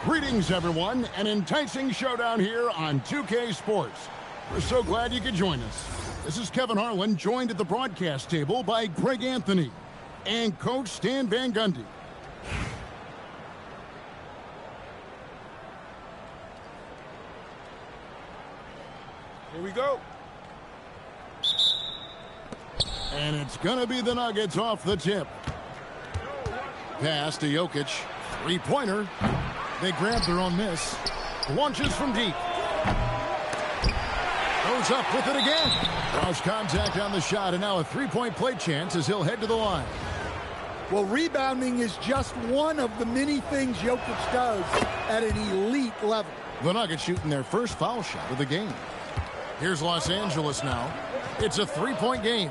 Greetings, everyone. An enticing showdown here on 2K Sports. We're so glad you could join us. This is Kevin Harlan, joined at the broadcast table by Greg Anthony and Coach Stan Van Gundy. Here we go. And it's going to be the Nuggets off the tip. Pass to Jokic. Three-pointer. They grab their own miss. Launches from deep. Goes up with it again. Draws contact on the shot, and now a three-point play chance as he'll head to the line. Well, rebounding is just one of the many things Jokic does at an elite level. The Nuggets shooting their first foul shot of the game. Here's Los Angeles now. It's a three-point game.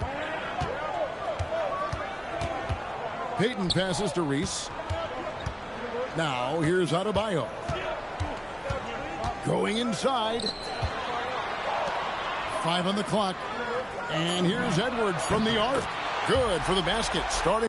Payton passes to Reese. Now, here's Adebayo. Going inside. 5 on the clock. And here's Edwards from the arc. Good for the basket. Starting.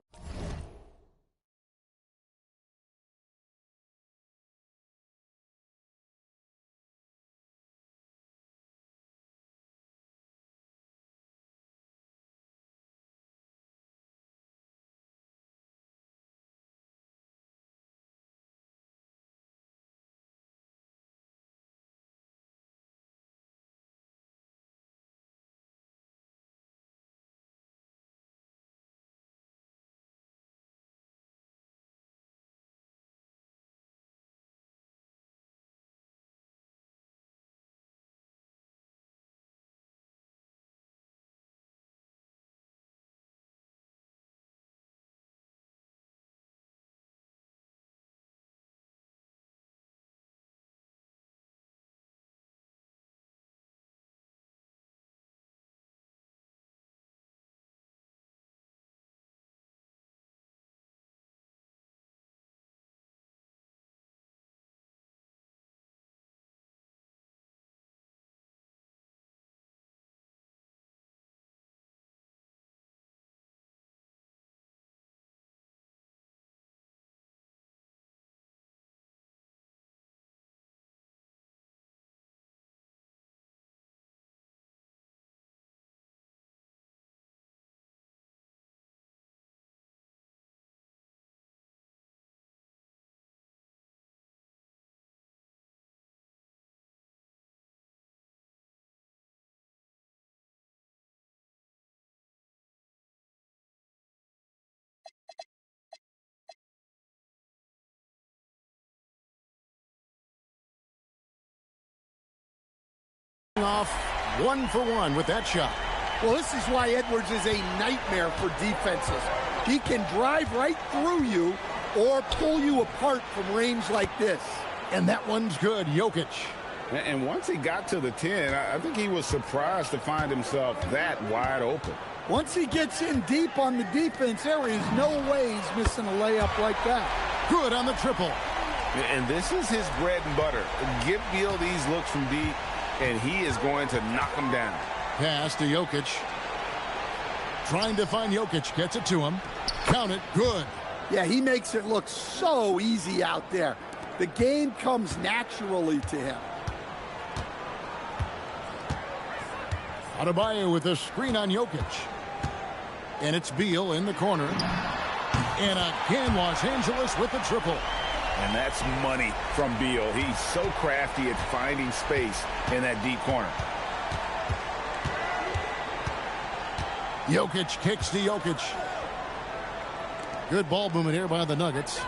Off 1 for 1 with that shot. Well, this is why Edwards is a nightmare for defenses. He can drive right through you or pull you apart from range like this. And that one's good. Jokic. And once he got to the 10, I think he was surprised to find himself that wide open. Once he gets in deep on the defense, there is no way he's missing a layup like that. Good on the triple. And this is his bread and butter. Give Beal these looks from deep, and he is going to knock him down. Pass to Jokic. Trying to find Jokic. Gets it to him. Count it. Good. Yeah, he makes it look so easy out there. The game comes naturally to him. Adebayo with a screen on Jokic. And it's Beal in the corner. And again, Los Angeles with the triple. And that's money from Beal. He's so crafty at finding space in that deep corner. Jokic kicks to Jokic. Good ball movement here by the Nuggets.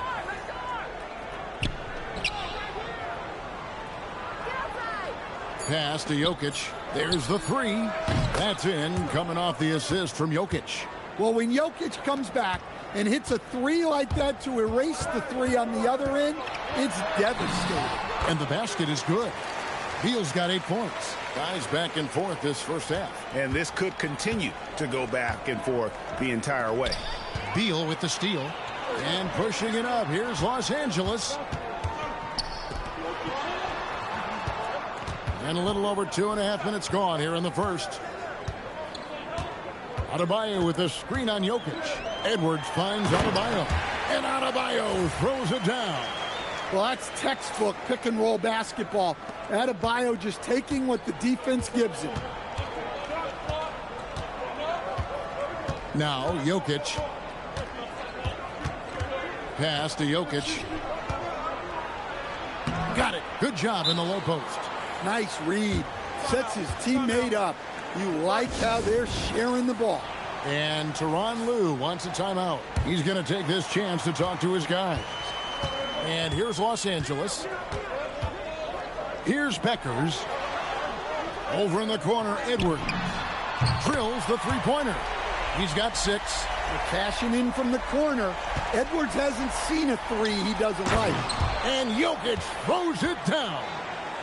Pass to Jokic. There's the three. That's in, coming off the assist from Jokic. Well, when Jokic comes back and hits a three like that to erase the three on the other end, it's devastating. And the basket is good. Beal's got 8 points. Guys back and forth this first half. And this could continue to go back and forth the entire way. Beal with the steal. And pushing it up. Here's Los Angeles. And a little over 2.5 minutes gone here in the first. Adebayo with a screen on Jokic. Edwards finds Adebayo. And Adebayo throws it down. Well, that's textbook pick-and-roll basketball. Adebayo just taking what the defense gives him. Now, Jokic. Pass to Jokic. Got it. Good job in the low post. Nice read. Sets his teammate up. You like how they're sharing the ball. And Tyronn Lue wants a timeout. He's going to take this chance to talk to his guys. And here's Los Angeles. Here's Beckers. Over in the corner, Edwards. Drills the three-pointer. He's got 6. They're cashing in from the corner. Edwards hasn't seen a three he doesn't like. And Jokic throws it down.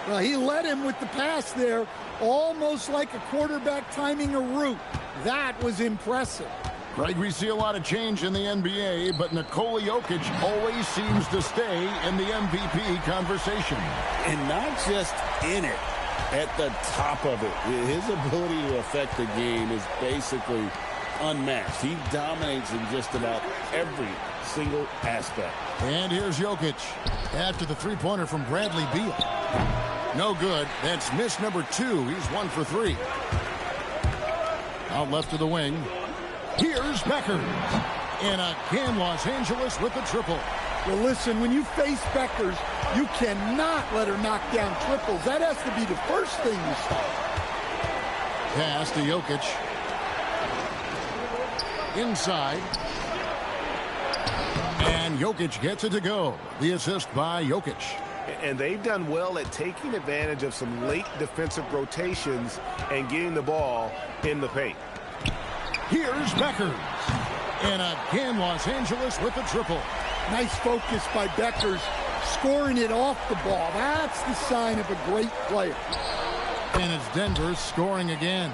Well, he led him with the pass there, almost like a quarterback timing a route. That was impressive. Greg, we see a lot of change in the NBA, but Nikola Jokic always seems to stay in the MVP conversation. And not just in it, at the top of it. His ability to affect the game is basically unmatched. He dominates in just about every single aspect. And here's Jokic after the three-pointer from Bradley Beal. No good. That's miss number 2. He's 1 for 3. Out left to the wing. Here's Becker. And again, Los Angeles with the triple. Well, listen, when you face Beckers, you cannot let her knock down triples. That has to be the first thing you start. Pass to Jokic. Inside. And Jokic gets it to go. The assist by Jokic. And they've done well at taking advantage of some late defensive rotations and getting the ball in the paint. Here's Beckers. And again, Los Angeles with the triple. Nice focus by Beckers, scoring it off the ball. That's the sign of a great player. And it's Denver scoring again.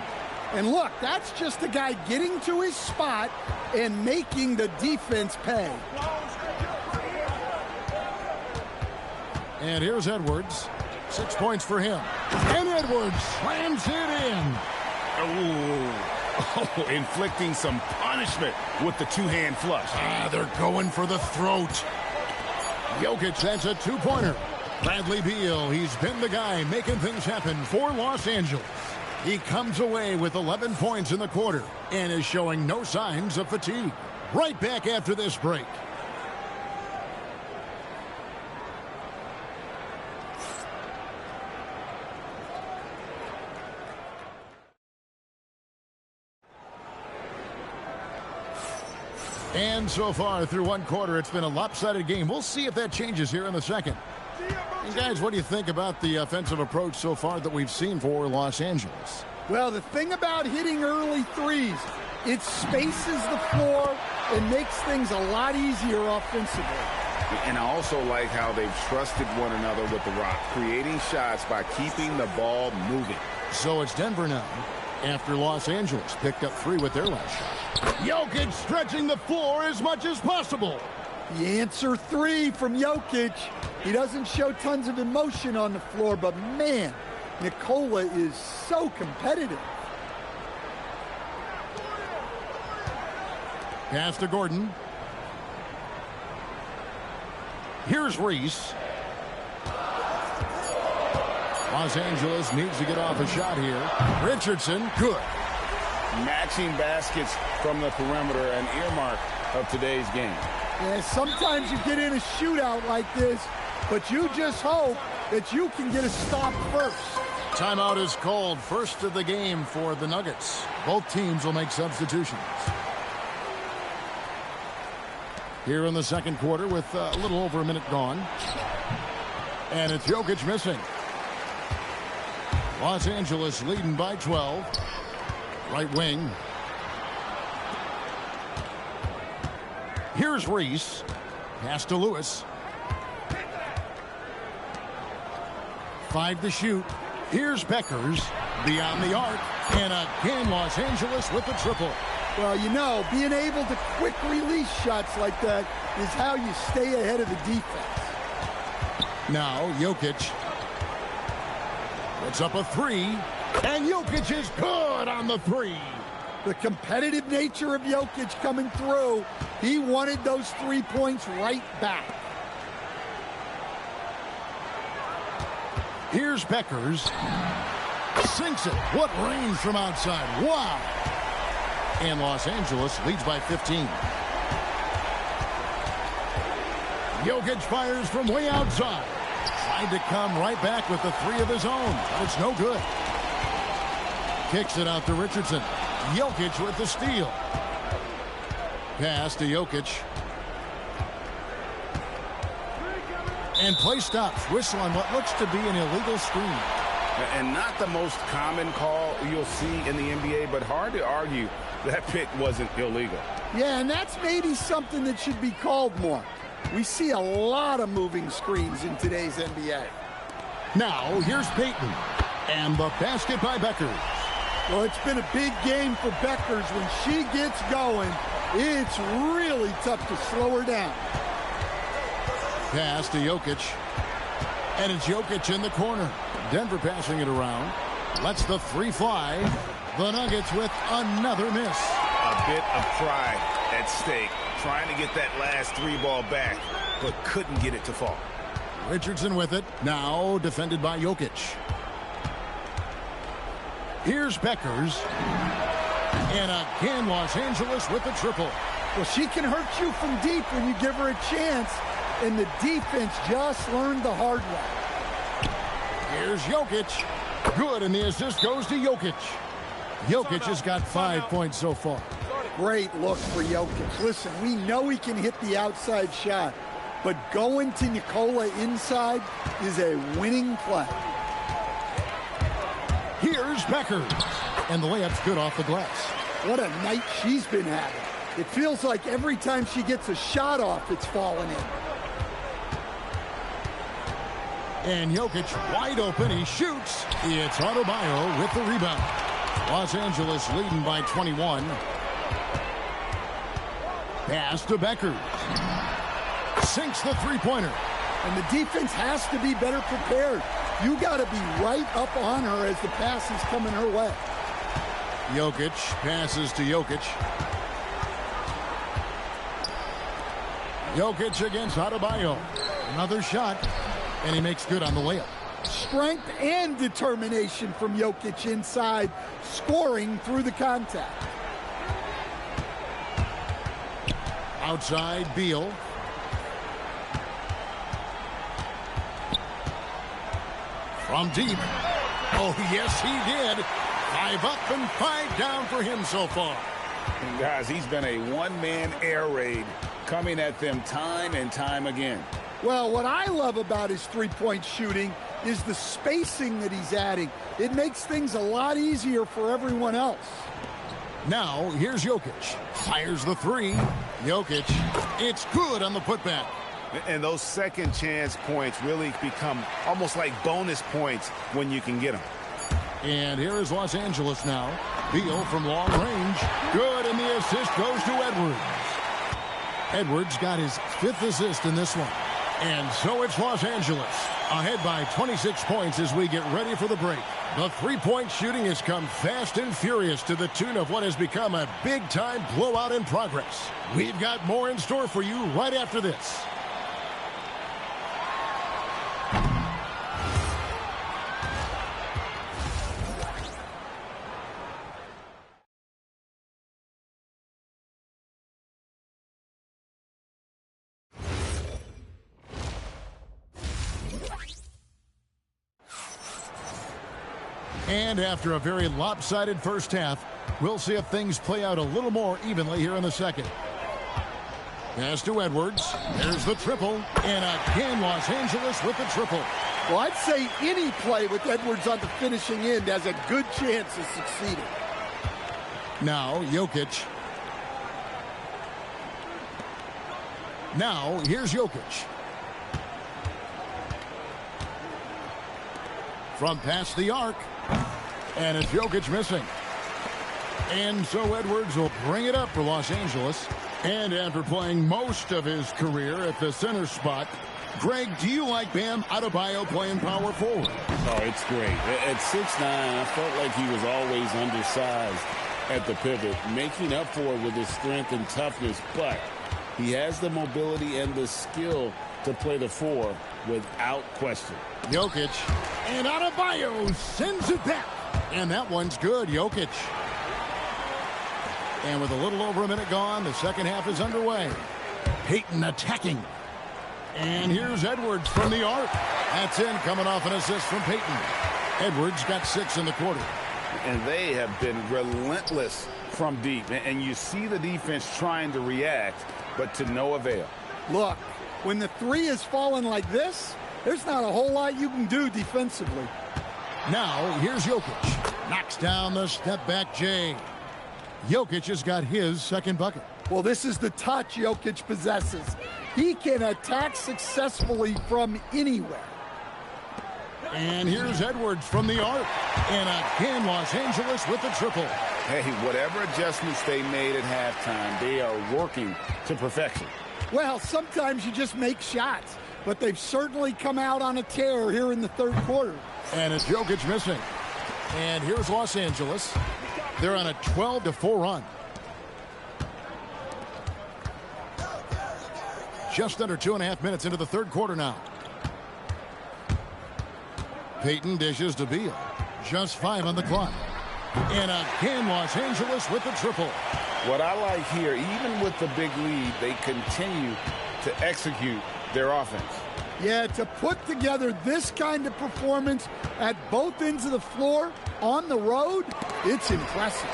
And look, that's just a guy getting to his spot and making the defense pay. And here's Edwards. 6 points for him. And Edwards slams it in. Oh, inflicting some punishment with the two-hand flush. They're going for the throat. Jokic, that's a two-pointer. Bradley Beal, he's been the guy making things happen for Los Angeles. He comes away with 11 points in the quarter and is showing no signs of fatigue. Right back after this break. And so far through one quarter, it's been a lopsided game. We'll see if that changes here in the second. And guys, what do you think about the offensive approach so far that we've seen for Los Angeles? Well, the thing about hitting early threes, it spaces the floor and makes things a lot easier offensively. And I also like how they've trusted one another with the rock, creating shots by keeping the ball moving. So it's Denver now, after Los Angeles picked up 3 with their last shot. Jokic stretching the floor as much as possible. The answer 3 from Jokic. He doesn't show tons of emotion on the floor, but man, Nikola is so competitive. Pass to Gordon. Here's Reese. Los Angeles needs to get off a shot here. Richardson, good. Matching baskets from the perimeter, an earmark of today's game. Yeah, sometimes you get in a shootout like this, but you just hope that you can get a stop first. Timeout is called, first of the game for the Nuggets. Both teams will make substitutions. Here in the second quarter with a little over a minute gone. And it's Jokic missing. Los Angeles leading by 12. Right wing. Here's Reese. Pass to Lewis. 5 to shoot. Here's Beckers. Beyond the arc. And again, Los Angeles with the triple. Well, you know, being able to quick release shots like that is how you stay ahead of the defense. Now, Jokic. Puts up a 3. And Jokic is good on the 3. The competitive nature of Jokic coming through. He wanted those 3 points right back. Here's Beckers. Sinks it. What range from outside. Wow. And Los Angeles leads by 15. Jokic fires from way outside. Tried to come right back with the three of his own, but it's no good. Kicks it out to Richardson. Jokic with the steal. Pass to Jokic. And play stops. Whistle on what looks to be an illegal screen. And not the most common call you'll see in the NBA, but hard to argue that pick wasn't illegal. Yeah, and that's maybe something that should be called more. We see a lot of moving screens in today's NBA. Now, here's Payton. And the basket by Beckers. Well, it's been a big game for Beckers. When she gets going, it's really tough to slow her down. Pass to Jokic. And it's Jokic in the corner. Denver passing it around. Lets the three fly. The Nuggets with another miss. A bit of pride at stake. Trying to get that last three ball back, but couldn't get it to fall. Richardson with it. Now defended by Jokic. Here's Beckers. And again, Los Angeles with the triple. Well, she can hurt you from deep when you give her a chance, and the defense just learned the hard way. Here's Jokic. Good, and the assist goes to Jokic. Jokic has got 5 points so far. Great look for Jokic. Listen, we know he can hit the outside shot, but going to Nikola inside is a winning play. Here's Beckers. And the layup's good off the glass. What a night she's been having. It feels like every time she gets a shot off, it's falling in. And Jokic wide open. He shoots. It's Adebayo with the rebound. Los Angeles leading by 21. Pass to Beckers. Sinks the three-pointer. And the defense has to be better prepared. You got to be right up on her as the pass is coming her way. Jokic passes to Jokic. Jokic against Adebayo. Another shot, and he makes good on the layup. Strength and determination from Jokic inside, scoring through the contact. Outside, Beal. From deep. Oh, yes, he did. 5 up and 5 down for him so far. And guys, he's been a one-man air raid coming at them time and time again. Well, what I love about his three-point shooting is the spacing that he's adding. It makes things a lot easier for everyone else. Now, here's Jokic. Fires the three. Jokic, it's good on the putback. And those second chance points really become almost like bonus points when you can get them. And here is Los Angeles now. Beal from long range. Good, and the assist goes to Edwards. Edwards got his 5th assist in this one. And so it's Los Angeles, ahead by 26 points as we get ready for the break. The three-point shooting has come fast and furious to the tune of what has become a big-time blowout in progress. We've got more in store for you right after this. And after a very lopsided first half, we'll see if things play out a little more evenly here in the second. Pass to Edwards. There's the triple. And again, Los Angeles with the triple. Well, I'd say any play with Edwards on the finishing end has a good chance of succeeding. Now, Jokic. Now, here's Jokic. From past the arc. And it's Jokic missing. And so Edwards will bring it up for Los Angeles. And after playing most of his career at the center spot, Greg, do you like Bam Adebayo playing power forward? Oh, it's great. At 6'9", I felt like he was always undersized at the pivot, making up for it with his strength and toughness, but he has the mobility and the skill to play the 4 without question. Jokic. And Adebayo sends it back. And that one's good, Jokic. And with a little over a minute gone, the second half is underway. Payton attacking. And here's Edwards from the arc. That's in, coming off an assist from Payton. Edwards got 6 in the quarter. And they have been relentless from deep. And you see the defense trying to react, but to no avail. Look, when the three is falling like this, there's not a whole lot you can do defensively. Now, here's Jokic. Knocks down the step-back J. Jokic has got his second bucket. Well, this is the touch Jokic possesses. He can attack successfully from anywhere. And here's Edwards from the arc. And again, Los Angeles with the triple. Hey, whatever adjustments they made at halftime, they are working to perfection. Well, sometimes you just make shots, but they've certainly come out on a tear here in the third quarter. And it's Jokic missing. And here's Los Angeles. They're on a 12-4 run. Just under 2.5 minutes into the third quarter now. Payton dishes to Beal. Just 5 on the clock. And again, Los Angeles with the triple. What I like here, even with the big lead, they continue to execute their offense. Yeah, to put together this kind of performance at both ends of the floor on the road, it's impressive.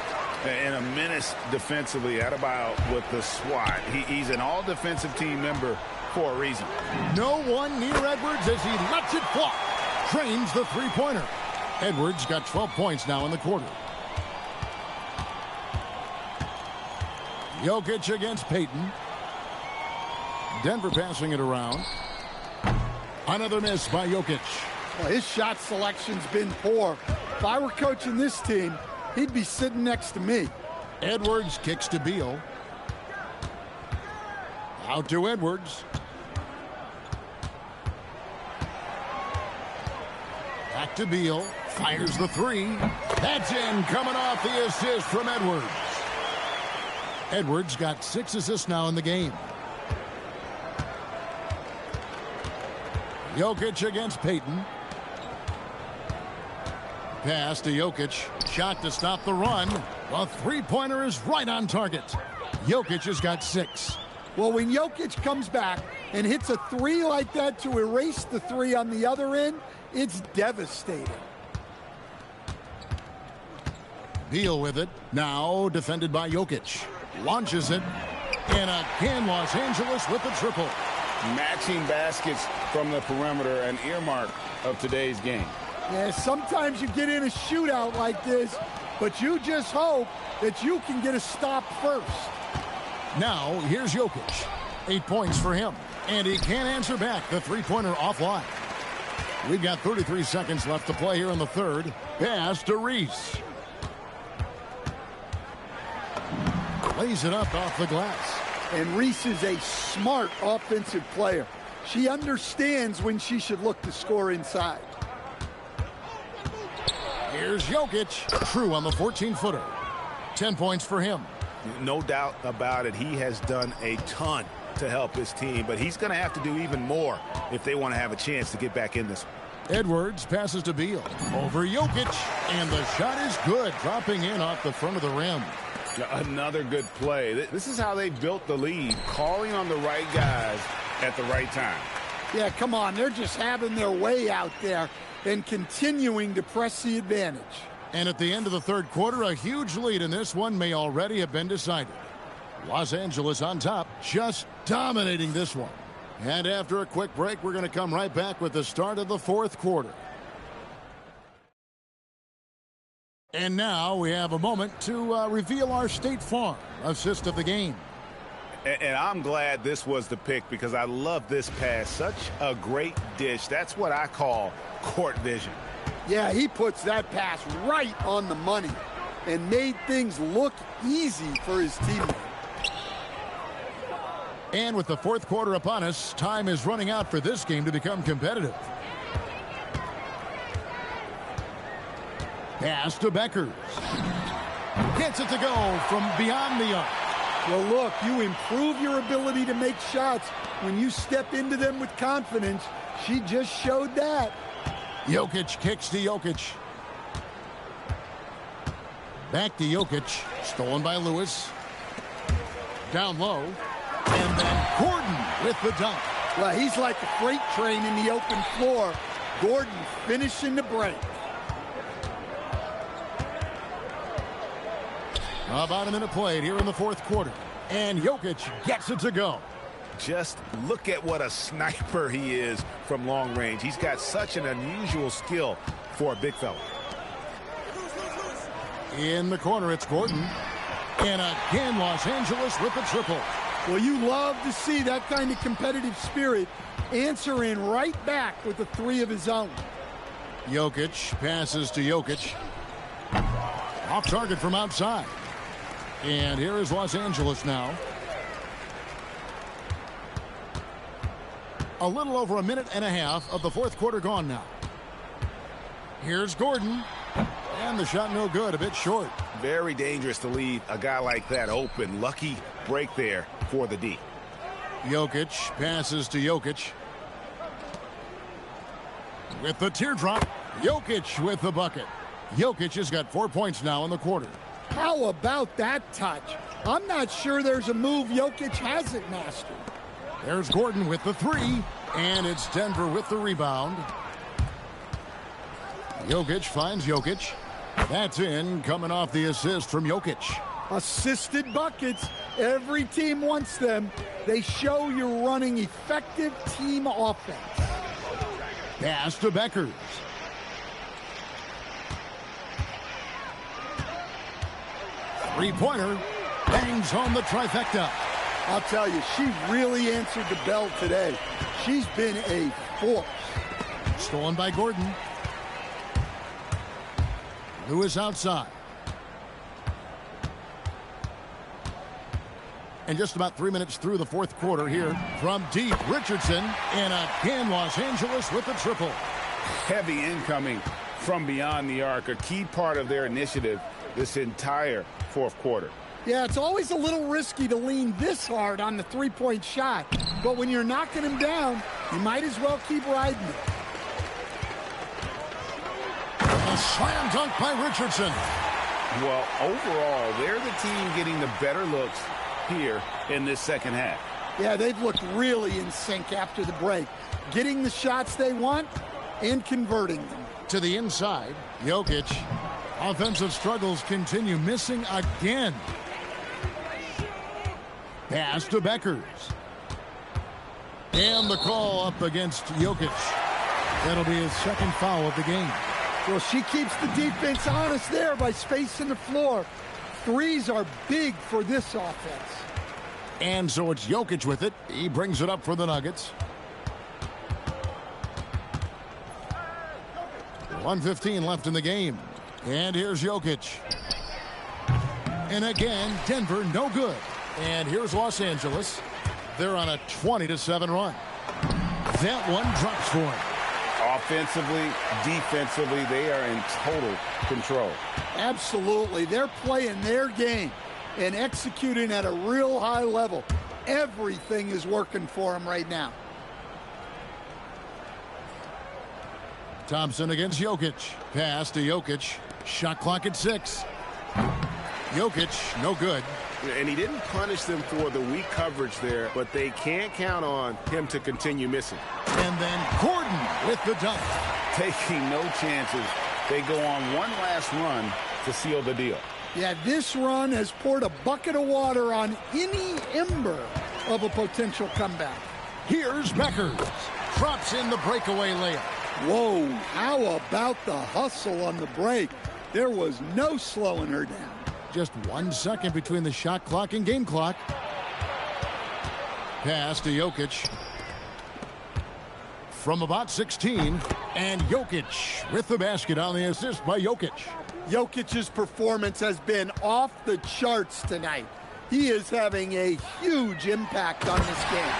And a menace defensively, Adebayo with the swat. He's an all-defensive team member for a reason. No one near Edwards as he lets it fly. Trains the three-pointer. Edwards got 12 points now in the quarter. Jokic against Payton. Denver passing it around. Another miss by Jokic. Well, his shot selection's been poor. If I were coaching this team, he'd be sitting next to me. Edwards kicks to Beal. Out to Edwards. Back to Beal. Fires the three. That's in, coming off the assist from Edwards. Edwards got 6 assists now in the game. Jokic against Payton. Pass to Jokic. Shot to stop the run. The three-pointer is right on target. Jokic has got 6. Well, when Jokic comes back and hits a three like that to erase the three on the other end, it's devastating. Beal with it. Now defended by Jokic. Launches it. And again, Los Angeles with the triple. Matching baskets from the perimeter, an earmark of today's game. Yeah, sometimes you get in a shootout like this, but you just hope that you can get a stop first. Now, here's Jokic. 8 points for him. And he can't answer back. The three-pointer offline. We've got 33 seconds left to play here in the third. Pass to Reese. Lays it up off the glass. And Reese is a smart offensive player. She understands when she should look to score inside. Here's Jokic. True on the 14-footer. 10 points for him. No doubt about it. He has done a ton to help his team, but he's going to have to do even more if they want to have a chance to get back in this. Edwards passes to Beal. Over Jokic. And the shot is good. Dropping in off the front of the rim. Another good play. This is how they built the lead, calling on the right guys at the right time. Yeah, come on. They're just having their way out there and continuing to press the advantage. And at the end of the third quarter, a huge lead in this one may already have been decided. Los Angeles on top, just dominating this one. And after a quick break, we're going to come right back with the start of the fourth quarter. And now we have a moment to reveal our State Farm assist of the game. And I'm glad this was the pick because I love this pass. Such a great dish. That's what I call court vision. Yeah, he puts that pass right on the money and made things look easy for his teammate. And with the fourth quarter upon us, time is running out for this game to become competitive. Pass to Beckers. Gets it to go from beyond the arc. Well, look, you improve your ability to make shots when you step into them with confidence. She just showed that. Jokic kicks to Jokic. Back to Jokic. Stolen by Lewis. Down low. And then Gordon with the dunk. Well, he's like a freight train in the open floor. Gordon finishing the break. About a minute played here in the fourth quarter. And Jokic gets it to go. Just look at what a sniper he is from long range. He's got such an unusual skill for a big fella. In the corner, it's Gordon. And again, Los Angeles with the triple. Well, you love to see that kind of competitive spirit answering right back with the three of his own. Jokic passes to Jokic. Off target from outside. And here is Los Angeles now. A little over a minute and a half of the fourth quarter gone now. Here's Gordon. And the shot no good, a bit short. Very dangerous to leave a guy like that open. Lucky break there for the D. Jokic passes to Jokic. With the teardrop, Jokic with the bucket. Jokic has got 4 points now in the quarter. How about that touch? I'm not sure there's a move Jokic hasn't mastered. There's Gordon with the three, and it's Denver with the rebound. Jokic finds Jokic. That's in, coming off the assist from Jokic. Assisted buckets. Every team wants them. They show you're running effective team offense. Pass to Beckers. Three-pointer. Bangs home the trifecta. I'll tell you, she really answered the bell today. She's been a force. Stolen by Gordon. Lewis outside. And just about 3 minutes through the fourth quarter here from deep, Richardson, and again Los Angeles with the triple. Heavy incoming from beyond the arc, a key part of their initiative this entire fourth quarter. Yeah, it's always a little risky to lean this hard on the three-point shot, but when you're knocking him down, you might as well keep riding it. A slam dunk by Richardson. Well, overall, they're the team getting the better looks here in this second half. Yeah, they've looked really in sync after the break, getting the shots they want and converting them. To the inside, Jokic. Offensive struggles continue, missing again. Pass to Beckers. And the call up against Jokic. That'll be his second foul of the game. Well, she keeps the defense honest there by spacing the floor. Threes are big for this offense. And so it's Jokic with it. He brings it up for the Nuggets. 1:15 left in the game. And here's Jokic. And again, Denver no good. And here's Los Angeles. They're on a 20-7 run. That one drops for him. Offensively, defensively, they are in total control. Absolutely. They're playing their game and executing at a real high level. Everything is working for them right now. Thompson against Jokic. Pass to Jokic. Shot clock at 6. Jokic, no good. And he didn't punish them for the weak coverage there, but they can't count on him to continue missing. And then Gordon with the dunk. Taking no chances. They go on one last run to seal the deal. Yeah, this run has poured a bucket of water on any ember of a potential comeback. Here's Beckers. Drops in the breakaway layup. Whoa, how about the hustle on the break? There was no slowing her down. Just 1 second between the shot clock and game clock. Pass to Jokic. From about 16. And Jokic with the basket on the assist by Jokic. Jokic's performance has been off the charts tonight. He is having a huge impact on this game.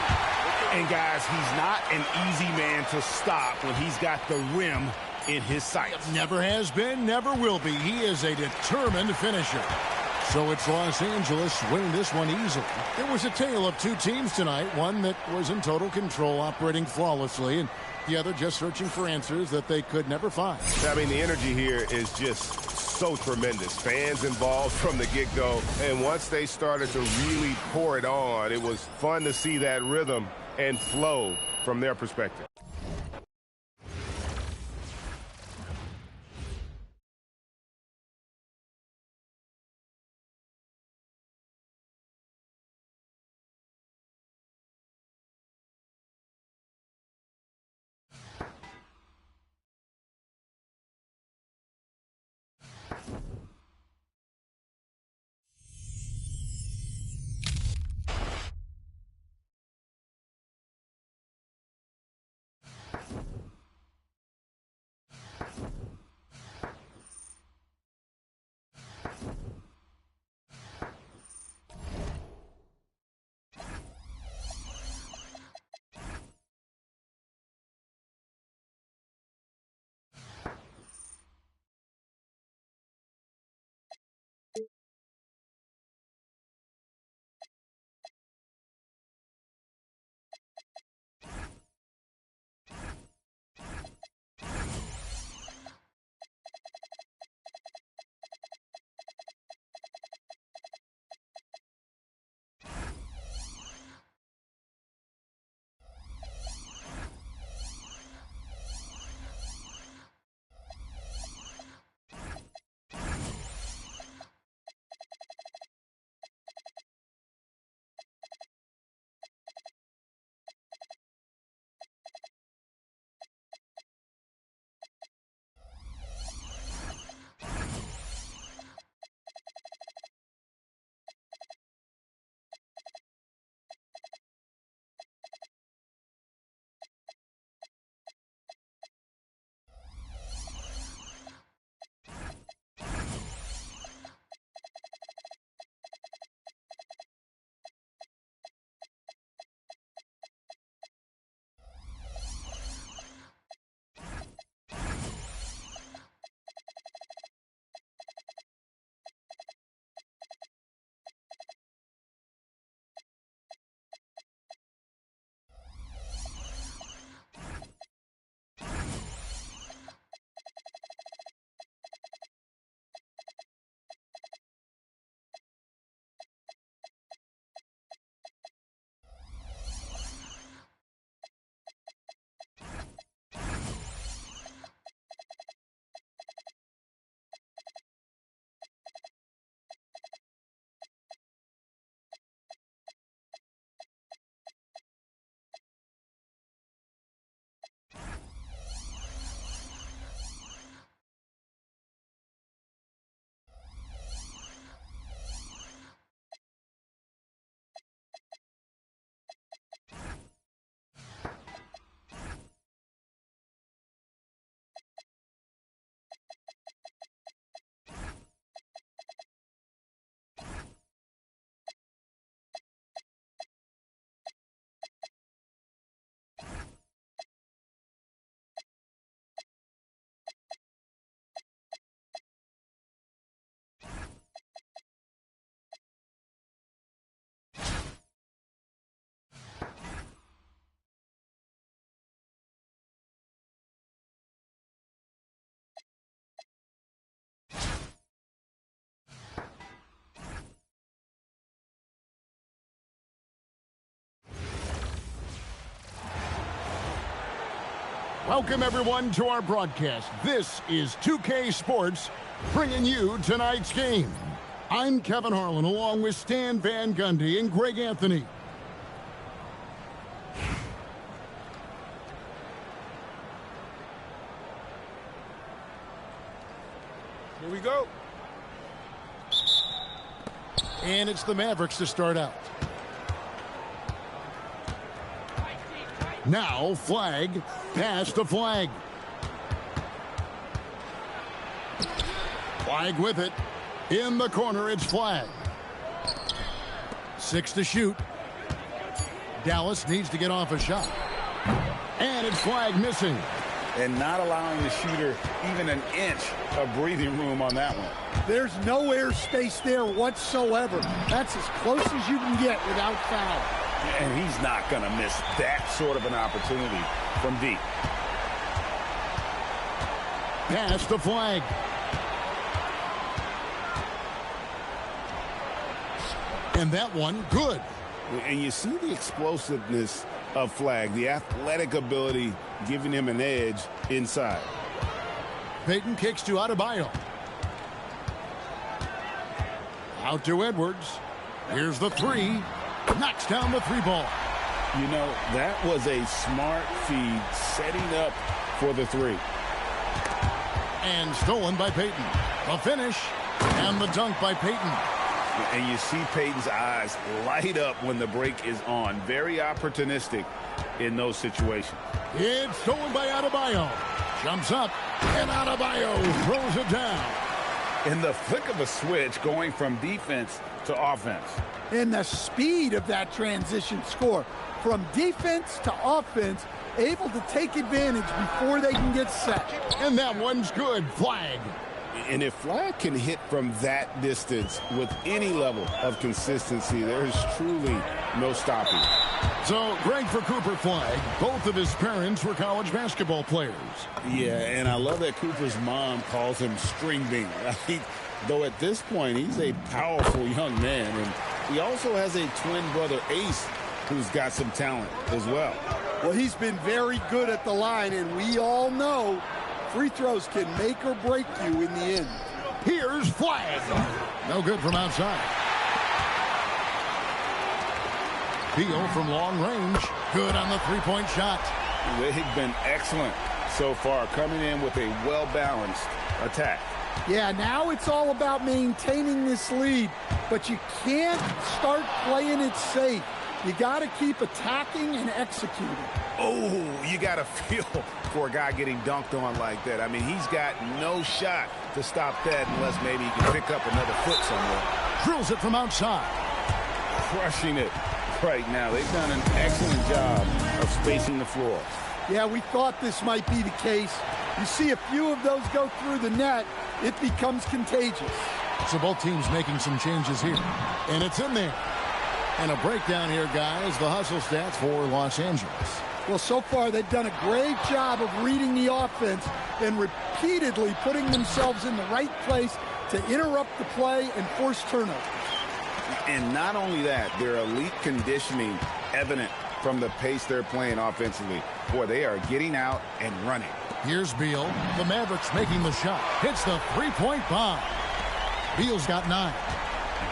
And guys, he's not an easy man to stop when he's got the rim in his sights. Never has been, never will be. He is a determined finisher. So it's Los Angeles winning this one easily. It was a tale of two teams tonight, one that was in total control, operating flawlessly, and the other just searching for answers that they could never find. I mean, the energy here is just so tremendous. Fans involved from the get-go, and once they started to really pour it on, it was fun to see that rhythm and flow from their perspective. Welcome, everyone, to our broadcast. This is 2K Sports, bringing you tonight's game. I'm Kevin Harlan, along with Stan Van Gundy and Greg Anthony. Here we go. And it's the Mavericks to start out. Now, Flag, pass to Flag. Flag with it. In the corner, it's Flag. 6 to shoot. Dallas needs to get off a shot. And it's Flag missing. and not allowing the shooter even an inch of breathing room on that one. There's no air space there whatsoever. That's as close as you can get without foul. And he's not going to miss that sort of an opportunity from deep. Pass the flag. And that one, good. And you see the explosiveness of Flag, the athletic ability giving him an edge inside. Payton kicks to Adebayo. Out to Edwards. Here's the three. Knocks down the three ball. You know, that was a smart feed setting up for the three. And stolen by Payton. The finish. And the dunk by Payton. And you see Payton's eyes light up when the break is on. Very opportunistic in those situations. It's stolen by Adebayo. Jumps up. And Adebayo throws it down. In the flick of a switch, going from defense to offense. And the speed of that transition score. From defense to offense, able to take advantage before they can get set. And that one's good. Flag. And if Flag can hit from that distance with any level of consistency, there's truly no stopping. So, great for Cooper Flag. Both of his parents were college basketball players. Yeah, and I love that Cooper's mom calls him String Bean. Though at this point, he's a powerful young man. And he also has a twin brother, Ace, who's got some talent as well. Well, he's been very good at the line, and we all know free throws can make or break you in the end. Here's Flag. No good from outside. Beal from long range. Good on the three-point shot. They've been excellent so far, coming in with a well-balanced attack. Yeah, now it's all about maintaining this lead, but you can't start playing it safe. You got to keep attacking and executing. Oh, you got to feel for a guy getting dunked on like that. I mean, he's got no shot to stop that unless maybe he can pick up another foot somewhere. Drills it from outside. Crushing it right now. They've done an excellent job of spacing the floor. Yeah, we thought this might be the case. You see a few of those go through the net, it becomes contagious. So both teams making some changes here. And it's in there. And a breakdown here, guys. The hustle stats for Los Angeles. Well, so far they've done a great job of reading the offense and repeatedly putting themselves in the right place to interrupt the play and force turnovers. And not only that, their elite conditioning evident from the pace they're playing offensively. Boy, they are getting out and running. Here's Beal. The Mavericks making the shot. Hits the three-point bomb. Beal's got 9.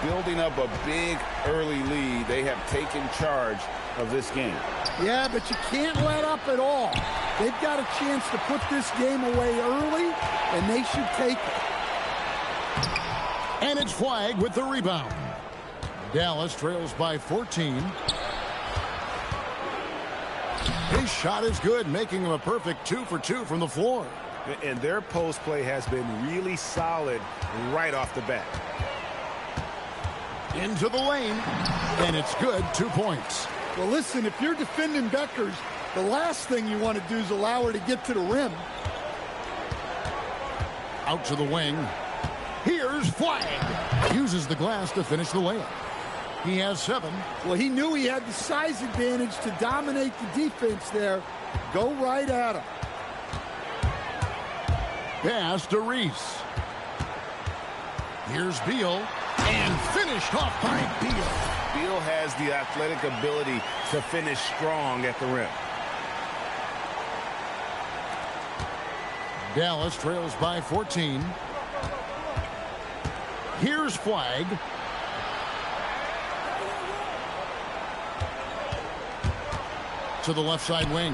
Building up a big early lead. They have taken charge of this game. Yeah, but you can't let up at all. They've got a chance to put this game away early, and they should take it. And it's Flag with the rebound. Dallas trails by 14. His shot is good, making him a perfect 2 for 2 from the floor. And their post play has been really solid right off the bat. Into the lane, and it's good, 2 points. Well, listen, if you're defending Beckers, the last thing you want to do is allow her to get to the rim. Out to the wing. Here's Flag. Uses the glass to finish the layup. He has 7. Well, he knew he had the size advantage to dominate the defense there. Go right at him. Pass to Reese. Here's Beal. And finished off by Beal. Beal has the athletic ability to finish strong at the rim. Dallas trails by 14. Here's Flag. To the left side wing.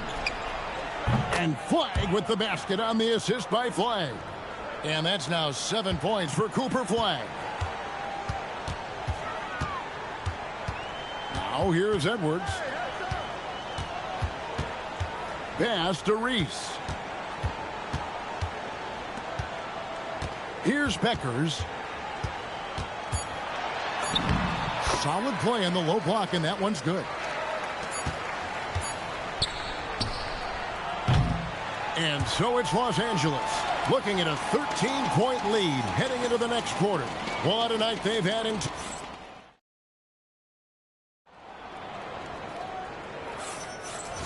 And Flag with the basket on the assist by Flag. And that's now 7 points for Cooper Flag. Now here's Edwards. Pass to Reese. Here's Beckers. Solid play in the low block, and that one's good. And so it's Los Angeles looking at a 13-point lead heading into the next quarter. What a night they've had in...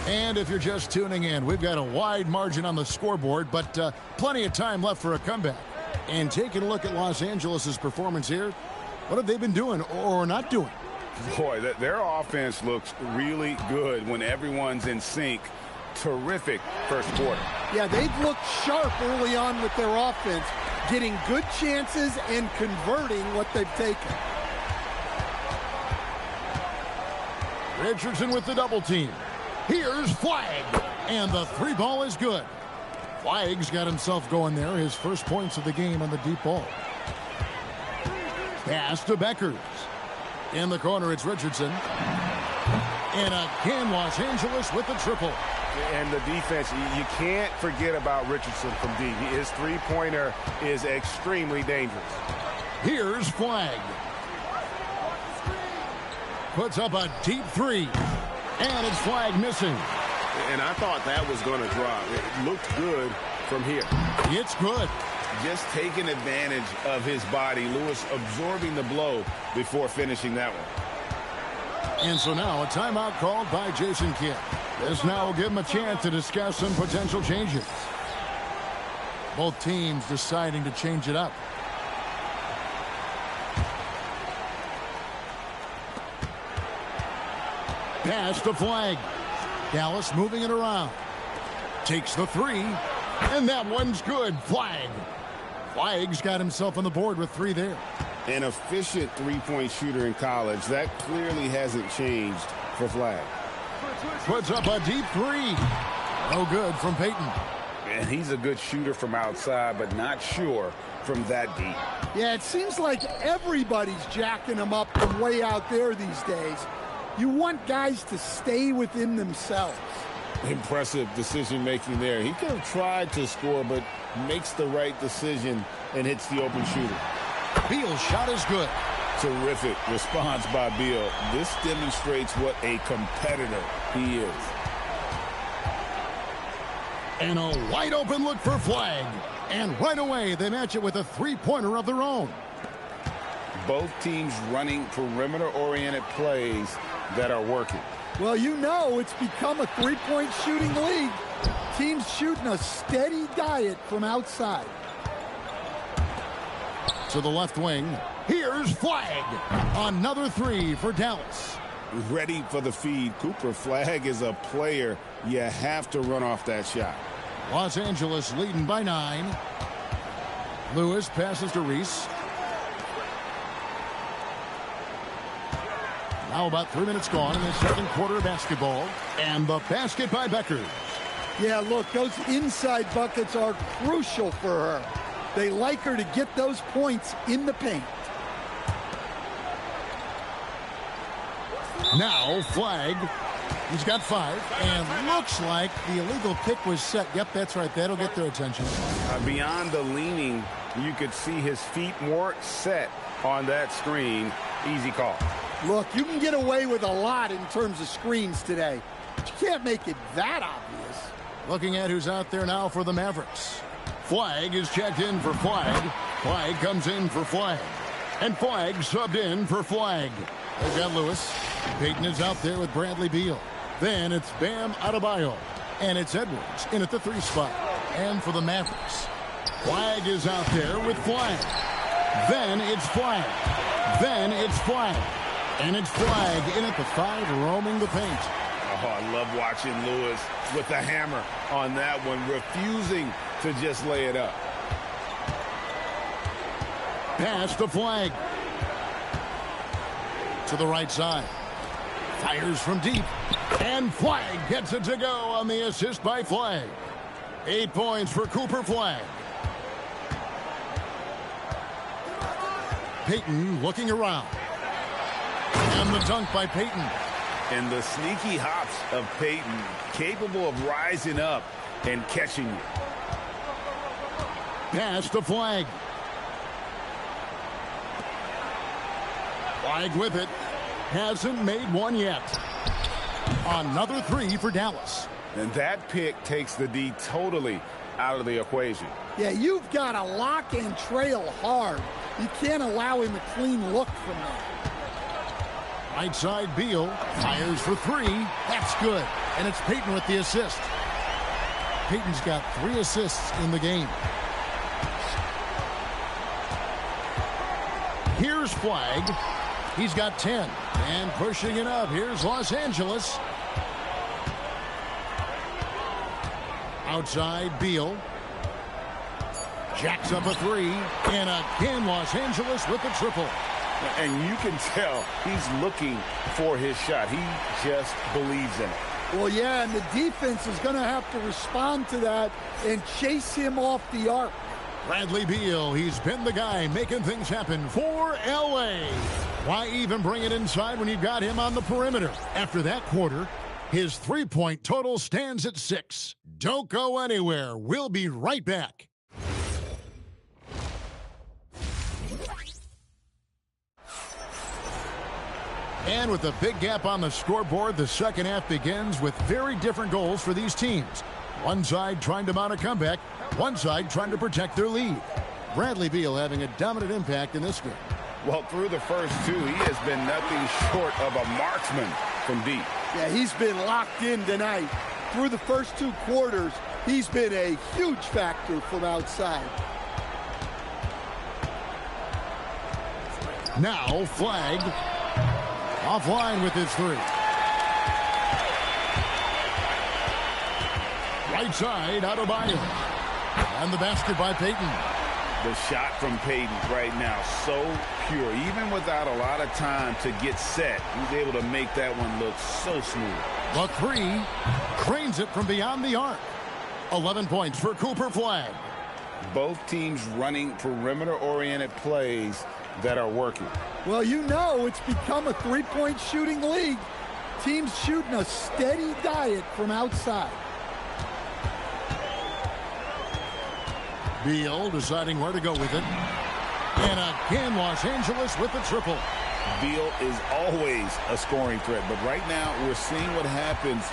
And if you're just tuning in, we've got a wide margin on the scoreboard, but plenty of time left for a comeback. And taking a look at Los Angeles' performance here, what have they been doing or not doing? Boy, their offense looks really good when everyone's in sync. Terrific first quarter. Yeah, they've looked sharp early on with their offense, getting good chances and converting what they've taken. Richardson with the double team. Here's Flagg, and the three ball is good. Flagg's got himself going there, his first points of the game on the deep ball. Pass to Beckers. In the corner, it's Richardson. And again, Los Angeles with the triple. And the defense, you can't forget about Richardson from deep. His three-pointer is extremely dangerous. Here's Flagg. Puts up a deep three. And it's Flagg missing. And I thought that was going to drop. It looked good from here. It's good. Just taking advantage of his body. Lewis absorbing the blow before finishing that one. And so now a timeout called by Jason Kidd. This now will give him a chance to discuss some potential changes. Both teams deciding to change it up. Pass to Flagg. Dallas moving it around. Takes the three. And that one's good. Flagg. Flagg's got himself on the board with three there. An efficient three-point shooter in college. That clearly hasn't changed for Flagg. Puts up a deep three. No good from Payton. And he's a good shooter from outside, but not sure from that deep. Yeah, it seems like everybody's jacking him up from way out there these days. You want guys to stay within themselves. Impressive decision-making there. He could have tried to score, but makes the right decision and hits the open shooter. Beal's shot is good. Terrific response by Beal. This demonstrates what a competitor he is. And a wide-open look for Flagg. And right away, they match it with a three-pointer of their own. Both teams running perimeter-oriented plays that are working. Well, you know it's become a three-point shooting league. Teams shooting a steady diet from outside. To the left wing, here's Flagg. Another three for Dallas. Ready for the feed. Cooper Flagg is a player. You have to run off that shot. Los Angeles leading by 9. Lewis passes to Reese. Now about 3 minutes gone in the second quarter of basketball. And the basket by Beckers. Yeah, look, those inside buckets are crucial for her. They like her to get those points in the paint. Now Flagg. He's got 5. And looks like the illegal kick was set. Yep, that's right. That'll get their attention. Beyond the leaning, you could see his feet more set on that screen. Easy call. Look, you can get away with a lot in terms of screens today. But you can't make it that obvious. Looking at who's out there now for the Mavericks. Flagg is checked in for Flagg. Flagg comes in for Flagg. And Flagg subbed in for Flagg. They've got Lewis. Payton is out there with Bradley Beal. Then it's Bam Adebayo. And it's Edwards in at the 3 spot. And for the Mavericks, Flagg is out there with Flagg. Then it's Flagg. Then it's Flagg. And it's Flagg in at the 5, roaming the paint. Oh, I love watching Lewis with the hammer on that one, refusing to just lay it up. Pass to Flagg. To the right side. Fires from deep. And Flagg gets it to go on the assist by Flagg. 8 points for Cooper Flagg. Payton looking around. And the dunk by Payton. And the sneaky hops of Payton, capable of rising up and catching you. Pass to Flagg. Flagg with it. Hasn't made one yet. Another 3 for Dallas. And that pick takes the D totally out of the equation. Yeah, you've got to lock and trail hard. You can't allow him a clean look from that. Right side, Beal fires for three. That's good. And it's Payton with the assist. Payton's got 3 assists in the game. Here's Flagg. He's got 10. And pushing it up, here's Los Angeles. Outside, Beal. Jacks up a 3. And again, Los Angeles with the triple. And you can tell he's looking for his shot. He just believes in it. Well, yeah, and the defense is going to have to respond to that and chase him off the arc. Bradley Beal, he's been the guy making things happen for L.A. Why even bring it inside when you've got him on the perimeter? After that quarter, his three-point total stands at 6. Don't go anywhere. We'll be right back. And with a big gap on the scoreboard, the second half begins with very different goals for these teams. One side trying to mount a comeback, one side trying to protect their lead. Bradley Beal having a dominant impact in this game. Well, through the first 2, he has been nothing short of a marksman from deep. Yeah, he's been locked in tonight. Through the first 2 quarters, he's been a huge factor from outside. Now, Flagg. Offline with his 3. Right side, Adebayo. And the basket by Payton. The shot from Payton right now, so pure. Even without a lot of time to get set, he's able to make that one look so smooth. The 3 cranes it from beyond the arc. 11 points for Cooper Flagg. Both teams running perimeter-oriented plays that are working. Well, you know it's become a three-point shooting league. Teams shooting a steady diet from outside. Beal deciding where to go with it. And again, Los Angeles with the triple. Beal is always a scoring threat, but right now we're seeing what happens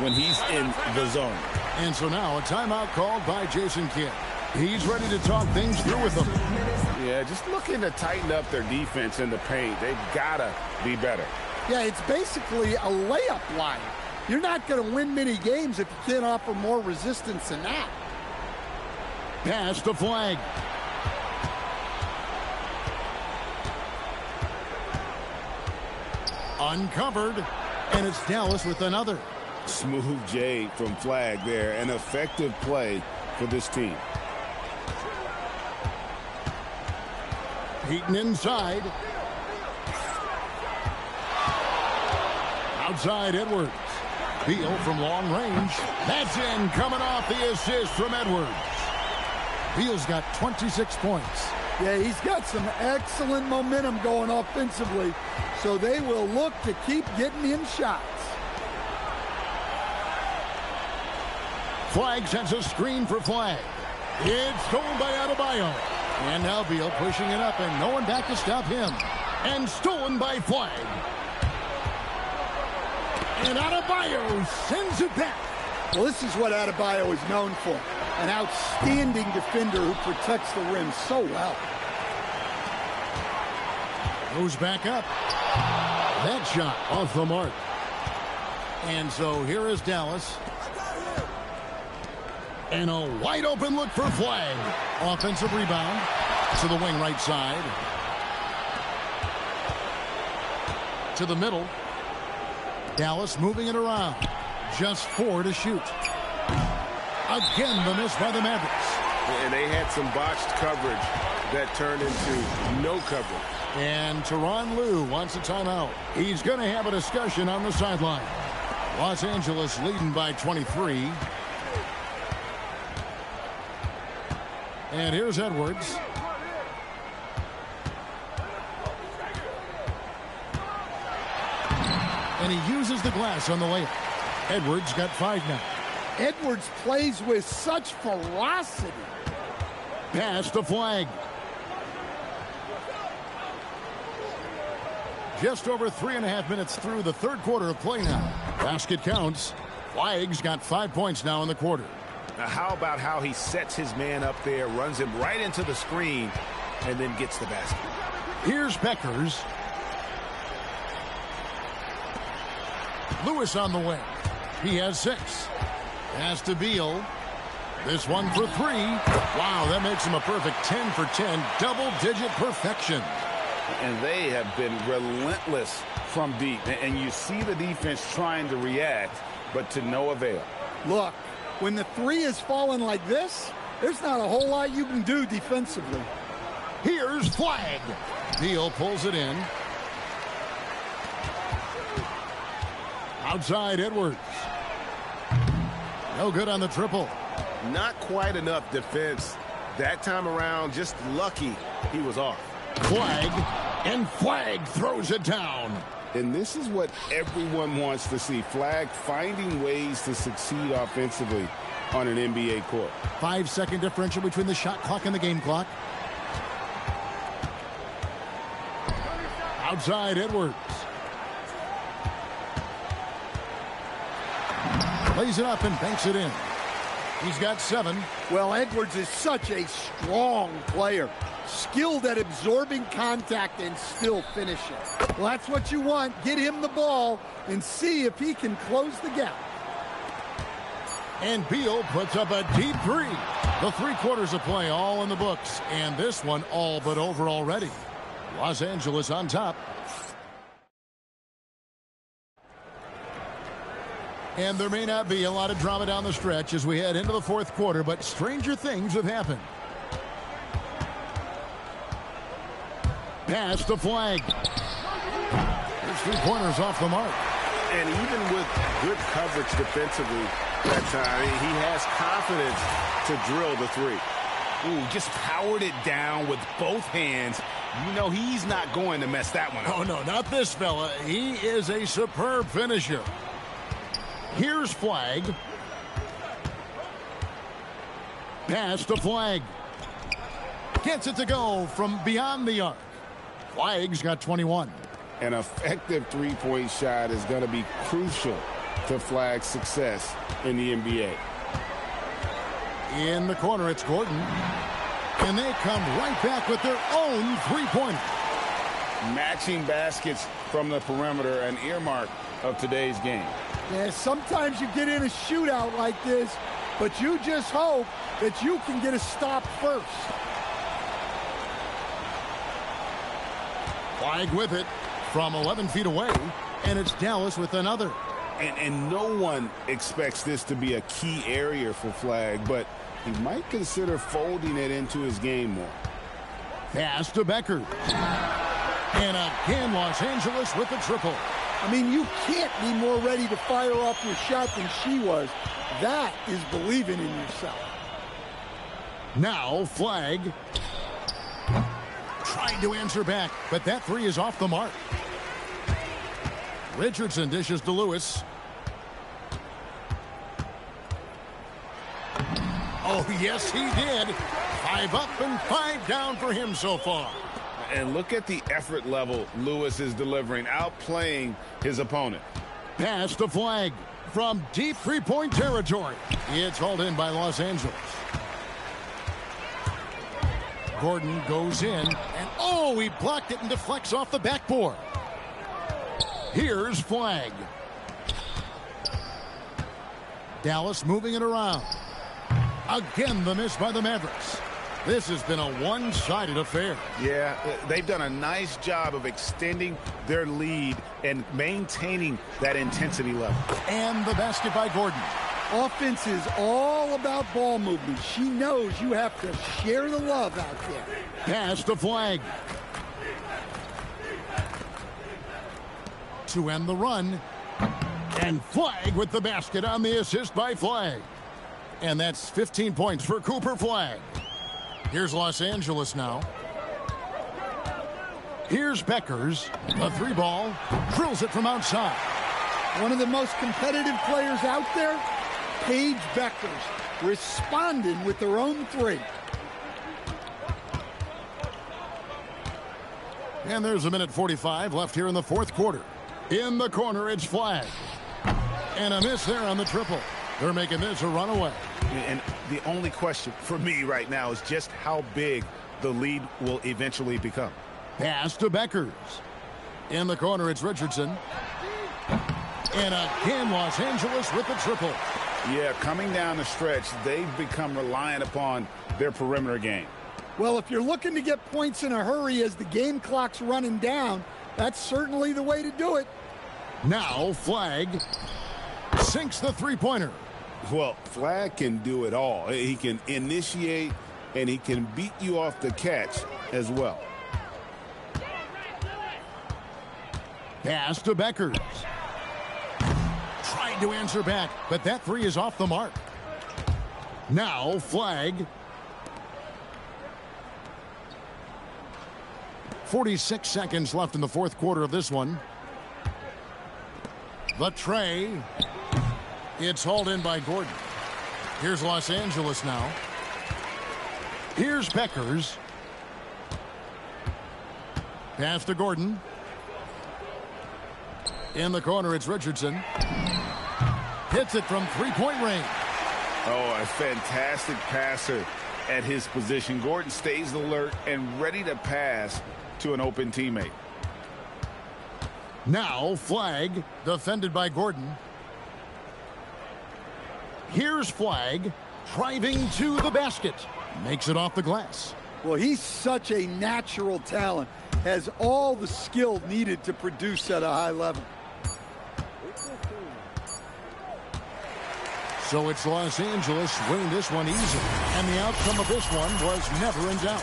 when he's in the zone. And so now a timeout called by Jason Kidd. He's ready to talk things through with them. Yeah, just looking to tighten up their defense in the paint. They've got to be better. Yeah, it's basically a layup line. You're not going to win many games if you can't offer more resistance than that. Pass to Flagg. Uncovered, and it's Dallas with another. Smooth J from Flagg there. An effective play for this team. Payton inside. Outside Edwards. Beal from long range. That's in, coming off the assist from Edwards. Beal's got 26 points. Yeah, he's got some excellent momentum going offensively, so they will look to keep getting him shots. Flagg sends a screen for Flagg. It's stolen by Adebayo. And now Beal pushing it up, and no one back to stop him. And stolen by Flagg. And Adebayo sends it back. Well, this is what Adebayo is known for. An outstanding defender who protects the rim so well. Goes back up. That shot off the mark. And so here is Dallas. And a wide open look for Flagg. Offensive rebound to the wing right side. To the middle. Dallas moving it around. Just 4 to shoot. Again, the miss by the Mavericks. And they had some botched coverage that turned into no coverage. And Tyronn Lue wants a timeout. He's going to have a discussion on the sideline. Los Angeles leading by 23. And here's Edwards. And he uses the glass on the layup. Edwards got 5 now. Edwards plays with such ferocity. Pass to Flagg. Just over 3.5 minutes through the third quarter of play now. Basket counts. Flag's got 5 points now in the quarter. Now, how about how he sets his man up there, runs him right into the screen, and then gets the basket. Here's Beckers. Lewis on the way. He has 6. Pass to Beal. This one for 3. Wow, that makes him a perfect 10 for 10. Double-digit perfection. And they have been relentless from deep. And you see the defense trying to react, but to no avail. Look, when the 3 is falling like this, there's not a whole lot you can do defensively. Here's Flag. Beal pulls it in. Outside Edwards. No good on the triple. Not quite enough defense that time around. Just lucky he was off. Flag, and Flag throws it down. And this is what everyone wants to see. Flag finding ways to succeed offensively on an NBA court. 5-second differential between the shot clock and the game clock. Outside Edwards. Lays it up and banks it in. He's got 7. Well, Edwards is such a strong player. Skilled at absorbing contact and still finishing. Well, that's what you want. Get him the ball and see if he can close the gap. And Beal puts up a deep 3. The 3 quarters of play all in the books. And this one all but over already. Los Angeles on top. And there may not be a lot of drama down the stretch as we head into the 4th quarter, but stranger things have happened. Pass to Flag. There's 3-pointers off the mark. And even with good coverage defensively that time, he has confidence to drill the 3. Ooh, just powered it down with both hands. You know he's not going to mess that one up. Oh, no, not this fella. He is a superb finisher. Here's Flag. Pass to Flag. Gets it to go from beyond the arc. Flag's got 21. An effective 3-point shot is going to be crucial to Flag's success in the NBA. In the corner, it's Gordon. And they come right back with their own 3-pointer. Matching baskets from the perimeter, an earmark of today's game. Yeah, sometimes you get in a shootout like this, but you just hope that you can get a stop first. Flag with it from 11 feet away, and it's Dallas with another. And no one expects this to be a key area for Flag, but he might consider folding it into his game more. Pass to Becker. And again, Los Angeles with the triple. I mean, you can't be more ready to fire off your shot than she was. That is believing in yourself. Now, Flag trying to answer back, but that 3 is off the mark. Richardson dishes to Lewis. Oh, yes, he did. 5 up and 5 down for him so far. And look at the effort level Lewis is delivering, outplaying his opponent. Pass to Flag from deep 3-point territory. It's hauled in by Los Angeles. Gordon goes in, and oh, he blocked it and deflects off the backboard. Here's Flag. Dallas moving it around. Again, the miss by the Mavericks. This has been a one-sided affair. Yeah, they've done a nice job of extending their lead and maintaining that intensity level. And the basket by Gordon. Offense is all about ball movement. She knows you have to share the love out there. Pass to Flag. To end the run. And Flag with the basket on the assist by Flag. And that's 15 points for Cooper Flag. Here's Los Angeles now. Here's Beckers. A 3-ball. Drills it from outside. One of the most competitive players out there, Paige Beckers, responding with their own 3. And there's a minute 45 left here in the 4th quarter. In the corner, it's Flag. And a miss there on the triple. They're making this a runaway. And the only question for me right now is just how big the lead will eventually become. Pass to Beckers. In the corner, it's Richardson. And again, Los Angeles with the triple. Yeah, coming down the stretch, they've become reliant upon their perimeter game. Well, if you're looking to get points in a hurry as the game clock's running down, that's certainly the way to do it. Now Flagg sinks the three-pointer. Well, Flagg can do it all. He can initiate, and he can beat you off the catch as well. Pass to Beckers. Tried to answer back, but that three is off the mark. Now Flagg. 46 seconds left in the fourth quarter of this one. The tray. It's hauled in by Gordon. Here's Los Angeles now. Here's Beckers. Pass to Gordon. In the corner, it's Richardson. Hits it from three-point range. Oh, a fantastic passer at his position. Gordon stays alert and ready to pass to an open teammate. Now Flagg, defended by Gordon. Here's Flagg, driving to the basket. Makes it off the glass. Well, he's such a natural talent. Has all the skill needed to produce at a high level. So it's Los Angeles winning this one easily. And the outcome of this one was never in doubt.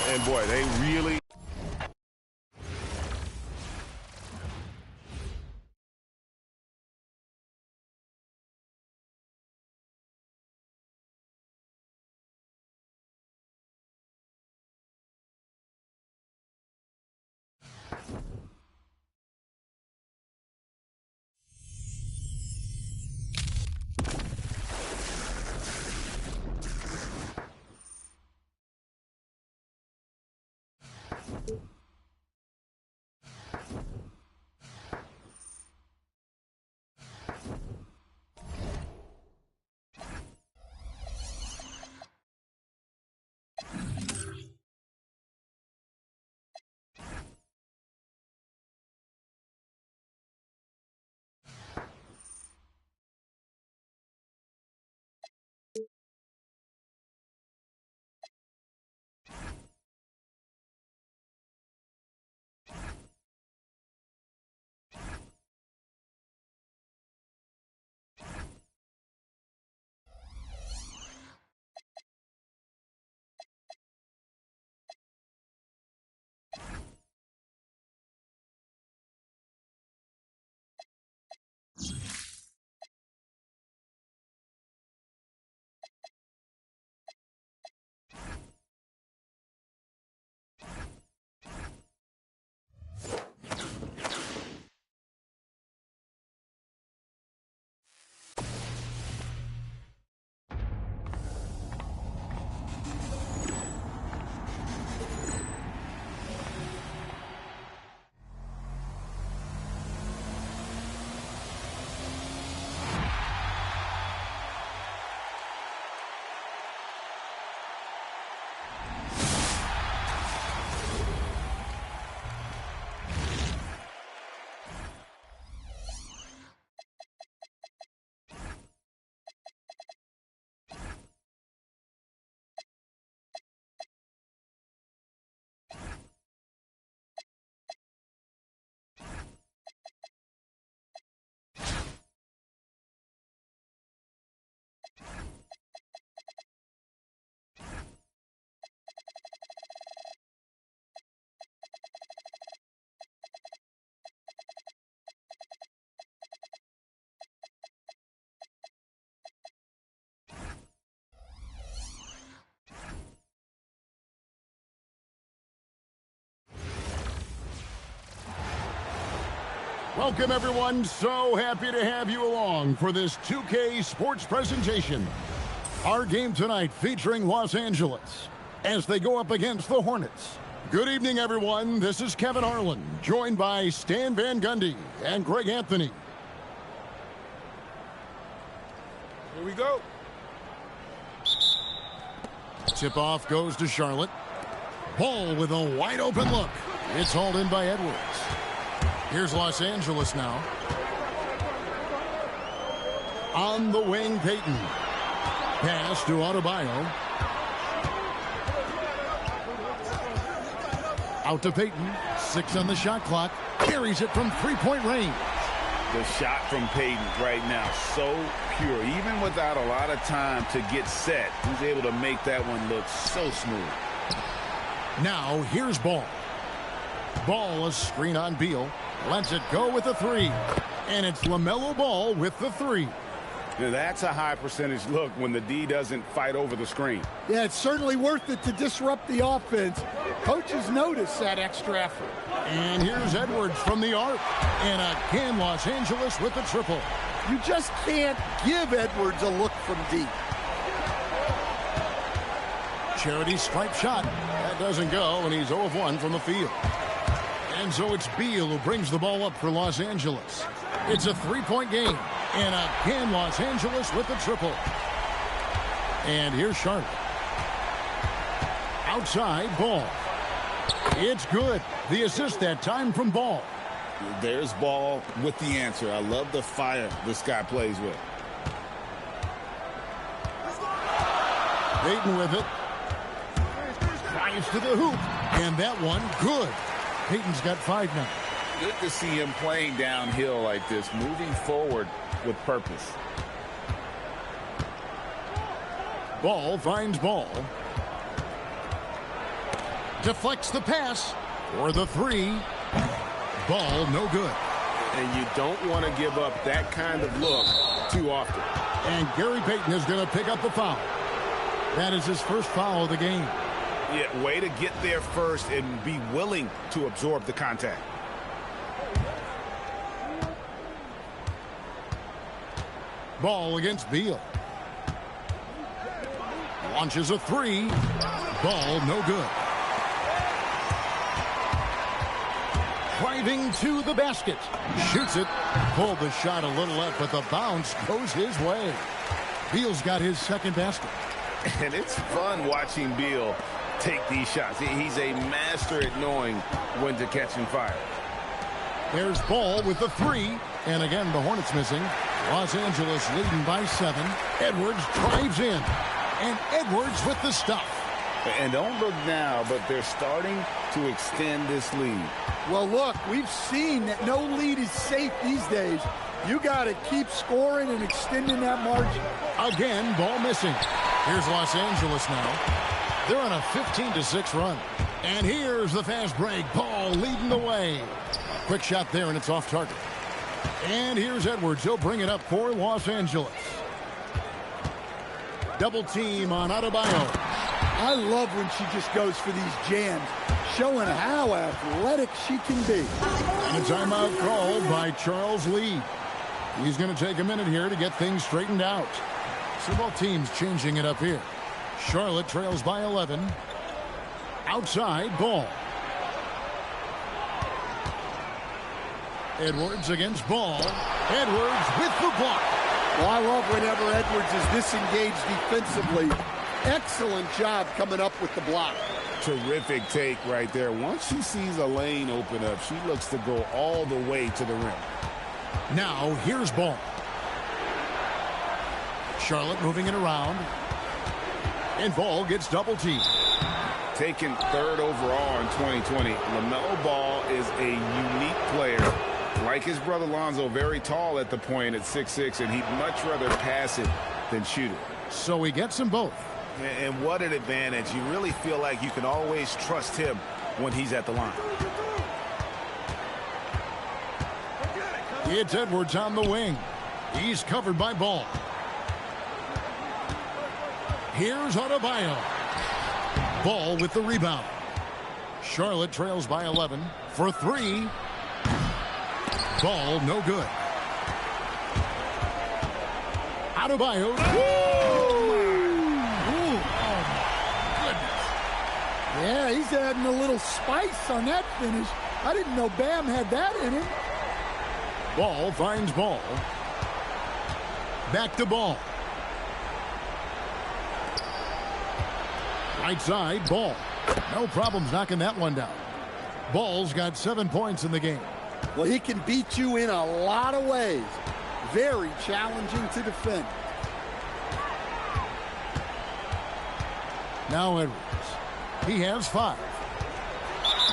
And boy, they really... Welcome, everyone. So happy to have you along for this 2K Sports presentation. Our game tonight featuring Los Angeles as they go up against the Hornets. Good evening, everyone. This is Kevin Harlan, joined by Stan Van Gundy and Greg Anthony. Here we go. Tip-off goes to Charlotte. Ball with a wide-open look. It's hauled in by Edwards. Here's Los Angeles now. On the wing, Payton. Pass to Adebayo. Out to Payton. 6 on the shot clock. Carries it from three-point range. The shot from Payton right now, so pure. Even without a lot of time to get set, he's able to make that one look so smooth. Now, here's Ball. Ball, a screen on Beal. Lets it go with the three. And it's LaMelo Ball with the three. Now, that's a high percentage look when the D doesn't fight over the screen. Yeah, it's certainly worth it to disrupt the offense. Coaches notice that extra effort. And here's Edwards from the arc. And again, Los Angeles with the triple. You just can't give Edwards a look from deep. Charity stripe shot. That doesn't go, and he's 0 of 1 from the field. And so it's Beal who brings the ball up for Los Angeles. It's a three-point game. And again, Los Angeles with the triple. And here's Charlotte. Outside, Ball. It's good. The assist that time from Ball. There's Ball with the answer. I love the fire this guy plays with. Payton with it. Drives to the hoop. And that one, good. Payton's got 5 now. Good to see him playing downhill like this, moving forward with purpose. Ball finds Ball. Deflects the pass for the three. Ball no good. And you don't want to give up that kind of look too often. And Gary Payton is going to pick up the foul. That is his first foul of the game. Yeah, way to get there first and be willing to absorb the contact. Ball against Beal. Launches a three. Ball no good. Driving to the basket. Shoots it. Pulled the shot a little up, but the bounce goes his way. Beal's got his second basket. And it's fun watching Beal take these shots. He's a master at knowing when to catch and fire. There's Ball with the three. And again, the Hornets missing. Los Angeles leading by 7. Edwards drives in. And Edwards with the stuff. And don't look now, but they're starting to extend this lead. Well, look, we've seen that no lead is safe these days. You got to keep scoring and extending that margin. Again, Ball missing. Here's Los Angeles now. They're on a 15-6 run. And here's the fast break. Ball leading the way. Quick shot there, and it's off target. And here's Edwards. He'll bring it up for Los Angeles. Double team on Adebayo. I love when she just goes for these jams, showing how athletic she can be. And a timeout called by Charles Lee. He's going to take a minute here to get things straightened out. So both teams changing it up here. Charlotte trails by 11. Outside, Ball. Edwards against Ball. Edwards with the block. Well, I love whenever Edwards is disengaged defensively. Excellent job coming up with the block. Terrific take right there. Once she sees a lane open up, she looks to go all the way to the rim. Now, here's Ball. Charlotte moving it around. And Ball gets double teamed. Taken 3rd overall in 2020, LaMelo Ball is a unique player. Like his brother Lonzo, very tall at the point at 6'6", and he'd much rather pass it than shoot it. So he gets them both. And what an advantage. You really feel like you can always trust him when he's at the line. It's Edwards on the wing. He's covered by Ball. Here's Adebayo. Ball with the rebound. Charlotte trails by 11 for 3. Ball no good. Adebayo. Yeah, he's adding a little spice on that finish. I didn't know Bam had that in him. Ball finds Ball. Back to Ball. Right side, Ball. No problems knocking that one down. Ball's got 7 points in the game. Well, he can beat you in a lot of ways. Very challenging to defend. Now Edwards. He has 5.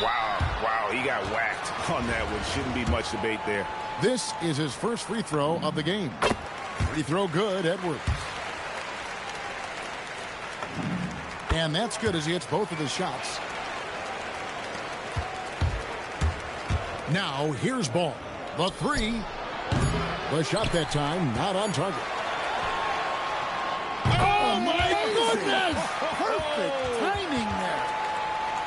Wow, he got whacked on that one. Shouldn't be much debate there. This is his first free throw of the game. Free throw good, Edwards. And that's good as he hits both of his shots. Now here's Ball. The 3. The shot that time not on target. Oh my goodness! Perfect timing there.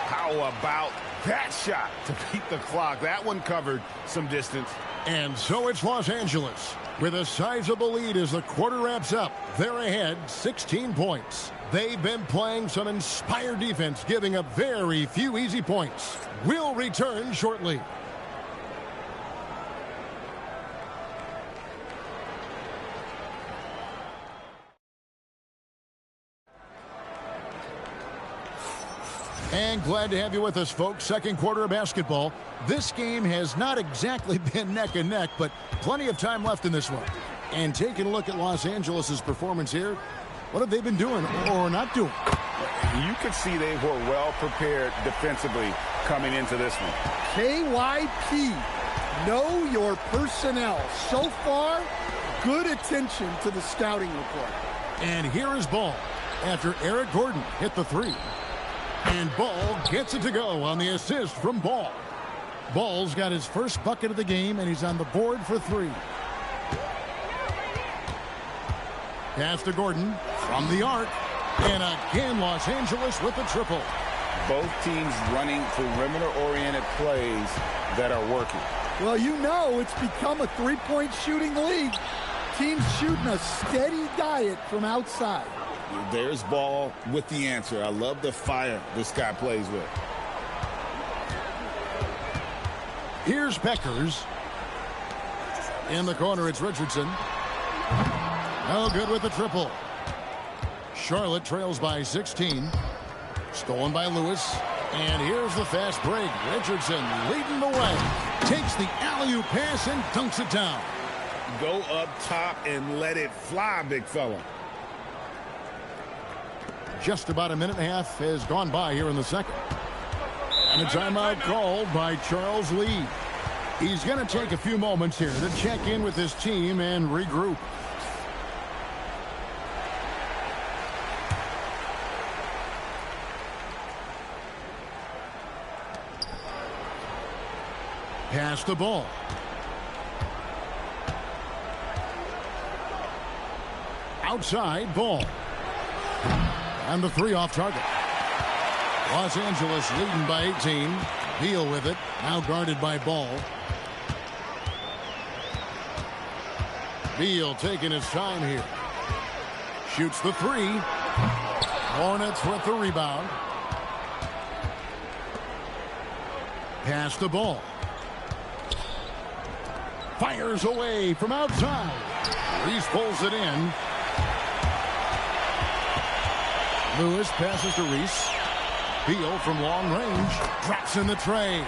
How about that shot to beat the clock? That one covered some distance. And so it's Los Angeles with a sizable lead as the quarter wraps up. They're ahead 16 points. They've been playing some inspired defense, giving up very few easy points. We'll return shortly. And glad to have you with us, folks. Second quarter of basketball. This game has not exactly been neck and neck, but plenty of time left in this one. And taking a look at Los Angeles' performance here, what have they been doing or not doing? You could see they were well prepared defensively coming into this one. KYP, know your personnel. So far, good attention to the scouting report. And here is Ball after Eric Gordon hit the 3. And Ball gets it to go on the assist from Ball. Ball's got his first bucket of the game, and he's on the board for 3. Pass to Gordon from the arc. And again, Los Angeles with the triple. Both teams running perimeter-oriented plays that are working. Well, you know it's become a three-point shooting league. Teams shooting a steady diet from outside. There's Ball with the answer. I love the fire this guy plays with. Here's Beckers. In the corner, it's Richardson. No good with the triple. Charlotte trails by 16. Stolen by Lewis. And here's the fast break. Richardson leading the way. Takes the alley-oop pass and dunks it down. Go up top and let it fly, big fella. Just about a minute and a half has gone by here in the second. And a timeout called by Charles Lee. He's going to take a few moments here to check in with his team and regroup. Pass the ball. Outside, Ball. And the 3 off target. Los Angeles leading by 18. Beal with it. Now guarded by Ball. Beal taking his time here. Shoots the 3. Hornets with the rebound. Pass the ball. Fires away from outside. Reese pulls it in. Lewis passes to Reese. Beal from long range drops in the tray.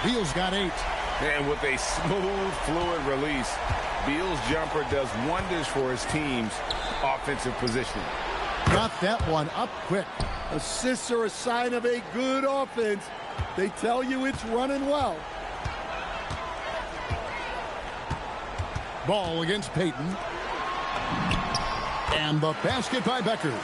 Beal's got 8. And with a smooth, fluid release, Beal's jumper does wonders for his team's offensive positioning. Got that one up quick. Assists are a sign of a good offense. They tell you it's running well. Ball against Payton. And the basket by Becker.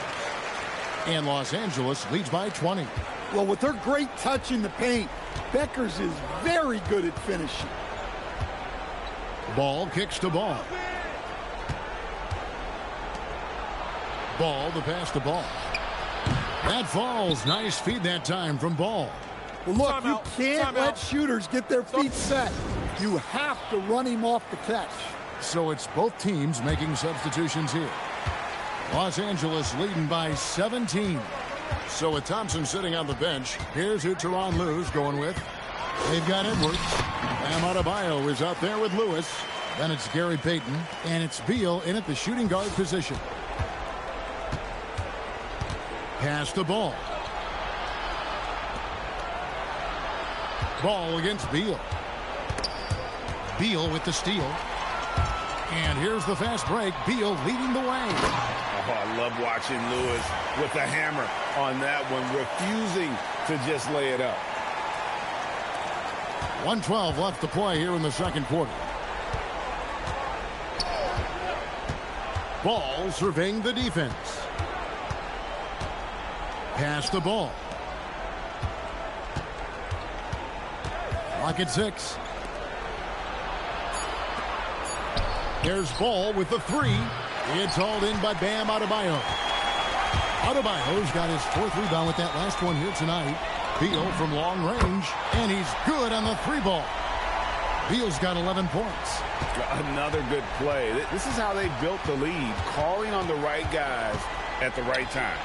And Los Angeles leads by 20. Well, with their great touch in the paint, Beckers is very good at finishing. Ball kicks to Ball. Ball, the pass to Ball. That falls. Nice feed that time from Ball. Well, look, you can't let shooters get their feet set. You have to run him off the catch. So it's both teams making substitutions here. Los Angeles leading by 17. So with Thompson sitting on the bench, here's who Tyronn Lue's going with. They've got Edwards. Bam Adebayo is out there with Lewis. Then it's Gary Payton, and it's Beal in at the shooting guard position. Pass the ball. Ball against Beal. Beal with the steal. And here's the fast break. Beal leading the way. Oh, I love watching Lewis with the hammer on that one, refusing to just lay it up. 1:12 left to play here in the second quarter. Ball surveying the defense. Pass the ball. Clock at 6. There's Ball with the 3. It's hauled in by Bam Adebayo. Adebayo's got his 4th rebound with that last one here tonight. Beal from long range, and he's good on the 3-ball. Beal's got 11 points. Another good play. This is how they built the lead, calling on the right guys at the right time.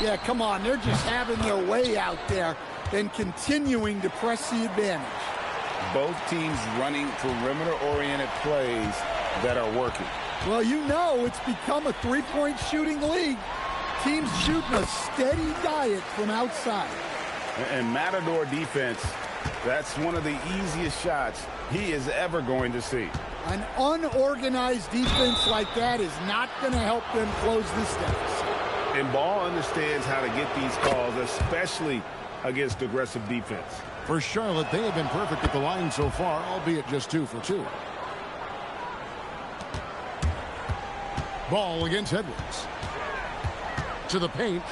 Yeah, come on. They're just having their way out there and continuing to press the advantage. Both teams running perimeter-oriented plays that are working. Well, you know it's become a three-point shooting league. Teams shooting a steady diet from outside. And Matador defense, that's one of the easiest shots he is ever going to see. An unorganized defense like that is not going to help them close this deficit. And Ball understands how to get these calls, especially against aggressive defense. For Charlotte, they have been perfect at the line so far, albeit just 2 for 2. Ball against Edwards. To the paint.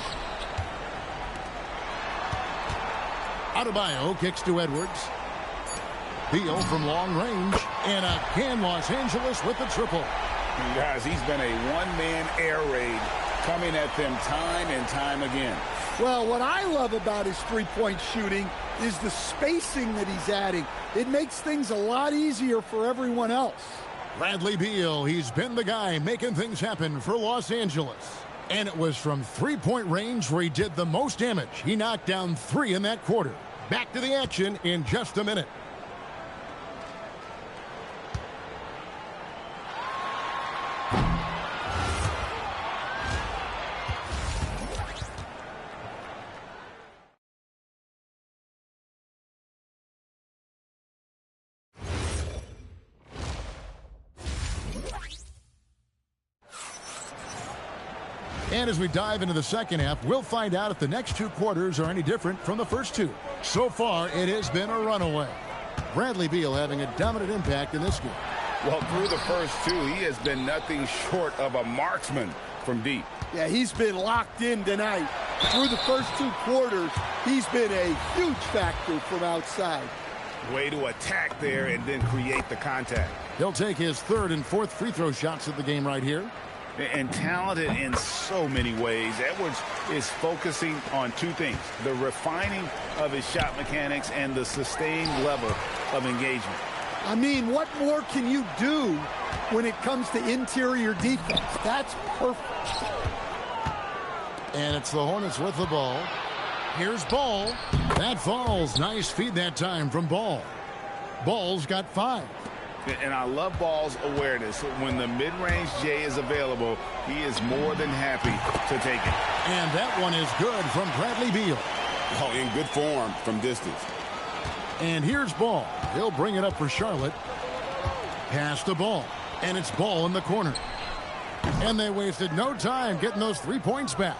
Adebayo kicks to Edwards. Beal from long range. And again, Los Angeles with the triple. And guys, he's been a one-man air raid coming at them time and time again. Well, what I love about his three-point shooting is the spacing that he's adding. It makes things a lot easier for everyone else. Bradley Beal, he's been the guy making things happen for Los Angeles. And it was from three-point range where he did the most damage. He knocked down 3 in that quarter. Back to the action in just a minute. And as we dive into the second half, we'll find out if the next 2 quarters are any different from the first 2. So far, it has been a runaway. Bradley Beal having a dominant impact in this game. Well, through the first 2, he has been nothing short of a marksman from deep. Yeah, he's been locked in tonight. Through the first 2 quarters, he's been a huge factor from outside. Way to attack there and then create the contact. He'll take his 3rd and 4th free throw shots of the game right here. And talented in so many ways. Edwards is focusing on 2 things: the refining of his shot mechanics and the sustained level of engagement. I mean, what more can you do when it comes to interior defense? That's perfect. And it's the Hornets with the ball. Here's Ball. That falls. Nice feed that time from Ball. Ball's got 5. And I love Ball's awareness. When the mid-range J is available, he is more than happy to take it. And that one is good from Bradley Beal. Oh, in good form from distance. And here's Ball. He'll bring it up for Charlotte. Pass the ball. And it's Ball in the corner. And they wasted no time getting those 3 points back.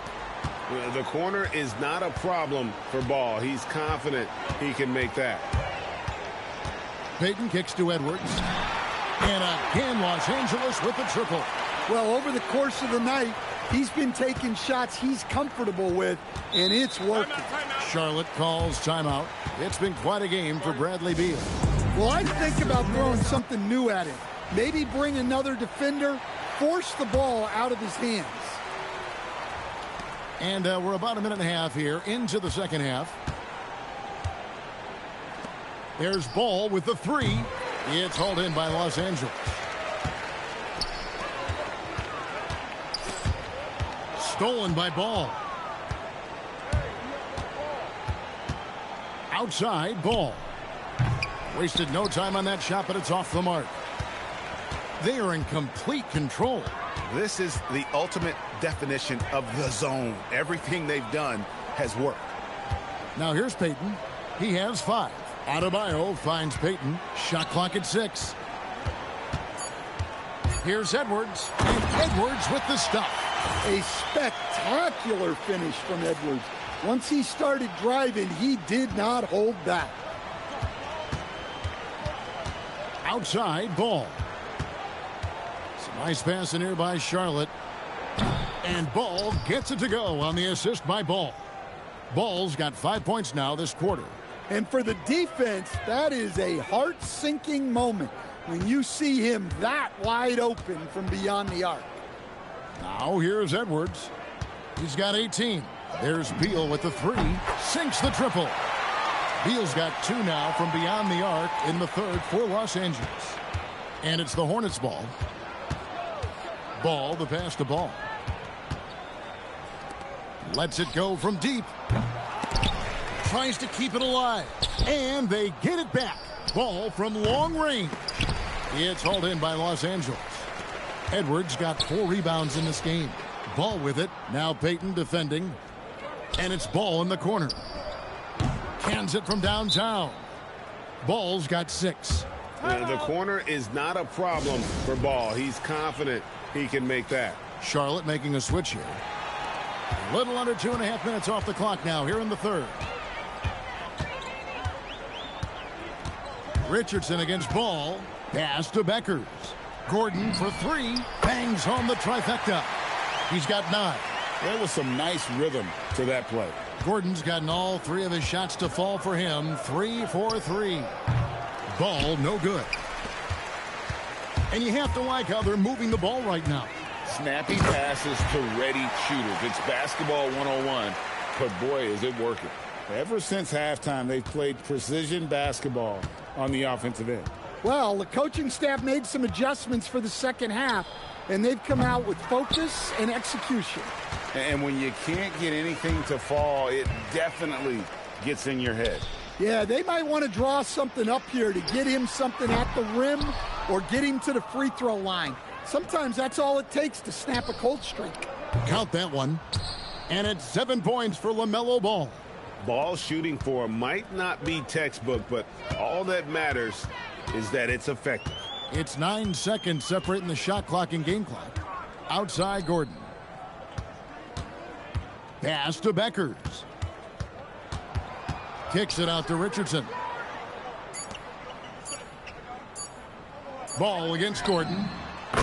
The corner is not a problem for Ball. He's confident he can make that. Payton kicks to Edwards. And again, Los Angeles with the triple. Well, over the course of the night, he's been taking shots he's comfortable with, and it's working. Charlotte calls timeout. It's been quite a game for Bradley Beal. Well, I'd think about throwing something new at him. Maybe bring another defender, force the ball out of his hands. And we're about a minute and a half here into the second half. There's Ball with the 3. It's hauled in by Los Angeles. Stolen by Ball. Outside, Ball. Wasted no time on that shot, but it's off the mark. They are in complete control. This is the ultimate definition of the zone. Everything they've done has worked. Now here's Peyton. He has 5. Adebayo finds Peyton. Shot clock at 6. Here's Edwards. And Edwards with the stuff. A spectacular finish from Edwards. Once he started driving, he did not hold back. Outside Ball. Some nice pass in here by Charlotte. And Ball gets it to go on the assist by Ball. Ball's got 5 points now this quarter. And for the defense, that is a heart-sinking moment when you see him that wide open from beyond the arc. Now here's Edwards. He's got 18. There's Beal with the 3. Sinks the triple. Beal's got 2 now from beyond the arc in the third for Los Angeles. And it's the Hornets ball. Ball, the pass to Ball. Lets it go from deep. Tries to keep it alive. And they get it back. Ball from long range. It's hauled in by Los Angeles. Edwards got 4 rebounds in this game. Ball with it. Now Peyton defending. And it's Ball in the corner. Cans it from downtown. Ball's got 6. The corner is not a problem for Ball. He's confident he can make that. Charlotte making a switch here. A little under 2.5 minutes off the clock now here in the third. Richardson against Ball. Pass to Beckers. Gordon for 3. Bangs home the trifecta. He's got 9. There was some nice rhythm to that play. Gordon's gotten all 3 of his shots to fall for him. 3 for 3. Ball no good. And you have to like how they're moving the ball right now. Snappy passes to ready shooters. It's basketball 101, but boy, is it working. Ever since halftime, they've played precision basketball on the offensive end. Well, the coaching staff made some adjustments for the second half, and they've come out with focus and execution. And when you can't get anything to fall, it definitely gets in your head. Yeah, they might want to draw something up here to get him something at the rim or get him to the free throw line. Sometimes that's all it takes to snap a cold streak. Count that one. And it's 7 points for LaMelo Ball. Ball shooting for him might not be textbook, but all that matters is that it's effective. It's 9 seconds separating the shot clock and game clock. Outside Gordon. Pass to Beckers. Kicks it out to Richardson. Ball against Gordon.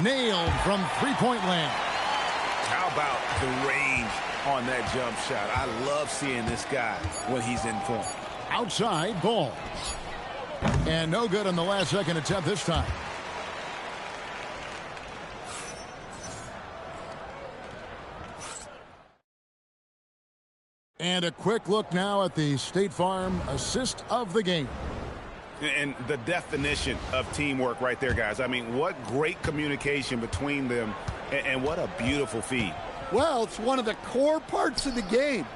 Nailed from three-point land. How about the range on that jump shot? I love seeing this guy when he's in form. Outside Ball. And no good on the last second attempt this time. And a quick look now at the State Farm assist of the game. And the definition of teamwork right there, guys. I mean, what great communication between them, and what a beautiful feed. Well, it's one of the core parts of the game.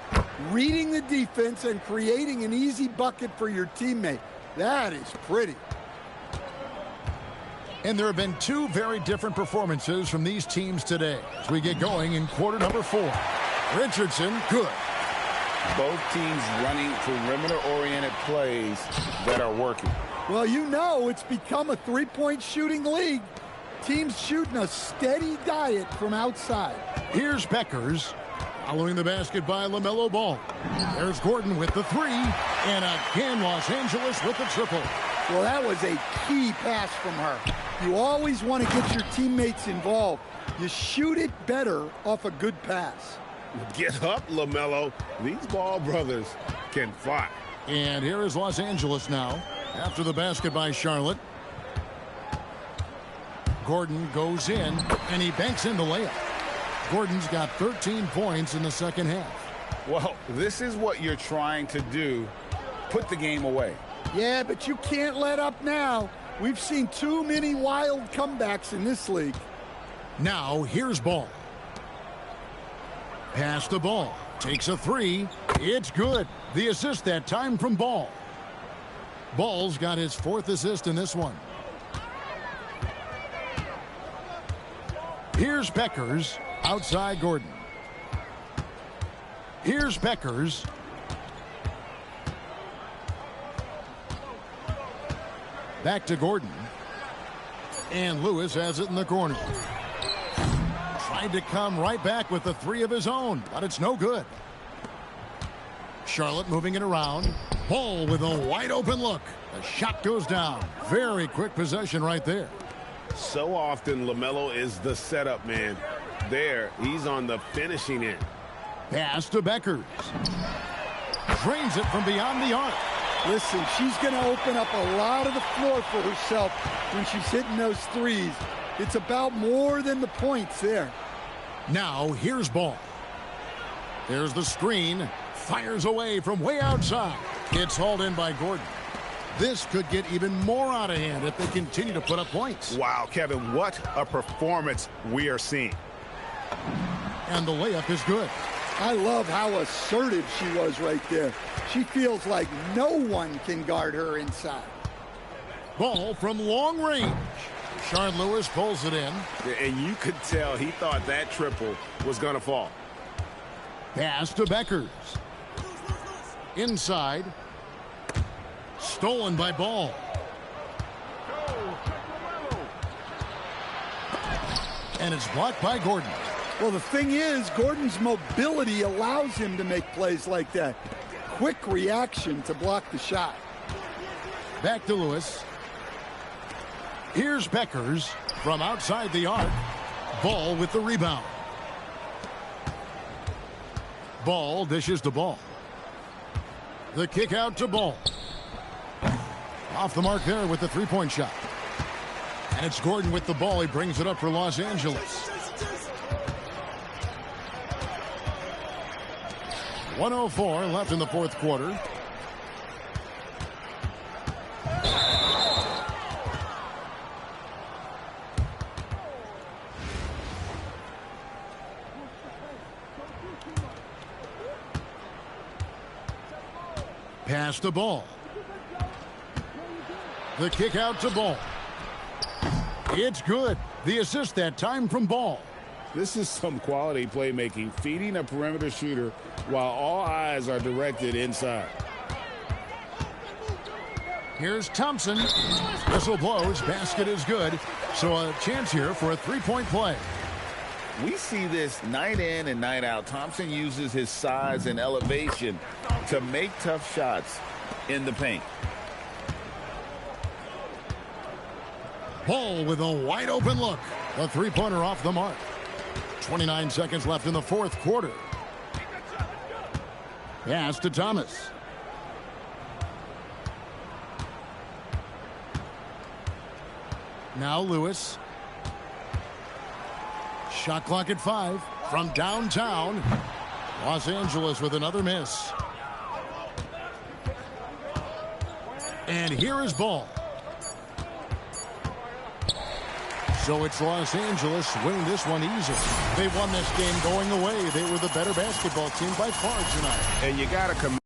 Reading the defense and creating an easy bucket for your teammate. That is pretty. And there have been 2 very different performances from these teams today as we get going in quarter number 4. Richardson, good. Both teams running perimeter-oriented plays that are working. Well, you know it's become a three-point shooting league. Teams shooting a steady diet from outside. Here's Beckers. Following the basket by LaMelo Ball. There's Gordon with the 3. And again, Los Angeles with the triple. Well, that was a key pass from her. You always want to get your teammates involved. You shoot it better off a good pass. Get up, LaMelo. These Ball brothers can fly. And here is Los Angeles now after the basket by Charlotte. Gordon goes in, and he banks in the layup. Gordon's got 13 points in the second half. Well, this is what you're trying to do. Put the game away. Yeah, but you can't let up now. We've seen too many wild comebacks in this league. Now, here's Ball. Pass the Ball. Takes a 3. It's good. The assist that time from Ball. Ball's got his 4th assist in this one. Here's Beckers outside Gordon. Here's Beckers. Back to Gordon. And Lewis has it in the corner. Tried to come right back with the three of his own, but it's no good. Charlotte moving it around. Ball with a wide open look. The shot goes down. Very quick possession right there. So often LaMelo is the setup man. There, he's on the finishing end. Pass to Beckers. Drains it from beyond the arc. Listen, she's going to open up a lot of the floor for herself when she's hitting those threes. It's about more than the points there. Now, here's Ball. There's the screen. Fires away from way outside. It's hauled in by Gordon. This could get even more out of hand if they continue to put up points. Wow, Kevin, what a performance we are seeing. And the layup is good. I love how assertive she was right there. She feels like no one can guard her inside. Ball from long range. Shard Lewis pulls it in. And you could tell he thought that triple was going to fall. Pass to Beckers. Inside. Stolen by Ball. And it's blocked by Gordon. Well, the thing is, Gordon's mobility allows him to make plays like that. Quick reaction to block the shot. Back to Lewis. Here's Beckers from outside the arc. Ball with the rebound. Ball dishes the ball. The kick out to Ball. Off the mark there with the three-point shot. And it's Gordon with the ball. He brings it up for Los Angeles. 1:04 left in the fourth quarter. Pass the Ball. The kick out to Ball. It's good. The assist that time from Ball. This is some quality playmaking, feeding a perimeter shooter while all eyes are directed inside. Here's Thompson. Whistle blows. Basket is good. So a chance here for a three-point play. We see this night in and night out. Thompson uses his size and elevation to make tough shots in the paint. Ball with a wide open look. A three-pointer off the mark. 29 seconds left in the fourth quarter. Pass to Thomas. Now Lewis. Shot clock at 5 from downtown. Los Angeles with another miss. And here is Ball. So it's Los Angeles winning this one easily. They won this game going away. They were the better basketball team by far tonight. And you got to come.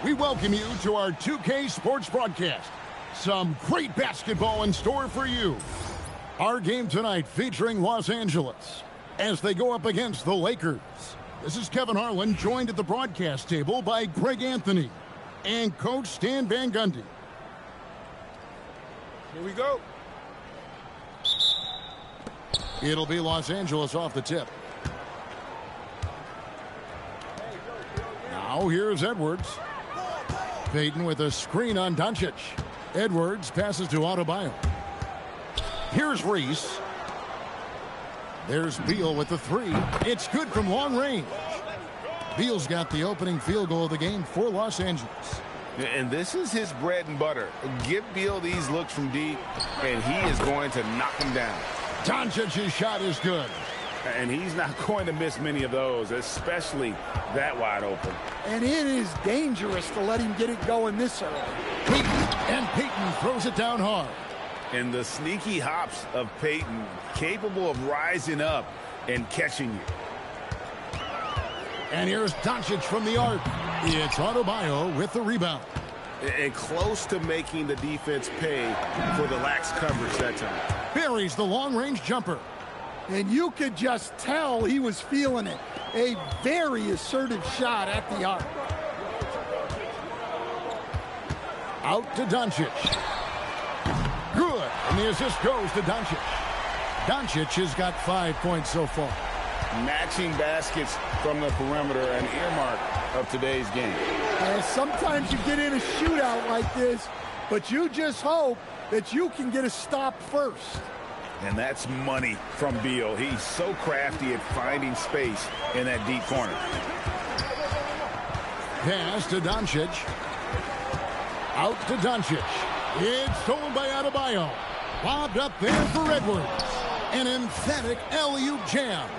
We welcome you to our 2K Sports broadcast. Some great basketball in store for you. Our game tonight featuring Los Angeles as they go up against the Lakers. This is Kevin Harlan, joined at the broadcast table by Greg Anthony and Coach Stan Van Gundy. Here we go. It'll be Los Angeles off the tip. Now here's Edwards. Payton with a screen on Doncic. Edwards passes to Adebayo. Here's Reese. There's Beal with the three. It's good from long range. Beal's got the opening field goal of the game for Los Angeles. And this is his bread and butter. Give Beal these looks from deep, and he is going to knock them down. Doncic's shot is good. And he's not going to miss many of those, especially that wide open. And it is dangerous to let him get it going this early. Payton throws it down hard. And the sneaky hops of Payton, capable of rising up and catching you. And here's Doncic from the arc. It's Adebayo with the rebound. And close to making the defense pay for the lax coverage that time. Buries the long-range jumper. And you could just tell he was feeling it. A very assertive shot at the arc. Out to Doncic. Good. And the assist goes to Doncic. Doncic has got 5 points so far. Matching baskets from the perimeter, an earmark of today's game. Sometimes you get in a shootout like this, but you just hope that you can get a stop first. And that's money from Beal. He's so crafty at finding space in that deep corner. Pass to Doncic. Out to Doncic. It's stolen by Adebayo. Bobbed up there for Edwards. An emphatic alley-oop jam.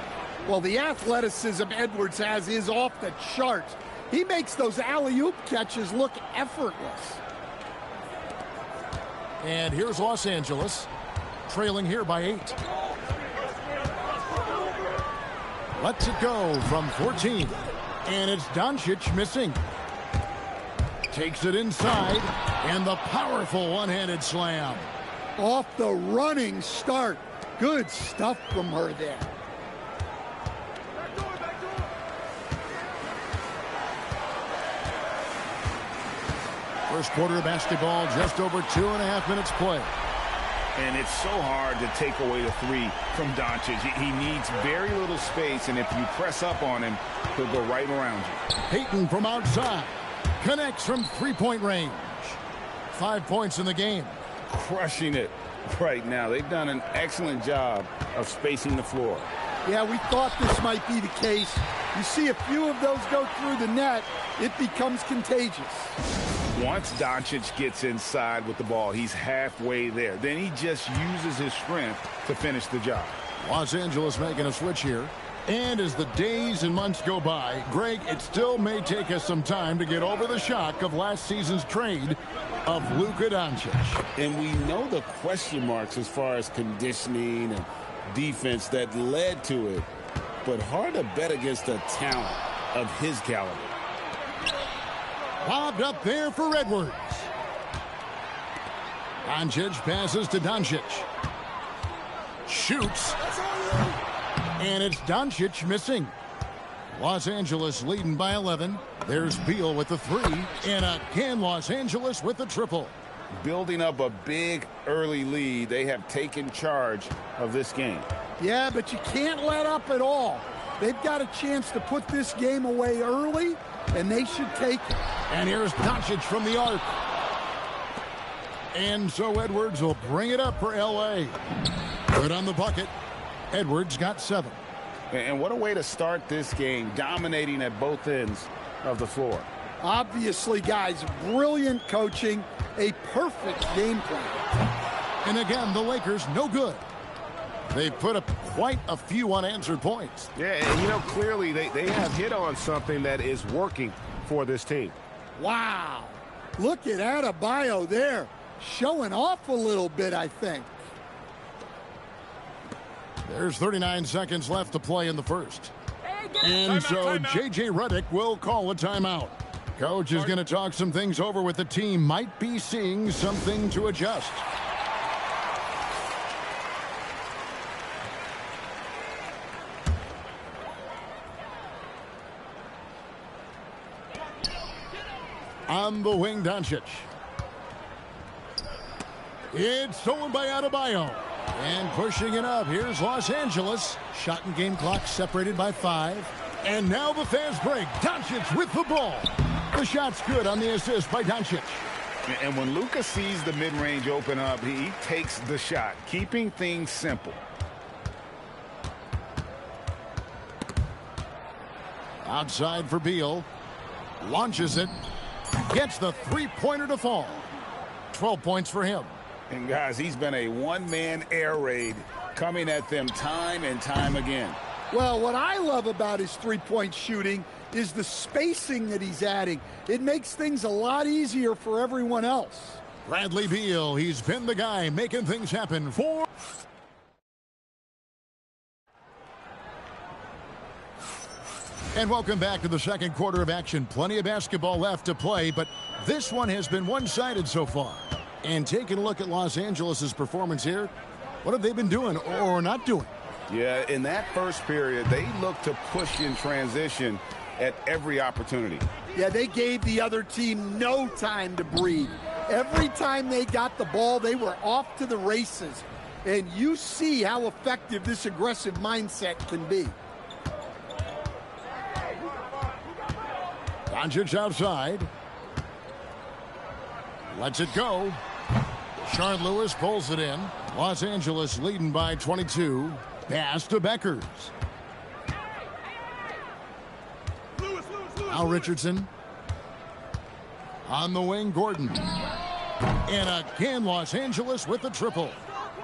Well, the athleticism Edwards has is off the charts. He makes those alley-oop catches look effortless. And here's Los Angeles, trailing here by 8. Lets it go from 14. And it's Doncic missing. Takes it inside, and the powerful one-handed slam. Off the running start. Good stuff from her there. First quarter of basketball, just over 2.5 minutes play. And it's so hard to take away the three from Doncic. He needs very little space, and if you press up on him, he'll go right around you. Payton from outside. Connects from three-point range. 5 points in the game. Crushing it right now. They've done an excellent job of spacing the floor. Yeah, we thought this might be the case. You see a few of those go through the net, it becomes contagious. Once Doncic gets inside with the ball, he's halfway there. Then he just uses his strength to finish the job. Los Angeles making a switch here. And as the days and months go by, Greg, it still may take us some time to get over the shock of last season's trade of Luka Doncic. And we know the question marks as far as conditioning and defense that led to it. But hard to bet against the talent of his caliber. Lobbed up there for Edwards. Doncic passes to Doncic. Shoots. And it's Doncic missing. Los Angeles leading by 11. There's Beal with the three. And again, Los Angeles with the triple. Building up a big early lead. They have taken charge of this game. Yeah, but you can't let up at all. They've got a chance to put this game away early, and they should take it. And here's Doncic from the arc. And so Edwards will bring it up for L.A. Good on the bucket. Edwards got 7. And what a way to start this game, dominating at both ends of the floor. Obviously, guys, brilliant coaching, a perfect game plan. And again, the Lakers no good. They've put up quite a few unanswered points. Yeah, and you know, clearly they have hit on something that is working for this team. Wow. Look at Adebayo there. Showing off a little bit, I think. There's 39 seconds left to play in the first. And so J.J. Redick will call a timeout. Coach is going to talk some things over with the team. Might be seeing something to adjust. On the wing, Doncic. It's stolen by Adebayo. And pushing it up, here's Los Angeles. Shot and game clock separated by 5. And now the fast break. Doncic with the ball. The shot's good on the assist by Doncic. And when Luka sees the mid-range open up, he takes the shot, keeping things simple. Outside for Beal. Launches it. Gets the three-pointer to fall. 12 points for him. And guys, he's been a one-man air raid, coming at them time and time again. Well, what I love about his three-point shooting is the spacing that he's adding. It makes things a lot easier for everyone else. Bradley Beal, he's been the guy making things happen for... And welcome back to the second quarter of action. Plenty of basketball left to play, but this one has been one-sided so far. And taking a look at Los Angeles' performance here, what have they been doing or not doing? Yeah, in that first period, they looked to push in transition at every opportunity. Yeah, they gave the other team no time to breathe. Every time they got the ball, they were off to the races. And you see how effective this aggressive mindset can be. Doncic outside. Lets it go. Sean Lewis pulls it in. Los Angeles leading by 22. Pass to Beckers. Al Richardson. On the wing, Gordon. And again, Los Angeles with the triple.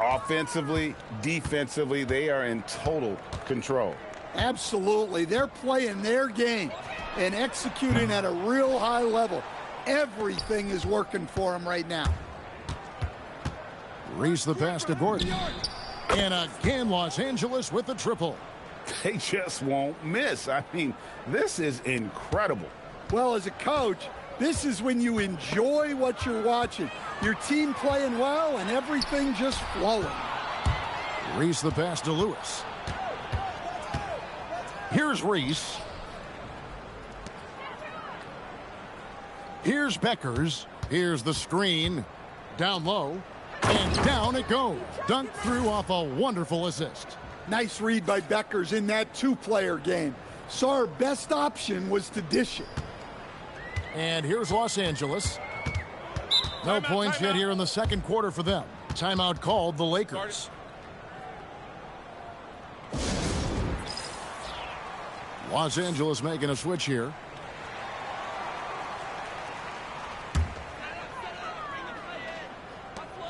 Offensively, defensively, they are in total control. Absolutely. They're playing their game and executing at a real high level. Everything is working for them right now. Reese the pass to Gordon. And again, Los Angeles with the triple. They just won't miss. I mean, this is incredible. Well, as a coach, this is when you enjoy what you're watching. Your team playing well and everything just flowing. Reese the pass to Lewis. Here's Reese. Here's Beckers. Here's the screen. Down low. And down it goes. Dunked through off a wonderful assist. Nice read by Beckers in that two-player game. Saw our best option was to dish it. And here's Los Angeles. No points yet here in the second quarter for them. Timeout called the Lakers. Los Angeles making a switch here.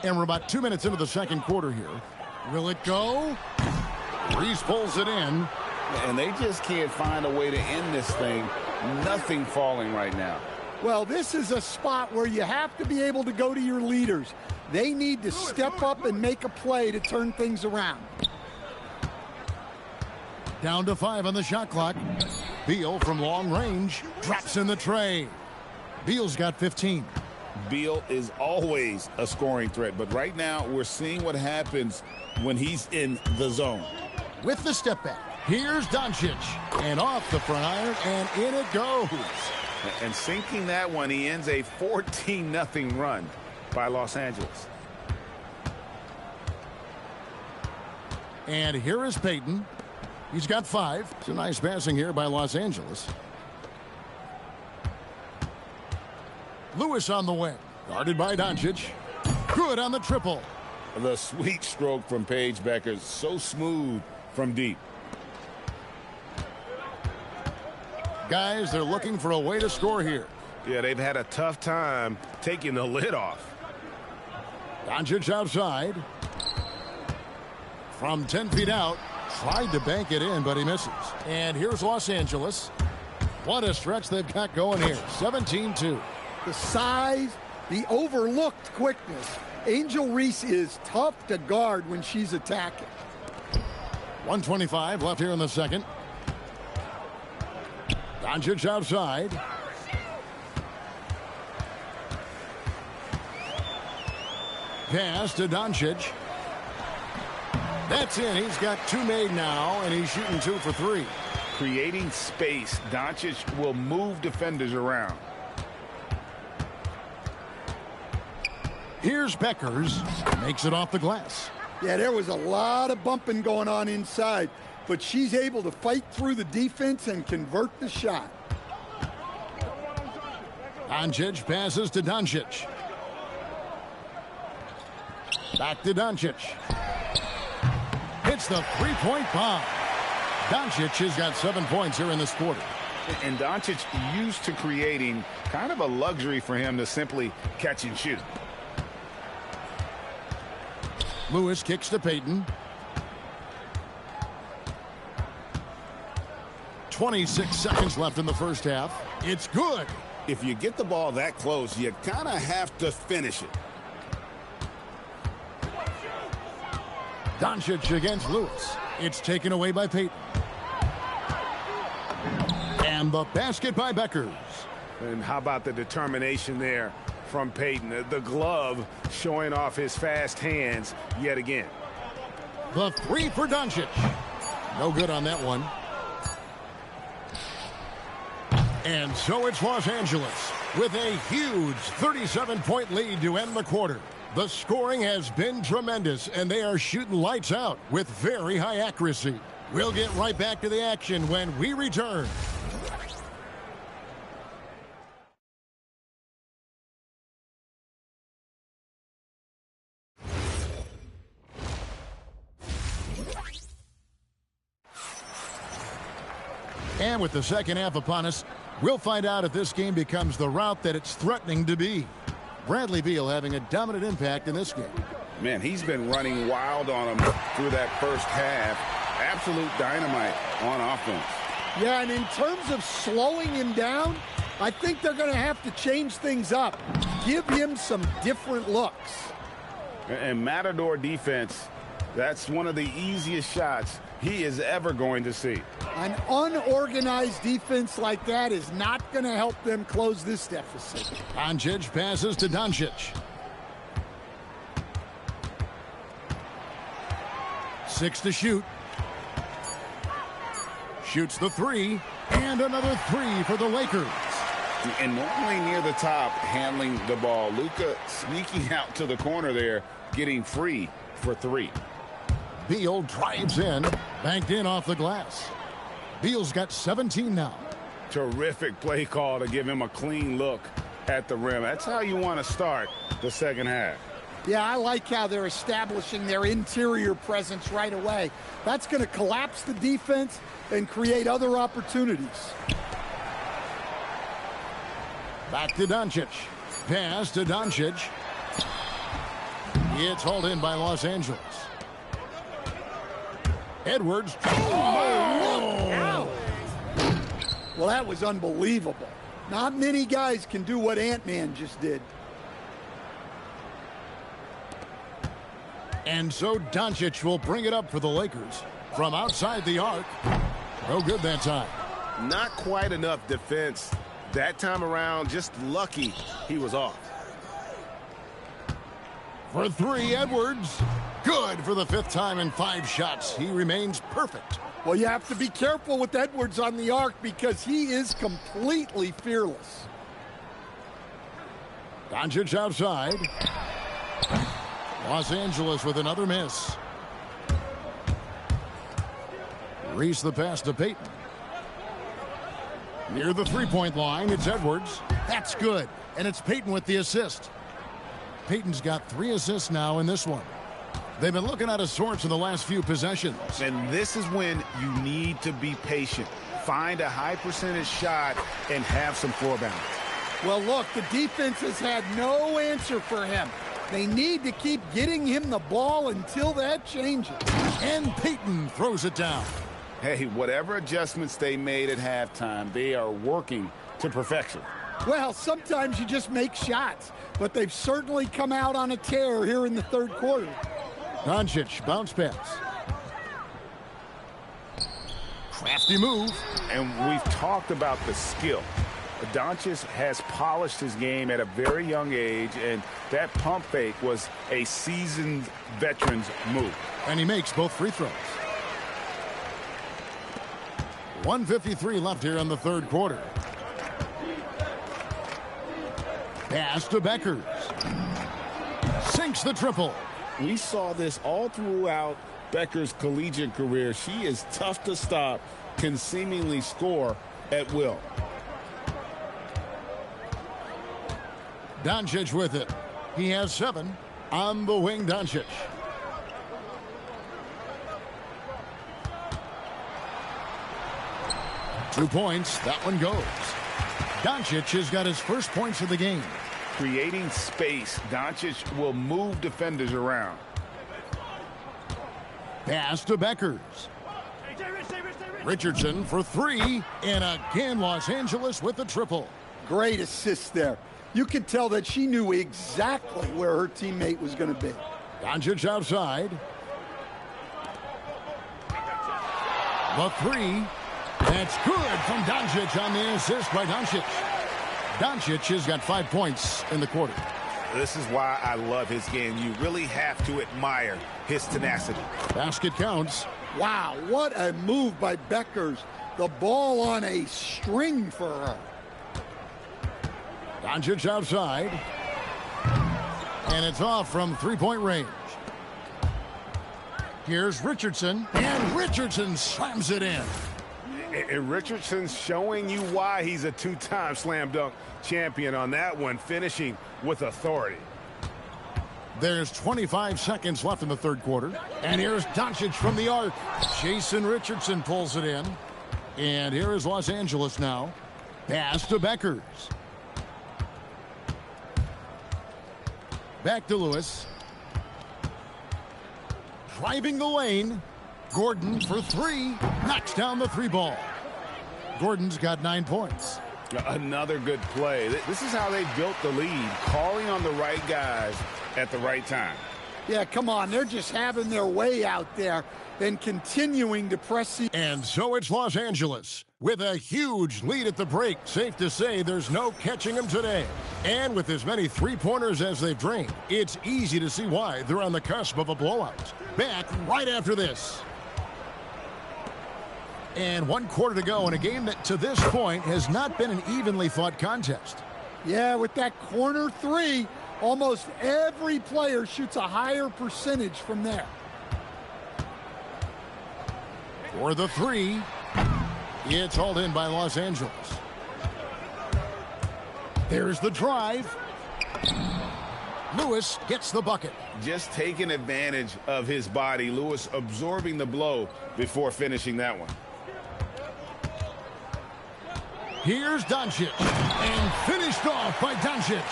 And we're about 2 minutes into the second quarter here. Will it go? Reese pulls it in. And they just can't find a way to end this thing. Nothing falling right now. Well, this is a spot where you have to be able to go to your leaders. They need to step up and make a play to turn things around. Down to 5 on the shot clock. Beal from long range drops in the tray. Beal's got 15. Beal is always a scoring threat, but right now we're seeing what happens when he's in the zone. With the step back, here's Doncic. And off the front iron, and in it goes. And sinking that one, he ends a 14-0 run by Los Angeles. And here is Payton. He's got 5. It's a nice passing here by Los Angeles. Lewis on the wing. Guarded by Doncic. Good on the triple. The sweet stroke from Paige Beckers. So smooth from deep. Guys, they're looking for a way to score here. Yeah, they've had a tough time taking the lid off. Doncic outside. From 10 feet out. Tried to bank it in, but he misses. And here's Los Angeles. What a stretch they've got going here. 17-2. The size, the overlooked quickness. Angel Reese is tough to guard when she's attacking. 1:25 left here in the second. Doncic outside. Pass to Doncic. That's in. He's got 2 made now, and he's shooting 2 for 3. Creating space, Doncic will move defenders around. Here's Beckers. Makes it off the glass. Yeah, there was a lot of bumping going on inside, but she's able to fight through the defense and convert the shot. Doncic passes to Doncic. Back to Doncic. Hits the three-point bomb. Doncic has got 7 points here in this quarter. And Doncic used to creating kind of a luxury for him to simply catch and shoot. Lewis kicks to Payton. 26 seconds left in the first half. It's good. If you get the ball that close, you kind of have to finish it. Doncic against Lewis. It's taken away by Payton. And the basket by Beckers. And how about the determination there from Payton? The glove showing off his fast hands yet again. The 3 for Doncic. No good on that one. And so it's Los Angeles with a huge 37-point lead to end the quarter. The scoring has been tremendous, and they are shooting lights out with very high accuracy. We'll get right back to the action when we return. And with the second half upon us, we'll find out if this game becomes the route that it's threatening to be. Bradley Beal having a dominant impact in this game. Man, he's been running wild on him through that first half. Absolute dynamite on offense. Yeah, and in terms of slowing him down, I think they're going to have to change things up. Give him some different looks. And Matador defense, that's one of the easiest shots he is ever going to see. An unorganized defense like that is not going to help them close this deficit. Doncic passes to Doncic. 6 to shoot. Shoots the 3, and another 3 for the Lakers. And normally near the top, handling the ball. Luka sneaking out to the corner there, getting free for 3. Beal drives in, banked in off the glass. Beal's got 17 now. Terrific play call to give him a clean look at the rim. That's how you want to start the second half. Yeah, I like how they're establishing their interior presence right away. That's going to collapse the defense and create other opportunities. Back to Doncic. Pass to Doncic. It's hauled in by Los Angeles. Edwards. Well, that was unbelievable. Not many guys can do what Ant-Man just did. And so Doncic will bring it up for the Lakers from outside the arc. No good that time. Not quite enough defense that time around. Just lucky he was off. For 3, Edwards. Good for the 5th time in 5 shots. He remains perfect. Well, you have to be careful with Edwards on the arc because he is completely fearless. Doncic outside. Los Angeles with another miss. Reese the pass to Payton. Near the 3-point line, it's Edwards. That's good. And it's Payton with the assist. Payton's got 3 assists now in this one. They've been looking out of sorts in the last few possessions. And this is when you need to be patient. Find a high percentage shot and have some floor balance. Well, look, the defense has had no answer for him. They need to keep getting him the ball until that changes. And Payton throws it down. Hey, whatever adjustments they made at halftime, they are working to perfection. Well, sometimes you just make shots, but they've certainly come out on a tear here in the third quarter. Doncic, bounce pass. Crafty move. And we've talked about the skill. Doncic has polished his game at a very young age, and that pump fake was a seasoned veteran's move. And he makes both free throws. 1:53 left here in the third quarter. Pass to Beckers. Sinks the triple. We saw this all throughout Becker's collegiate career. She is tough to stop, can seemingly score at will. Doncic with it. He has 7 on the wing. Doncic. Two points. That one goes. Doncic has got his first points of the game. Creating space, Doncic will move defenders around. Pass to Beckers. Richardson for 3. And again, Los Angeles with the triple. Great assist there. You could tell that she knew exactly where her teammate was going to be. Doncic outside. The 3. That's good from Doncic on the assist by Doncic. Doncic has got 5 points in the quarter. This is why I love his game. You really have to admire his tenacity. Basket counts. Wow, what a move by Beckers. The ball on a string for her. Doncic outside. And it's off from three-point range. Here's Richardson. And Richardson slams it in. And Richardson's showing you why he's a two-time slam dunk champion on that one, finishing with authority. There's 25 seconds left in the third quarter. And here's Doncic from the arc. Jason Richardson pulls it in. And here is Los Angeles now. Pass to Beckers. Back to Lewis. Driving the lane. Gordon for 3. Knocks down the 3 ball. Gordon's got 9 points. Another good play. This is how they built the lead, calling on the right guys at the right time. Yeah, come on. They're just having their way out there and continuing to press the... And so it's Los Angeles with a huge lead at the break. Safe to say there's no catching them today. And with as many three-pointers as they've drained, it's easy to see why they're on the cusp of a blowout. Back right after this. And 1 quarter to go in a game that to this point has not been an evenly fought contest. Yeah, with that corner 3, almost every player shoots a higher percentage from there. For the 3, it's hauled in by Los Angeles. There's the drive. Lewis gets the bucket. Just taking advantage of his body. Lewis absorbing the blow before finishing that one. Here's Doncic, and finished off by Doncic.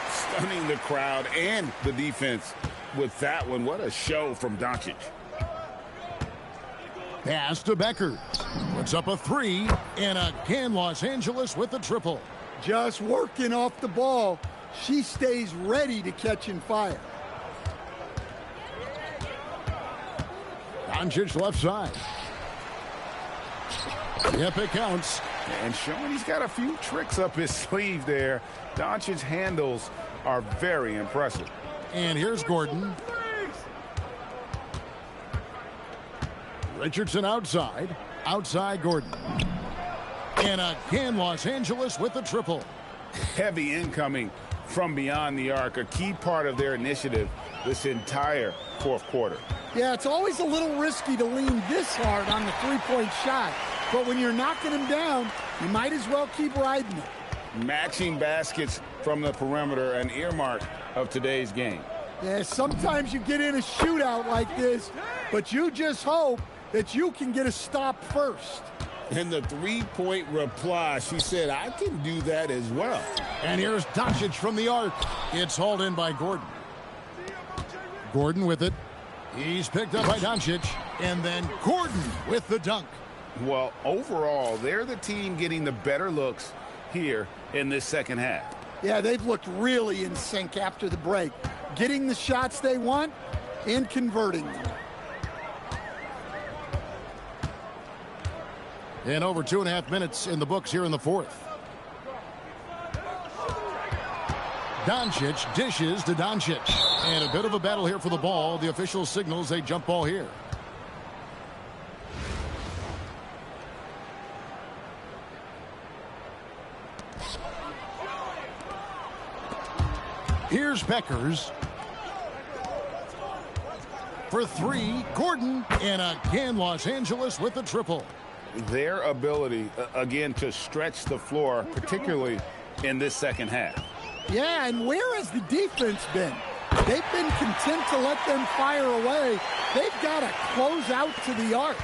Stunning the crowd and the defense with that one. What a show from Doncic. Pass to Beckers. Puts up a 3, and again Los Angeles with the triple. Just working off the ball. She stays ready to catch and fire. Doncic left side. Yep, it counts. And showing he's got a few tricks up his sleeve there. Doncic's handles are very impressive. And here's Gordon. Richardson outside. Outside Gordon. And again, Los Angeles with the triple. Heavy incoming from beyond the arc, a key part of their initiative this entire fourth quarter. Yeah, it's always a little risky to lean this hard on the three-point shot. But when you're knocking him down, you might as well keep riding it. Matching baskets from the perimeter, an earmark of today's game. Yeah, sometimes you get in a shootout like this, but you just hope that you can get a stop first. And the three-point reply, she said, I can do that as well. And here's Doncic from the arc. It's hauled in by Gordon. Gordon with it. He's picked up by Doncic. And then Gordon with the dunk. Well, overall, they're the team getting the better looks here in this second half. Yeah, they've looked really in sync after the break. Getting the shots they want and converting them. And over 2.5 minutes in the books here in the fourth. Doncic dishes to Doncic. And a bit of a battle here for the ball. The official signals a jump ball here. Here's Peckers. For three, Gordon. And again, Los Angeles with the triple. Their ability, again, to stretch the floor, particularly in this second half. Yeah, and where has the defense been? They've been content to let them fire away. They've got to close out to the arc.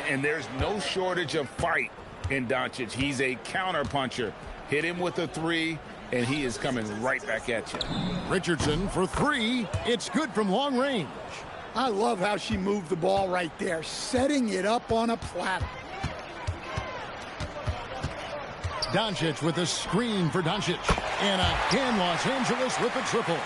And there's no shortage of fight in Doncic. He's a counterpuncher. Hit him with a three, and he is coming right back at you. Richardson for three. It's good from long range. I love how she moved the ball right there, setting it up on a platter. Doncic with a screen for Doncic. And again, Los Angeles with the triple.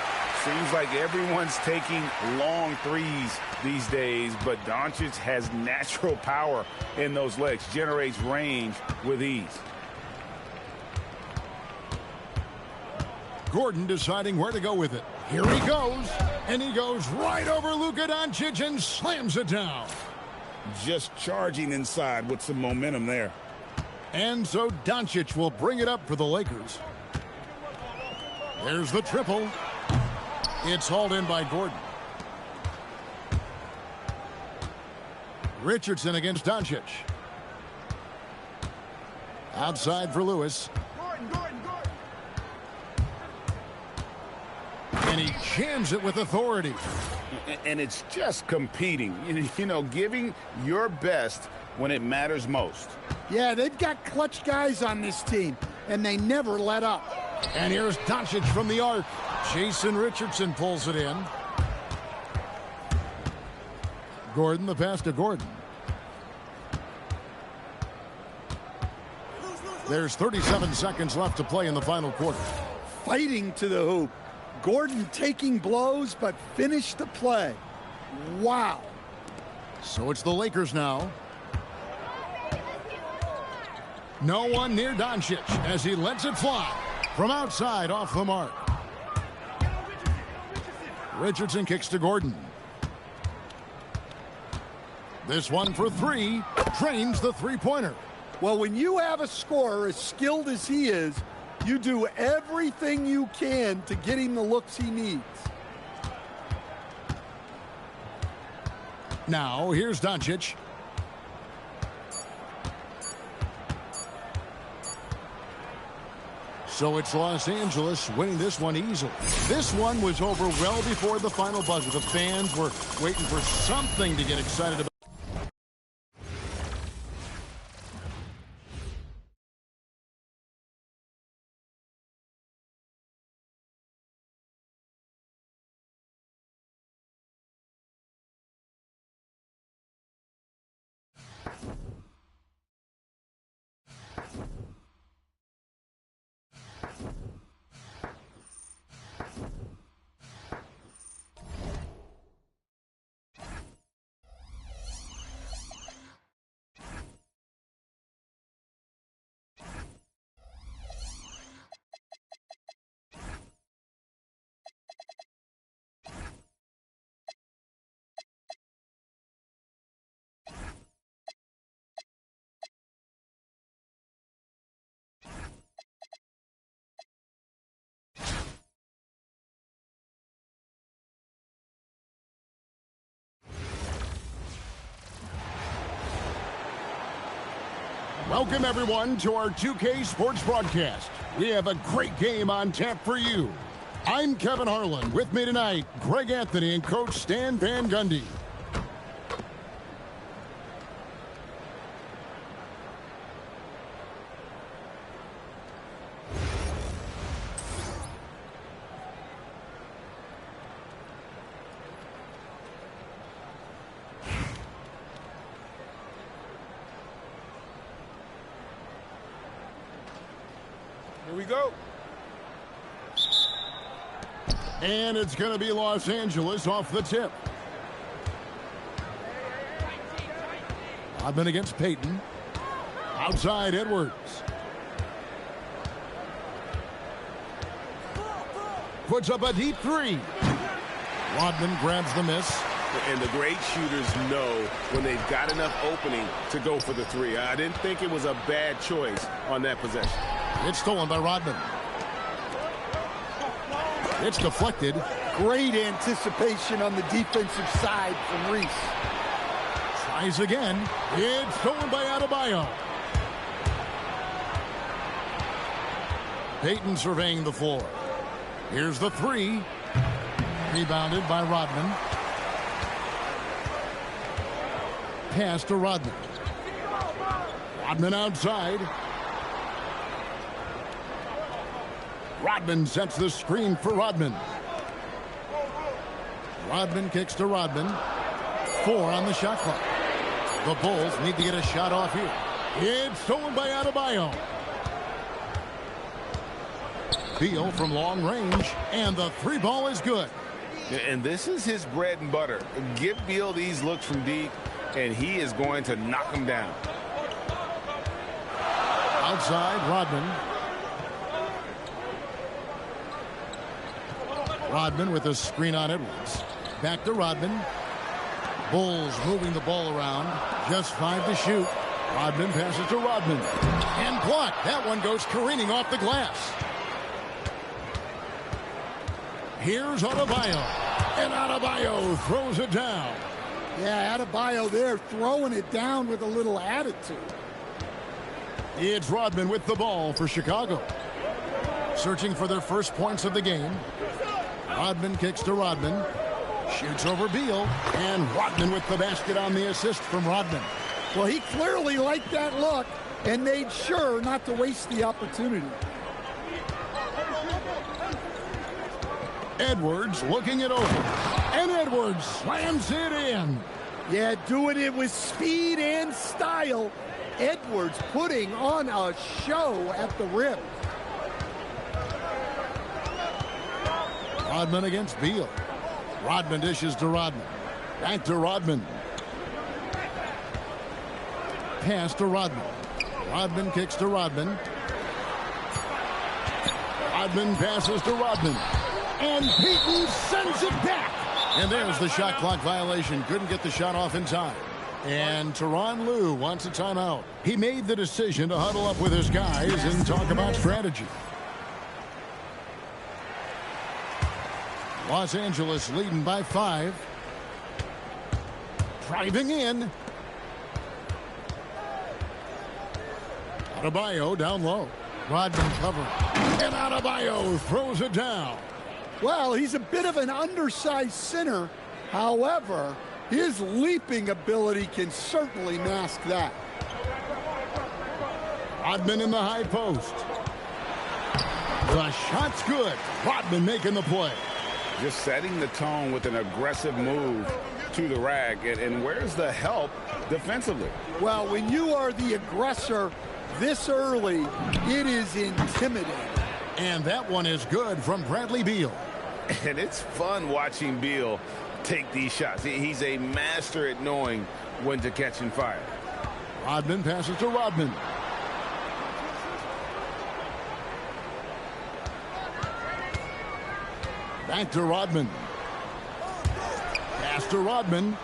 Seems like everyone's taking long threes these days, but Doncic has natural power in those legs, generates range with ease. Gordon deciding where to go with it. Here he goes. And he goes right over Luka Doncic and slams it down. Just charging inside with some momentum there. And so Doncic will bring it up for the Lakers. There's the triple. It's hauled in by Gordon. Richardson against Doncic. Outside for Lewis. And he jams it with authority. And it's just competing, you know, giving your best when it matters most. Yeah, they've got clutch guys on this team, and they never let up. And here's Doncic from the arc. Jason Richardson pulls it in. Gordon, the pass to Gordon. There's 37 seconds left to play in the final quarter. Fighting to the hoop. Gordon taking blows, but finished the play. Wow. So it's the Lakers now. No one near Doncic as he lets it fly from outside off the mark. Richardson kicks to Gordon. This one for three. Drains the three-pointer. Well, when you have a scorer as skilled as he is, you do everything you can to get him the looks he needs. Now, here's Doncic. So it's Los Angeles winning this one easily. This one was over well before the final buzzer. The fans were waiting for something to get excited about. Welcome, everyone, to our 2K Sports broadcast. We have a great game on tap for you. I'm Kevin Harlan. With me tonight, Greg Anthony and Coach Stan Van Gundy. Here we go. And it's going to be Los Angeles off the tip. Rodman against Payton. Outside Edwards. puts up a deep three. Rodman grabs the miss. And the great shooters know when they've got enough opening to go for the three. I didn't think it was a bad choice on that possession. It's stolen by Rodman. It's deflected. Great anticipation on the defensive side from Reese. Tries again. It's stolen by Adebayo. Payton surveying the floor. Here's the three. Rebounded by Rodman. Pass to Rodman. Rodman outside. Rodman sets the screen for Rodman. Rodman kicks to Rodman. 4 on the shot clock. The Bulls need to get a shot off here. It's stolen by Adebayo. Beal from long range, and the three ball is good. And this is his bread and butter. Give Beal these looks from deep, and he is going to knock them down. Outside, Rodman. Rodman with a screen on Edwards. Back to Rodman. Bulls moving the ball around. Just 5 to shoot. Rodman passes to Rodman. And blocked. That one goes careening off the glass. Here's Adebayo. And Adebayo throws it down. Yeah, Adebayo there throwing it down with a little attitude. It's Rodman with the ball for Chicago. Searching for their first points of the game. Rodman kicks to Rodman. Shoots over Beal. And Rodman with the basket on the assist from Rodman. Well, he clearly liked that look and made sure not to waste the opportunity. Edwards looking it over. And Edwards slams it in. Yeah, doing it with speed and style. Edwards putting on a show at the rim. Rodman against Beal. Rodman dishes to Rodman. Back to Rodman. Pass to Rodman. Rodman kicks to Rodman. Rodman passes to Rodman. And Payton sends it back. And there's the shot clock violation. Couldn't get the shot off in time. And Tyronn Lue wants a timeout. He made the decision to huddle up with his guys and talk about strategy. Los Angeles leading by 5. Driving in. Adebayo down low. Rodman covering. And Adebayo throws it down. Well, he's a bit of an undersized center. However, his leaping ability can certainly mask that. Rodman in the high post. The shot's good. Rodman making the play. Just setting the tone with an aggressive move to the rack. And where's the help defensively? Well, when you are the aggressor this early, it is intimidating. And that one is good from Bradley Beal. And it's fun watching Beal take these shots. He's a master at knowing when to catch and fire. Rodman passes to Rodman. Back to Rodman. Pass to Rodman.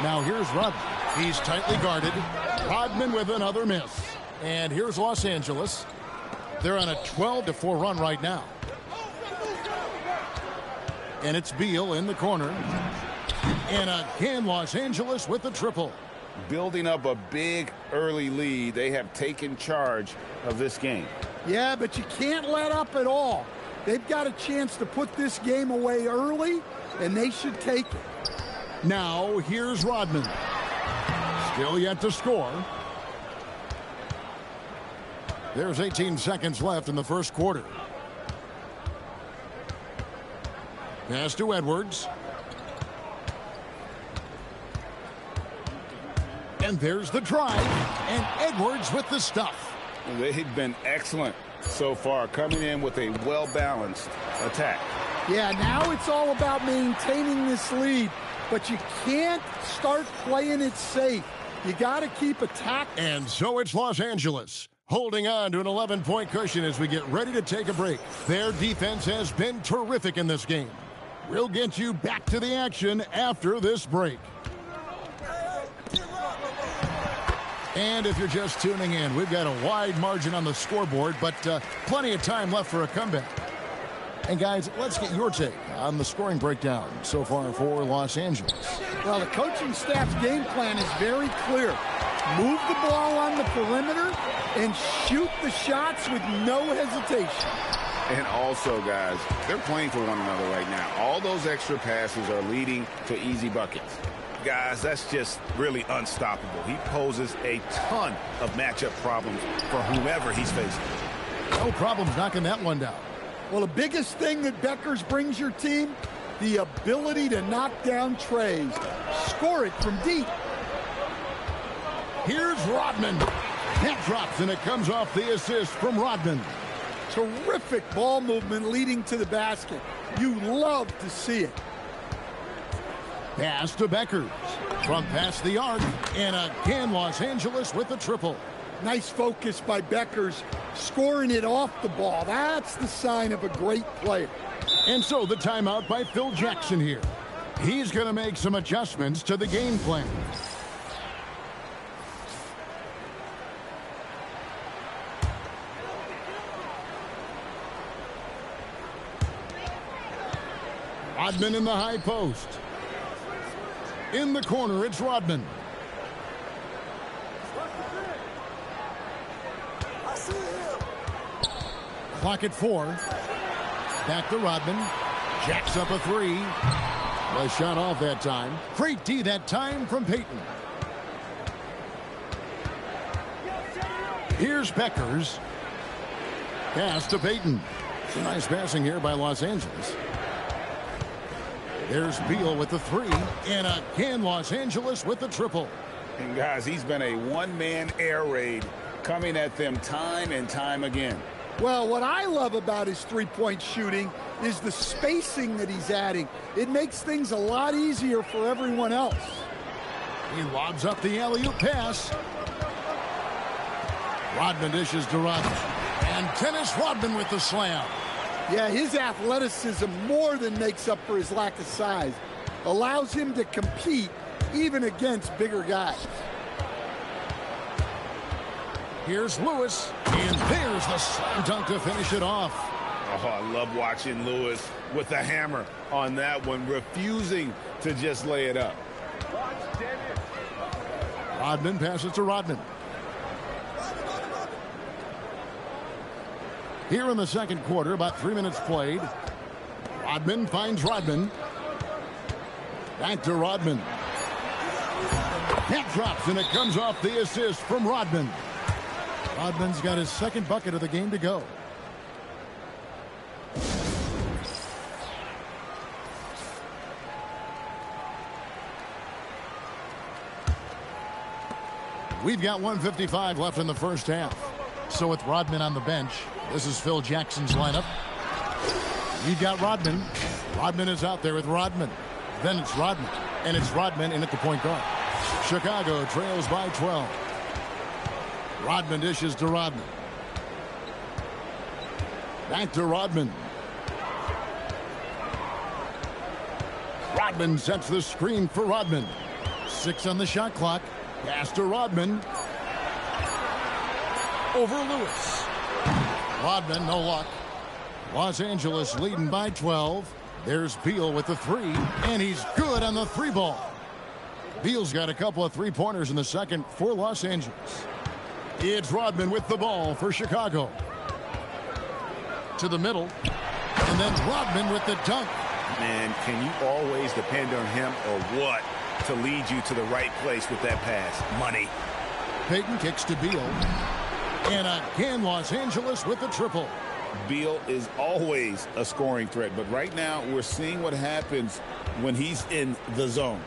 Now here's Rodman. He's tightly guarded. Rodman with another miss. And here's Los Angeles. They're on a 12-4 run right now. And it's Beal in the corner. And again, Los Angeles with the triple. Building up a big early lead. They have taken charge of this game. Yeah, but you can't let up at all. They've got a chance to put this game away early, and they should take it. Now, here's Rodman. Still yet to score. There's 18 seconds left in the first quarter. Pass to Edwards. And there's the drive. And Edwards with the stuff. They've been excellent so far, coming in with a well-balanced attack. Yeah, now it's all about maintaining this lead, but you can't start playing it safe. You got to keep attacking. And so it's Los Angeles, Holding on to an 11-point cushion as we get ready to take a break. Their defense has been terrific in this game. We'll get you back to the action after this break. And if you're just tuning in, we've got a wide margin on the scoreboard, but plenty of time left for a comeback. And guys, let's get your take on the scoring breakdown so far for Los Angeles. Well, the coaching staff's game plan is very clear. Move the ball on the perimeter and shoot the shots with no hesitation. And also, guys, they're playing for one another right now. All those extra passes are leading to easy buckets. Guys, that's just really unstoppable. He poses a ton of matchup problems for whomever he's facing. No problems knocking that one down. Well, the biggest thing that Beckers brings your team, the ability to knock down trays. Score it from deep. Here's Rodman. That drops, and it comes off the assist from Rodman. Terrific ball movement leading to the basket. You love to see it. Pass to Beckers. From past the arc, and again Los Angeles with the triple. Nice focus by Beckers, scoring it off the ball. That's the sign of a great player. And so the timeout by Phil Jackson here. He's going to make some adjustments to the game plan. Rodman in the high post. In the corner, it's Rodman. Clock at 4. Back to Rodman. Jacks up a 3. Was shot off that time. Great D that time from Payton. Here's Beckers. Pass to Payton. Some nice passing here by Los Angeles. There's Beal with the 3, and again Los Angeles with the triple. And guys, he's been a one-man air raid coming at them time and time again. Well, what I love about his three-point shooting is the spacing that he's adding. It makes things a lot easier for everyone else. He lobs up the alley-oop pass. Rodman dishes to Rodman. And Dennis Rodman with the slam. Yeah, his athleticism more than makes up for his lack of size. Allows him to compete even against bigger guys. Here's Lewis, and there's the slam dunk to finish it off. Oh, I love watching Lewis with the hammer on that one, refusing to just lay it up. Rodman passes to Rodman. Here in the second quarter, about 3 minutes played. Rodman finds Rodman. Back to Rodman. That drops, and it comes off the assist from Rodman. Rodman's got his second bucket of the game to go. We've got 1:55 left in the first half. So with Rodman on the bench, this is Phil Jackson's lineup. You've got Rodman. Rodman is out there with Rodman. Then it's Rodman. And it's Rodman in at the point guard. Chicago trails by 12. Rodman dishes to Rodman. Back to Rodman. Rodman sets the screen for Rodman. 6 on the shot clock. Pass to Rodman. Over Lewis. Rodman, no luck. Los Angeles leading by 12. There's Beal with the 3, and he's good on the 3 ball. Beal's got a couple of 3-pointers in the second for Los Angeles. It's Rodman with the ball for Chicago. To the middle, and then Rodman with the dunk. Man, can you always depend on him or what to lead you to the right place with that pass? Money. Payton kicks to Beal. And again, Los Angeles with the triple. Beal is always a scoring threat, but right now we're seeing what happens when he's in the zone.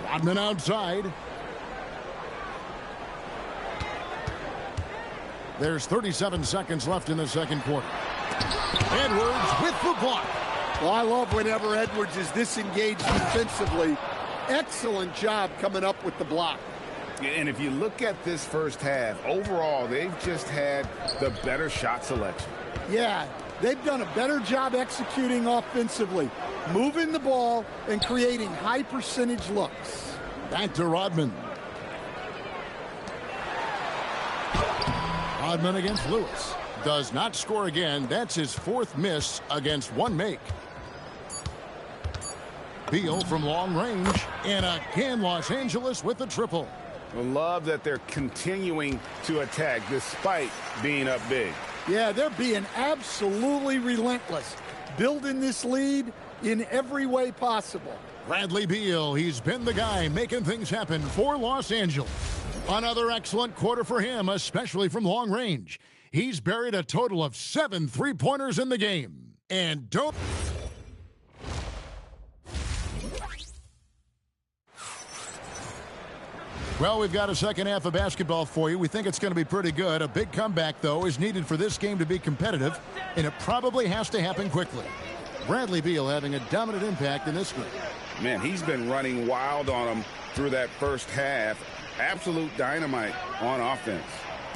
Rodman outside. There's 37 seconds left in the second quarter. Edwards with the block. Well, I love whenever Edwards is disengaged defensively. Excellent job coming up with the block. And if you look at this first half, overall, they've just had the better shot selection. Yeah, they've done a better job executing offensively, moving the ball and creating high percentage looks. Back to Rodman. Rodman against Lewis. Does not score again. That's his fourth miss against one make. Beal from long range. And again, Los Angeles with the triple. I love that they're continuing to attack despite being up big. Yeah, they're being absolutely relentless, building this lead in every way possible. Bradley Beal, he's been the guy making things happen for Los Angeles. Another excellent quarter for him, especially from long range. He's buried a total of 7 3-pointers in the game. And don't... Well, we've got a second half of basketball for you. We think it's going to be pretty good. A big comeback, though, is needed for this game to be competitive, and it probably has to happen quickly. Bradley Beal having a dominant impact in this game. Man, he's been running wild on him through that first half. Absolute dynamite on offense.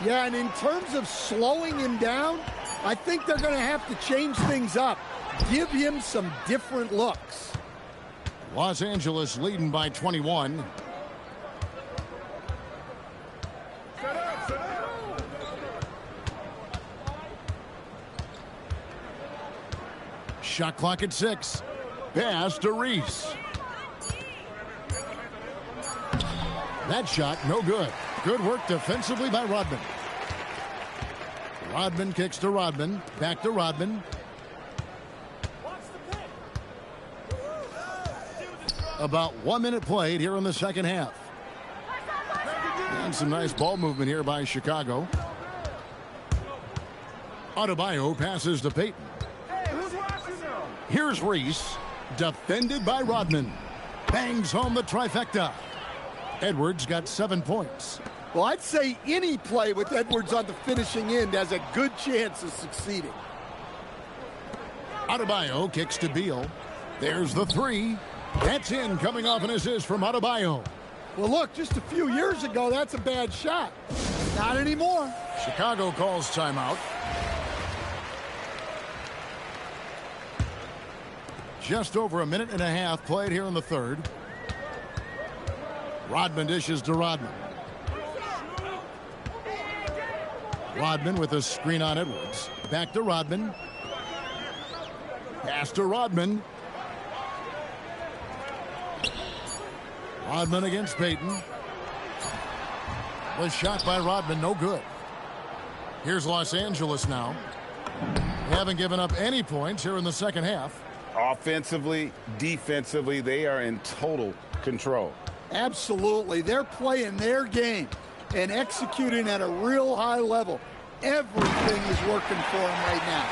Yeah, and in terms of slowing him down, I think they're going to have to change things up. Give him some different looks. Los Angeles leading by 21. Shot clock at 6. Pass to Reese. That shot, no good. Good work defensively by Rodman. Rodman kicks to Rodman. Back to Rodman. About 1 minute played here in the second half. And some nice ball movement here by Chicago. Adebayo passes to Payton. Here's Reese, defended by Rodman. Bangs home the trifecta. Edwards got 7 points. Well, I'd say any play with Edwards on the finishing end has a good chance of succeeding. Adebayo kicks to Beal. There's the 3. That's in, coming off an assist from Adebayo. Well, look, just a few years ago, that's a bad shot. Not anymore. Chicago calls timeout. Just over a minute and a half played here in the third. Rodman dishes to Rodman. Rodman with a screen on Edwards. Back to Rodman. Pass to Rodman. Rodman against Payton. Was shot by Rodman, no good. Here's Los Angeles now. They haven't given up any points here in the second half. Offensively, defensively, they are in total control. Absolutely. They're playing their game and executing at a real high level. Everything is working for them right now.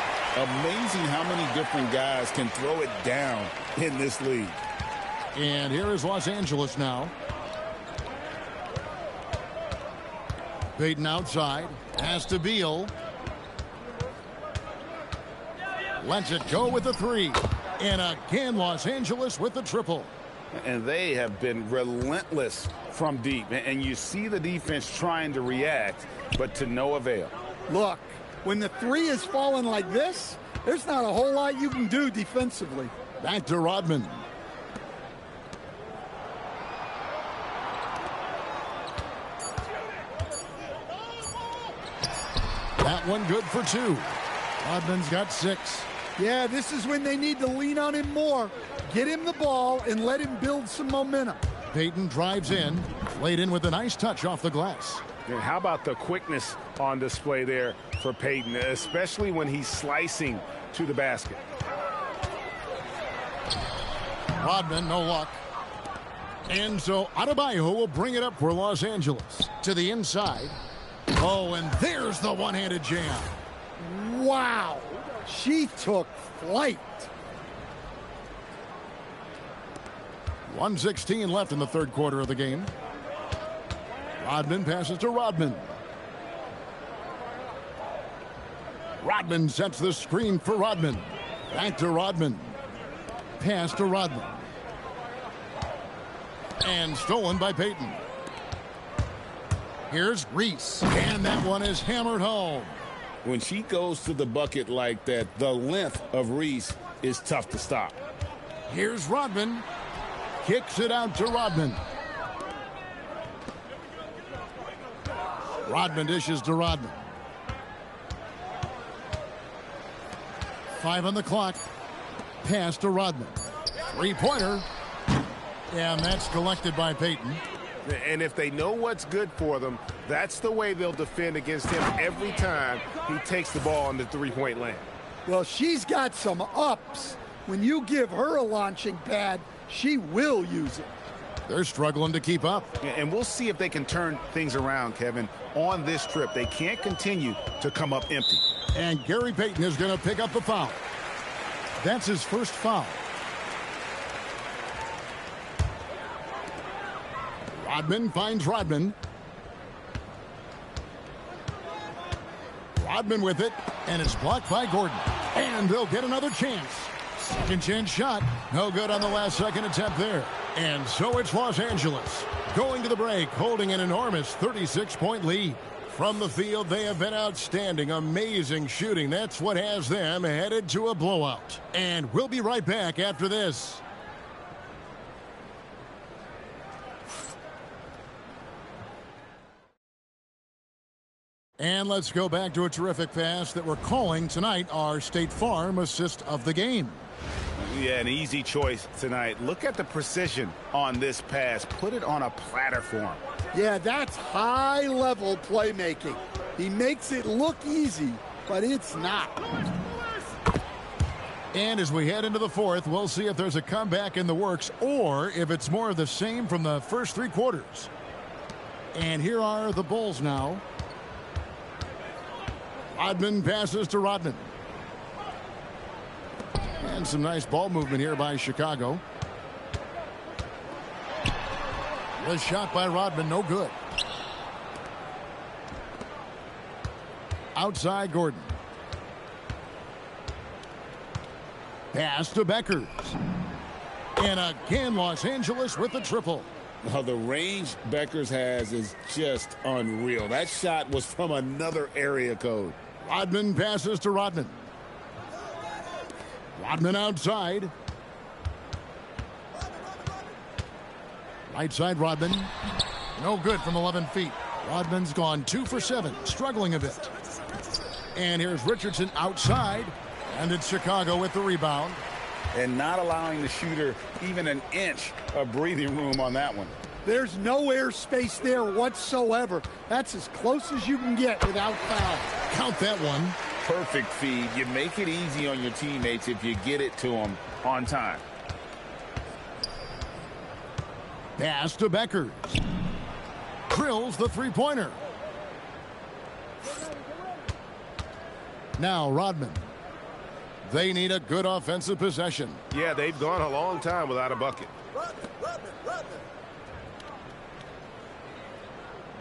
Amazing how many different guys can throw it down in this league. And here is Los Angeles now. Payton outside. Pass to Beal. Lets it go with the 3. And again, Los Angeles with the triple. And they have been relentless from deep. And you see the defense trying to react, but to no avail. Look, when the 3 is falling like this, there's not a whole lot you can do defensively. Back to Rodman. That one good for 2. Rodman's got 6. Yeah, this is when they need to lean on him more. Get him the ball and let him build some momentum. Payton drives in, laid in with a nice touch off the glass. And how about the quickness on display there for Payton, especially when he's slicing to the basket. Rodman, no luck. And so Adebayo will bring it up for Los Angeles. To the inside. Oh, and there's the one-handed jam. Wow. She took flight. 1:16 left in the third quarter of the game. Rodman passes to Rodman. Rodman sets the screen for Rodman. Back to Rodman. Pass to Rodman. And stolen by Payton. Here's Reese. And that one is hammered home. When she goes to the bucket like that, the length of Reese is tough to stop. Here's Rodman. Kicks it out to Rodman. Rodman dishes to Rodman. 5 on the clock. Pass to Rodman. Three-pointer. And that's collected by Payton. And if they know what's good for them, that's the way they'll defend against him every time he takes the ball in the three-point lane. Well, she's got some ups. When you give her a launching pad, she will use it. They're struggling to keep up. And we'll see if they can turn things around, Kevin, on this trip. They can't continue to come up empty. And Gary Payton is going to pick up the foul. That's his first foul. Rodman finds Rodman. Rodman with it, and it's blocked by Gordon. And they'll get another chance. Second chance shot. No good on the last second attempt there. And so it's Los Angeles going to the break, holding an enormous 36-point lead. From the field, they have been outstanding. Amazing shooting. That's what has them headed to a blowout. And we'll be right back after this. And let's go back to a terrific pass that we're calling tonight our State Farm assist of the game. Yeah, an easy choice tonight. Look at the precision on this pass. Put it on a platter for him. Yeah, that's high-level playmaking. He makes it look easy, but it's not. And as we head into the fourth, we'll see if there's a comeback in the works or if it's more of the same from the first three quarters. And here are the Bulls now. Rodman passes to Rodman. And some nice ball movement here by Chicago. The shot by Rodman, no good. Outside Gordon. Pass to Beckers. And again, Los Angeles with the triple. Well, the range Beckers has is just unreal. That shot was from another area code. Rodman passes to Rodman. Rodman outside. Right side Rodman. No good from 11 feet. Rodman's gone 2 for 7, struggling a bit. And here's Richardson outside. And it's Chicago with the rebound. And not allowing the shooter even an inch of breathing room on that one. There's no air space there whatsoever. That's as close as you can get without foul. Count that one. Perfect feed. You make it easy on your teammates if you get it to them on time. Pass to Beckers. Drills the three-pointer. Now Rodman. They need a good offensive possession. Yeah, they've gone a long time without a bucket. Rodman.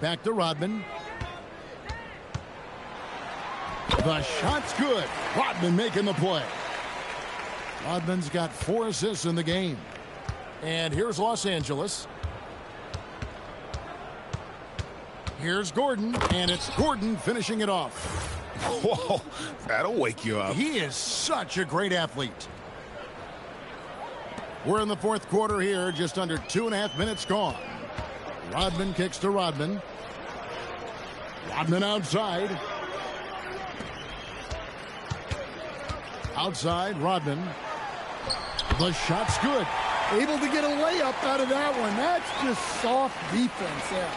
Back to Rodman. The shot's good. Rodman making the play. Rodman's got 4 assists in the game. And here's Los Angeles. Here's Gordon, and it's Gordon finishing it off. Whoa, that'll wake you up. He is such a great athlete. We're in the fourth quarter here, just under 2.5 minutes gone. Rodman kicks to Rodman. Rodman outside. Outside, Rodman. The shot's good. Able to get a layup out of that one. That's just soft defense there.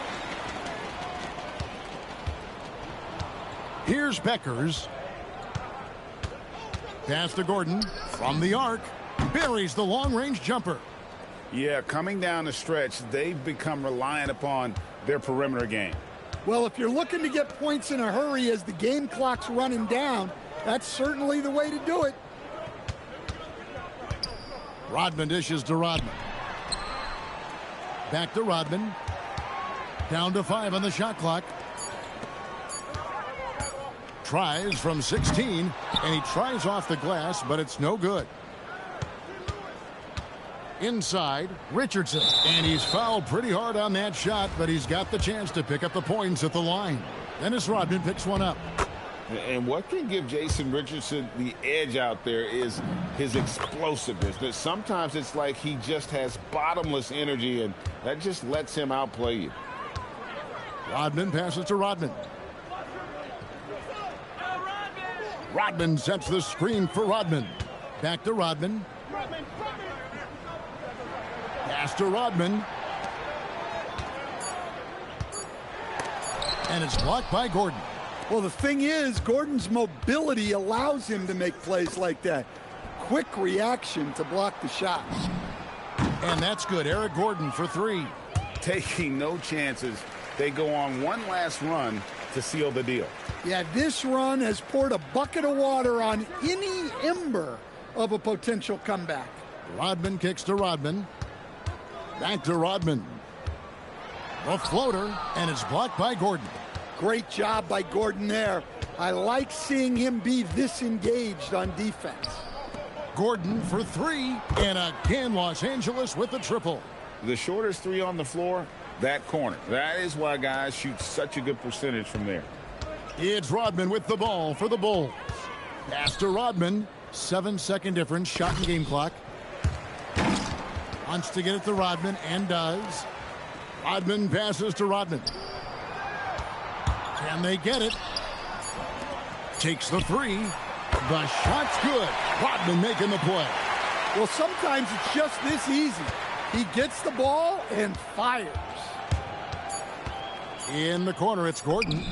Here's Beckers. Pass to Gordon from the arc. Buries the long-range jumper. Yeah, coming down the stretch, they've become reliant upon their perimeter game. Well, if you're looking to get points in a hurry as the game clock's running down, that's certainly the way to do it. Rodman dishes to Rodman. Back to Rodman. Down to 5 on the shot clock. Tries from 16, and he tries off the glass, but it's no good. Inside, Richardson. And he's fouled pretty hard on that shot, but he's got the chance to pick up the points at the line. Dennis Rodman picks one up. And what can give Jason Richardson the edge out there is his explosiveness. But sometimes it's like he just has bottomless energy, and that just lets him outplay you. Rodman passes to Rodman. Rodman sets the screen for Rodman. Back to Rodman. Pass to Rodman. And it's blocked by Gordon. Well, the thing is, Gordon's mobility allows him to make plays like that. Quick reaction to block the shot. And that's good. Eric Gordon for three. Taking no chances. They go on one last run to seal the deal. Yeah, this run has poured a bucket of water on any ember of a potential comeback. Rodman kicks to Rodman. Back to Rodman. The floater, and it's blocked by Gordon. Great job by Gordon there. I like seeing him be this engaged on defense. Gordon for three, and again Los Angeles with the triple. The shortest three on the floor, that corner. That is why guys shoot such a good percentage from there. It's Rodman with the ball for the Bulls. Pass to Rodman. 7-second difference, shot and game clock. Wants to get it to Rodman, and does. Rodman passes to Rodman. Can they get it? Takes the three. The shot's good. Rodman making the play. Well, sometimes it's just this easy. He gets the ball and fires. In the corner, it's Gordon.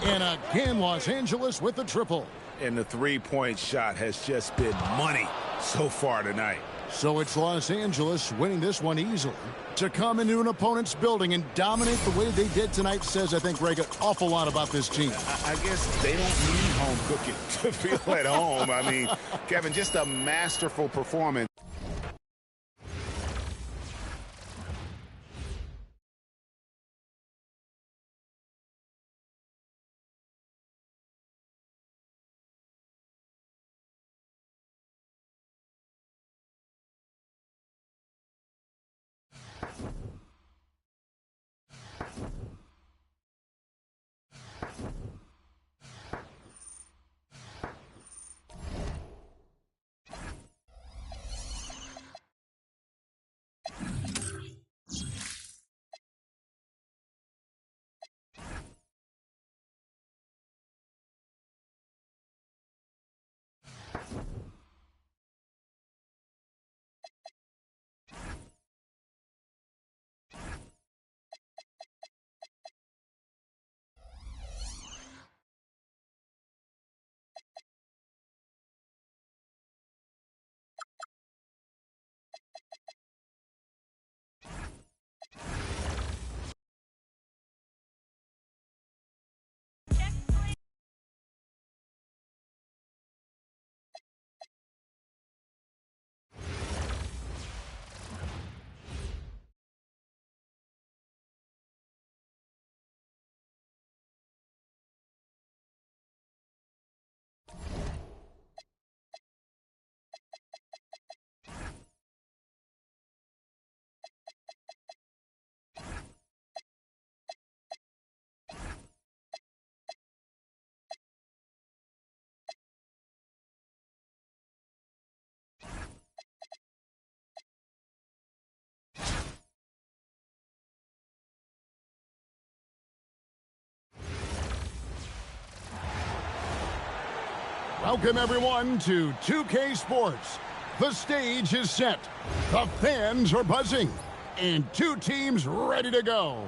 And again, Los Angeles with the triple. And the three-point shot has just been money so far tonight. So it's Los Angeles winning this one easily. To come into an opponent's building and dominate the way they did tonight says, I think, Greg, an awful lot about this team. I guess they don't need home cooking to feel at home. I mean, Kevin, just a masterful performance. Welcome, everyone, to 2K Sports. The stage is set. The fans are buzzing. And two teams ready to go.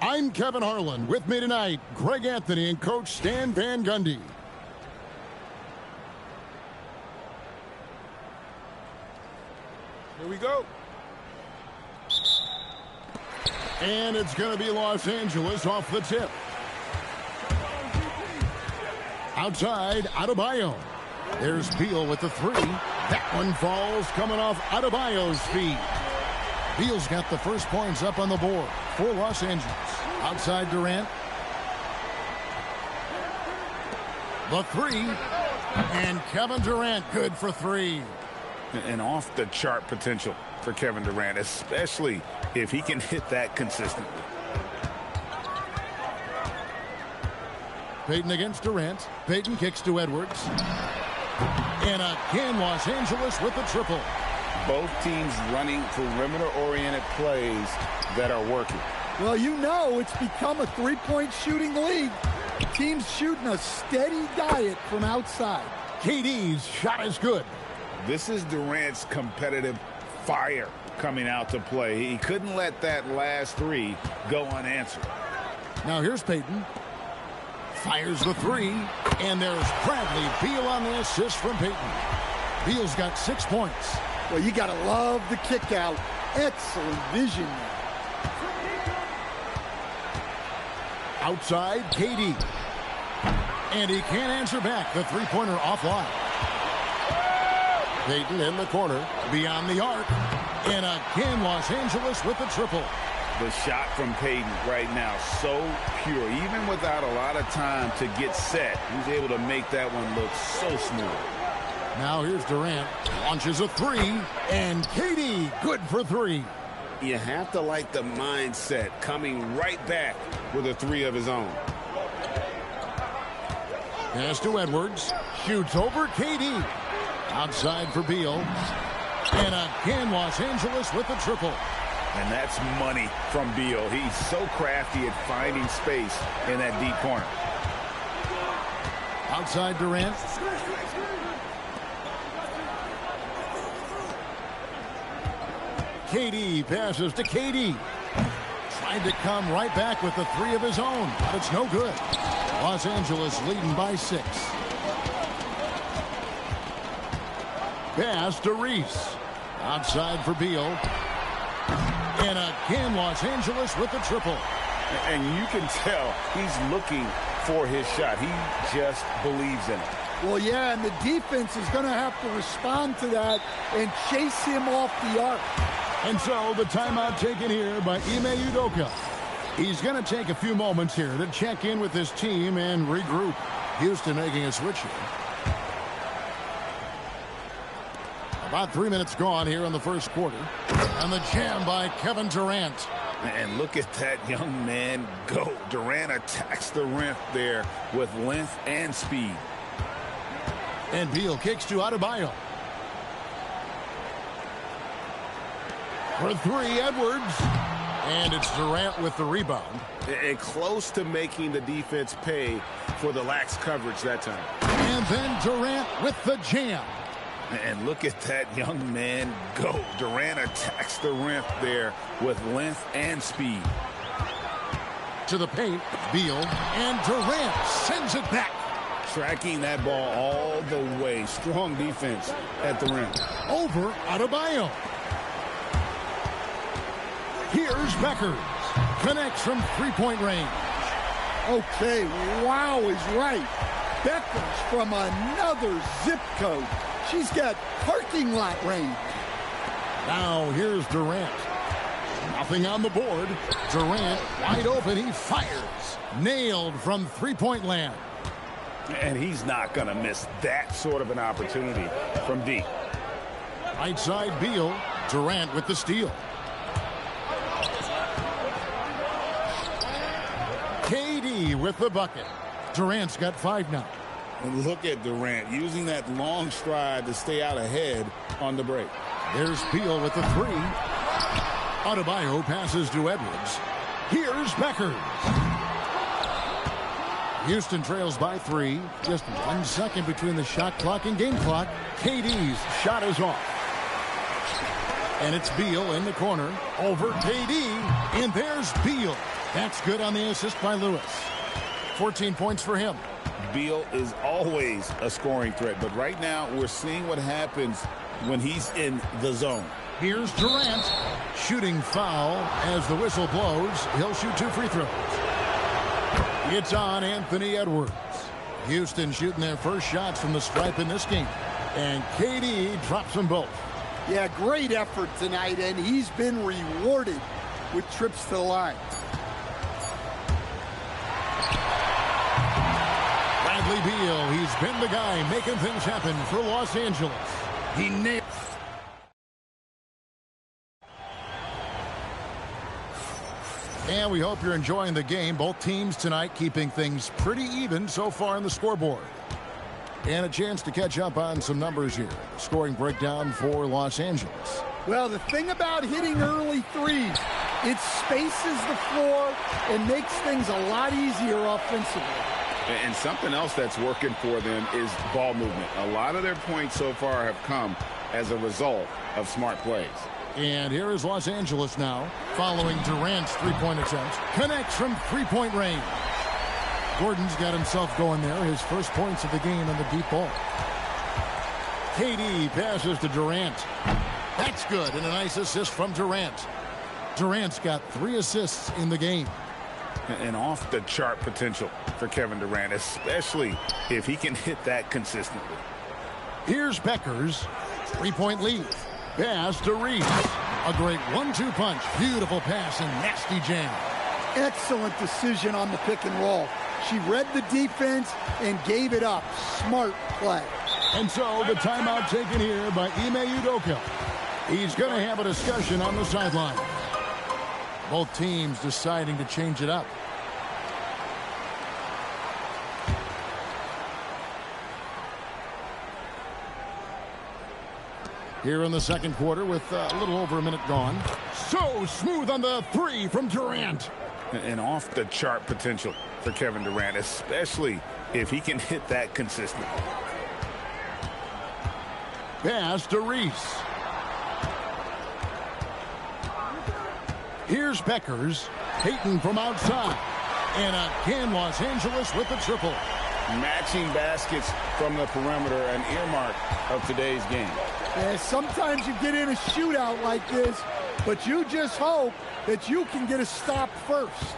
I'm Kevin Harlan. With me tonight, Greg Anthony and Coach Stan Van Gundy. Here we go. And it's going to be Los Angeles off the tip. Outside, Adebayo. There's Beal with the three. That one falls coming off Adebayo's feet. Beal's got the first points up on the board for Los Angeles. Outside Durant. The three. And Kevin Durant good for three. And off the chart potential for Kevin Durant, especially if he can hit that consistently. Payton against Durant. Payton kicks to Edwards. And again, Los Angeles with the triple. Both teams running perimeter-oriented plays that are working. Well, you know it's become a three-point shooting league. Teams shooting a steady diet from outside. KD's shot is good. This is Durant's competitive fire coming out to play. He couldn't let that last three go unanswered. Now here's Payton. Fires the three. And there's Bradley Beal on the assist from Payton. Beal's got 6 points. Well, you got to love the kick out. Excellent vision. Outside, KD. And he can't answer back. The three-pointer offline. Payton in the corner. Beyond the arc. And again, Los Angeles with the triple. The shot from Payton right now, so pure. Even without a lot of time to get set, he's able to make that one look so smooth. Now here's Durant. Launches a three. And KD, good for three. You have to like the mindset coming right back with a three of his own. Pass to Edwards. Shoots over KD. Outside for Beal. And again, Los Angeles with the triple. And that's money from Beal. He's so crafty at finding space in that deep corner. Outside Durant. KD passes to KD. Tried to come right back with the three of his own, but it's no good. Los Angeles leading by 6. Pass to Reese. Outside for Beal. And again, Los Angeles with the triple. And you can tell he's looking for his shot. He just believes in it. Well, yeah, and the defense is going to have to respond to that and chase him off the arc. And so the timeout taken here by Ime Udoka. He's going to take a few moments here to check in with his team and regroup. Houston making a switch here. About 3 minutes gone here in the first quarter. And the jam by Kevin Durant. And look at that young man go. Durant attacks the rim there with length and speed. And Beal kicks to Adebayo. For three, Edwards. And it's Durant with the rebound. And close to making the defense pay for the lax coverage that time. And then Durant with the jam. And look at that young man go. Durant attacks the rim there with length and speed. To the paint, Beal, and Durant sends it back. Tracking that ball all the way. Strong defense at the rim. Over Adebayo. Here's Beckers. Connects from three-point range. Okay, wow is right. Beckers from another zip code. She's got parking lot range. Now here's Durant. Nothing on the board. Durant wide open. He fires. Nailed from three-point land. And he's not going to miss that sort of an opportunity from deep. Right side Beal. Durant with the steal. KD with the bucket. Durant's got 5 now. And look at Durant using that long stride to stay out ahead on the break. There's Beal with the three. Adebayo passes to Edwards. Here's Beckers. Houston trails by 3. Just 1 second between the shot clock and game clock. KD's shot is off. And it's Beal in the corner. Over KD. And there's Beal. That's good on the assist by Lewis. 14 points for him. Beal is always a scoring threat, but right now we're seeing what happens when he's in the zone. Here's Durant. Shooting foul as the whistle blows. He'll shoot 2 free throws. It's on Anthony Edwards. Houston shooting their first shots from the stripe in this game. And KD drops them both. Yeah, great effort tonight, and he's been rewarded with trips to the line. Bradley Beal, he's been the guy making things happen for Los Angeles. He nailed. And we hope you're enjoying the game. Both teams tonight keeping things pretty even so far on the scoreboard. And a chance to catch up on some numbers here. Scoring breakdown for Los Angeles. Well, the thing about hitting early threes, it spaces the floor and makes things a lot easier offensively. And something else that's working for them is ball movement. A lot of their points so far have come as a result of smart plays. And here is Los Angeles now, following Durant's three-point attempt. Connects from three-point range. Gordon's got himself going there, his first points of the game in the deep ball. KD passes to Durant. That's good, and a nice assist from Durant. Durant's got 3 assists in the game. And off-the-chart potential for Kevin Durant, especially if he can hit that consistently. Here's Becker's three-point lead. Pass to Reese. A great 1-2 punch. Beautiful pass and nasty jam. Excellent decision on the pick and roll. She read the defense and gave it up. Smart play. And so the timeout taken here by Ime Udoka. He's going to have a discussion on the sideline. Both teams deciding to change it up. Here in the second quarter with a little over a minute gone. So smooth on the three from Durant. And off-the-chart potential for Kevin Durant, especially if he can hit that consistently. Pass to Reese. Here's Becker's. Payton from outside. And again, Los Angeles with the triple. Matching baskets from the perimeter, an earmark of today's game. Yeah, sometimes you get in a shootout like this, but you just hope that you can get a stop first.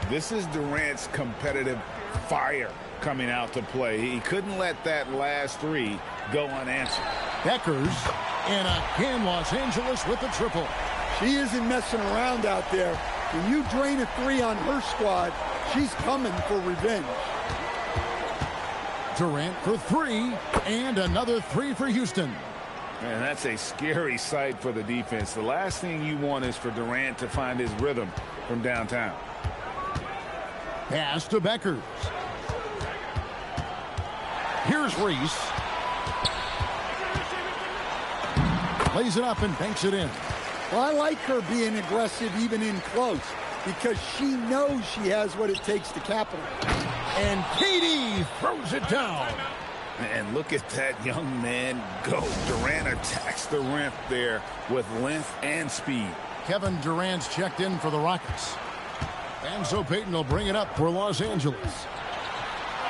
This is Durant's competitive fire coming out to play. He couldn't let that last three go unanswered. Becker's. And again, Los Angeles with the triple. She isn't messing around out there. When you drain a three on her squad, she's coming for revenge. Durant for 3, and another 3 for Houston. And that's a scary sight for the defense. The last thing you want is for Durant to find his rhythm from downtown. Pass to Beckers. Here's Reese. Lays it up and banks it in. Well, I like her being aggressive even in close because she knows she has what it takes to capitalize. And KD throws it down. And look at that young man go. Durant attacks the rim there with length and speed. Kevin Durant's checked in for the Rockets. And so Payton will bring it up for Los Angeles.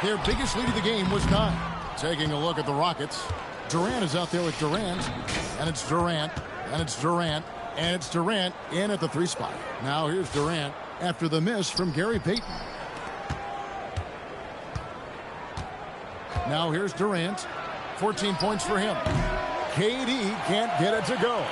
Their biggest lead of the game was 9. Taking a look at the Rockets. Durant is out there with Durant. And it's Durant. And it's Durant. And it's Durant in at the 3 spot. Now here's Durant after the miss from Gary Payton. Now here's Durant. 14 points for him. KD can't get it to go.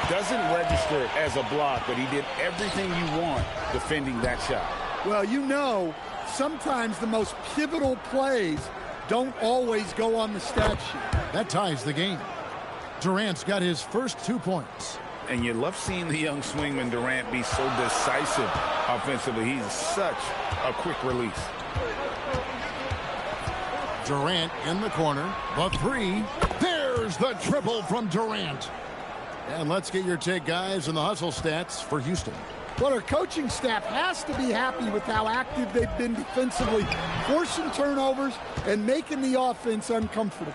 Doesn't register as a block, but he did everything you want defending that shot. Well, you know, sometimes the most pivotal plays don't always go on the stat sheet. That ties the game. Durant's got his first 2 points. And you love seeing the young swingman Durant be so decisive offensively. He's such a quick release. Durant in the corner. The 3. There's the triple from Durant. And let's get your take, guys, on the hustle stats for Houston. Well, our coaching staff has to be happy with how active they've been defensively, forcing turnovers and making the offense uncomfortable.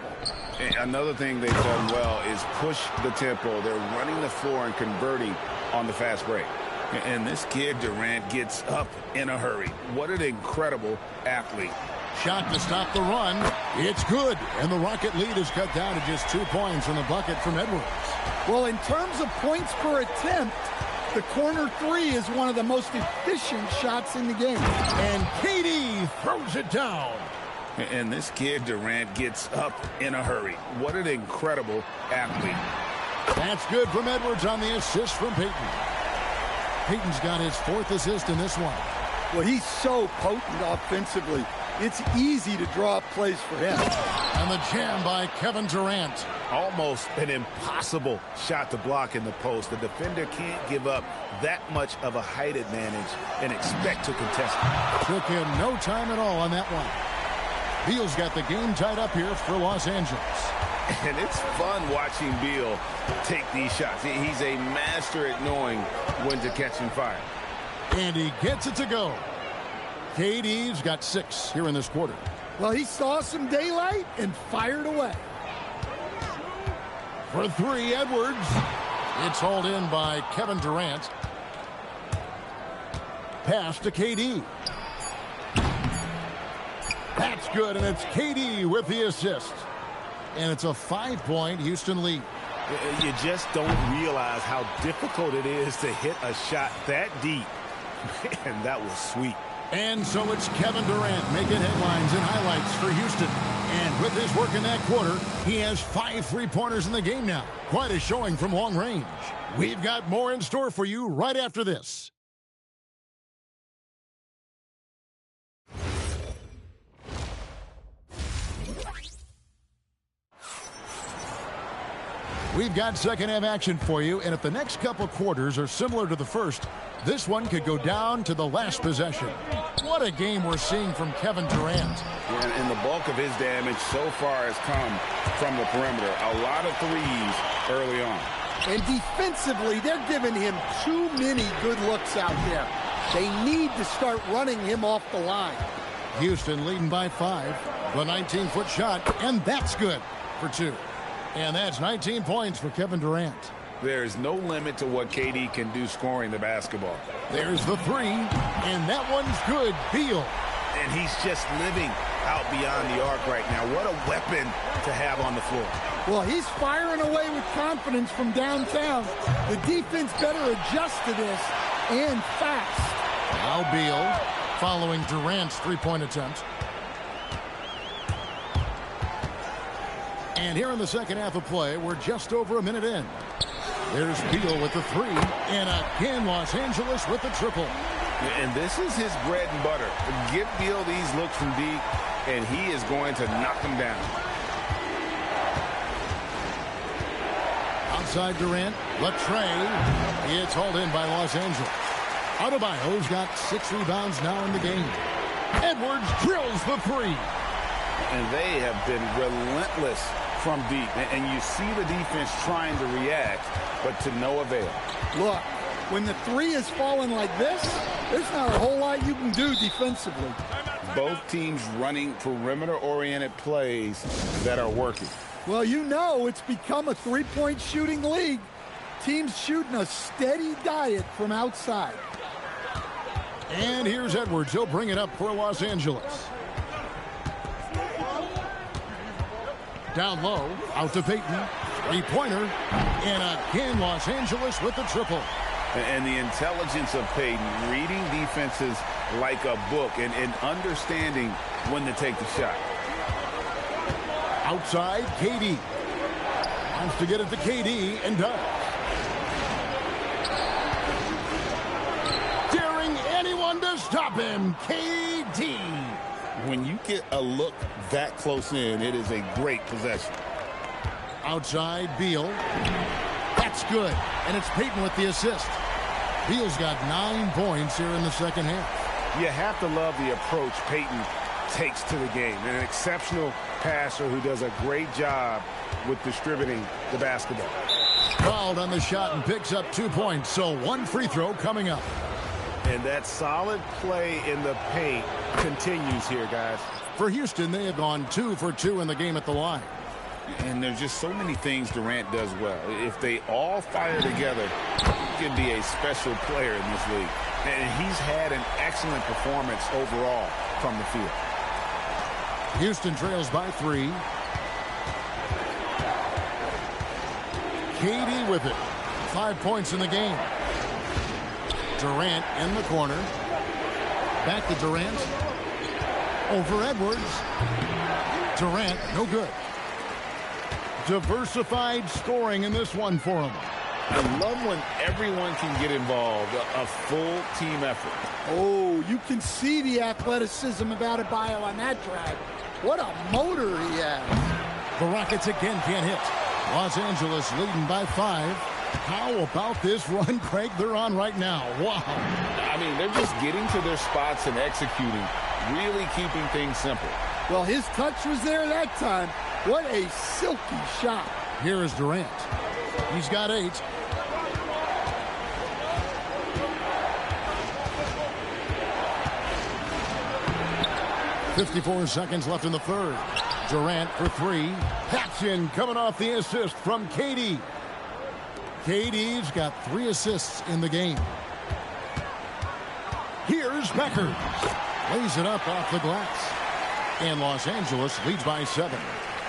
And another thing they've done well is push the tempo. They're running the floor and converting on the fast break. And this kid, Durant, gets up in a hurry. What an incredible athlete. Shot to stop the run. It's good. And the Rocket lead is cut down to just 2 points in the bucket from Edwards. Well, in terms of points per attempt, the corner 3 is one of the most efficient shots in the game. And KD throws it down. And this kid, Durant, gets up in a hurry. What an incredible athlete. That's good from Edwards on the assist from Payton. Payton's got his 4th assist in this one. Well, he's so potent offensively. It's easy to draw up plays for him. And the jam by Kevin Durant. Almost an impossible shot to block in the post. The defender can't give up that much of a height advantage and expect to contest it. Took him no time at all on that one. Beal's got the game tied up here for Los Angeles. And it's fun watching Beal take these shots. He's a master at knowing when to catch and fire. And he gets it to go. KD's got 6 here in this quarter. Well, he saw some daylight and fired away. For 3, Edwards. It's hauled in by Kevin Durant. Pass to KD. That's good, and it's KD with the assist. And it's a 5-point Houston lead. You just don't realize how difficult it is to hit a shot that deep. Man, that was sweet. And so it's Kevin Durant making headlines and highlights for Houston. And with his work in that quarter, he has 5 3-pointers in the game now. Quite a showing from long range. We've got more in store for you right after this. We've got second-half action for you, and if the next couple quarters are similar to the first, this one could go down to the last possession. What a game we're seeing from Kevin Durant. And the bulk of his damage so far has come from the perimeter. A lot of threes early on. And defensively, they're giving him too many good looks out there. They need to start running him off the line. Houston leading by 5. The 19-foot shot, and that's good for 2. And that's 19 points for Kevin Durant. There is no limit to what KD can do scoring the basketball. There's the 3, and that one's good. Beal. And he's just living out beyond the arc right now. What a weapon to have on the floor. Well, he's firing away with confidence from downtown. The defense better adjust to this, and fast. Now Beal following Durant's 3-point attempt. And here in the second half of play, we're just over a minute in. There's Beal with the 3, and again Los Angeles with the triple. And this is his bread and butter. Give Beal these looks from deep, and he is going to knock them down. Outside Durant, Latrey. It's hauled in by Los Angeles. Adebayo's got 6 rebounds now in the game. Edwards drills the 3. And they have been relentless from deep. And you see the defense trying to react, but to no avail. Look, when the 3 is falling like this, there's not a whole lot you can do defensively. Both teams running perimeter-oriented plays that are working. Well, you know it's become a 3-point shooting league. Teams shooting a steady diet from outside. And here's Edwards. He'll bring it up for Los Angeles. Down low, out to Payton. 3-pointer. And again, Los Angeles with the triple. And the intelligence of Payton, reading defenses like a book and understanding when to take the shot. Outside, KD. Wants to get it to KD and does. Daring anyone to stop him, KD. When you get a look that close in, it is a great possession. Outside, Beal. That's good. And it's Payton with the assist. Beal's got 9 points here in the second half. You have to love the approach Payton takes to the game. An exceptional passer who does a great job with distributing the basketball. Fouled on the shot and picks up 2 points. So 1 free throw coming up. And that solid play in the paint continues here, guys. For Houston, they have gone 2 for 2 in the game at the line. And there's just so many things Durant does well. If they all fire together, he can be a special player in this league. And he's had an excellent performance overall from the field. Houston trails by 3. KD with it. 5 points in the game. Durant in the corner. Back to Durant. Over Edwards. Durant, no good. Diversified scoring in this one for him. I love when everyone can get involved, a full team effort. Oh, you can see the athleticism of Adebayo on that drive. What a motor he has. The Rockets again can't hit. Los Angeles leading by 5. How about this run, Craig, they're on right now? Wow. I mean, they're just getting to their spots and executing, really keeping things simple. Well, his touch was there that time. What a silky shot. Here is Durant. He's got 8. .54 seconds left in the third. Durant for 3. That's in, coming off the assist from KD. KD's got 3 assists in the game. Here's Becker. Lays it up off the glass. And Los Angeles leads by 7.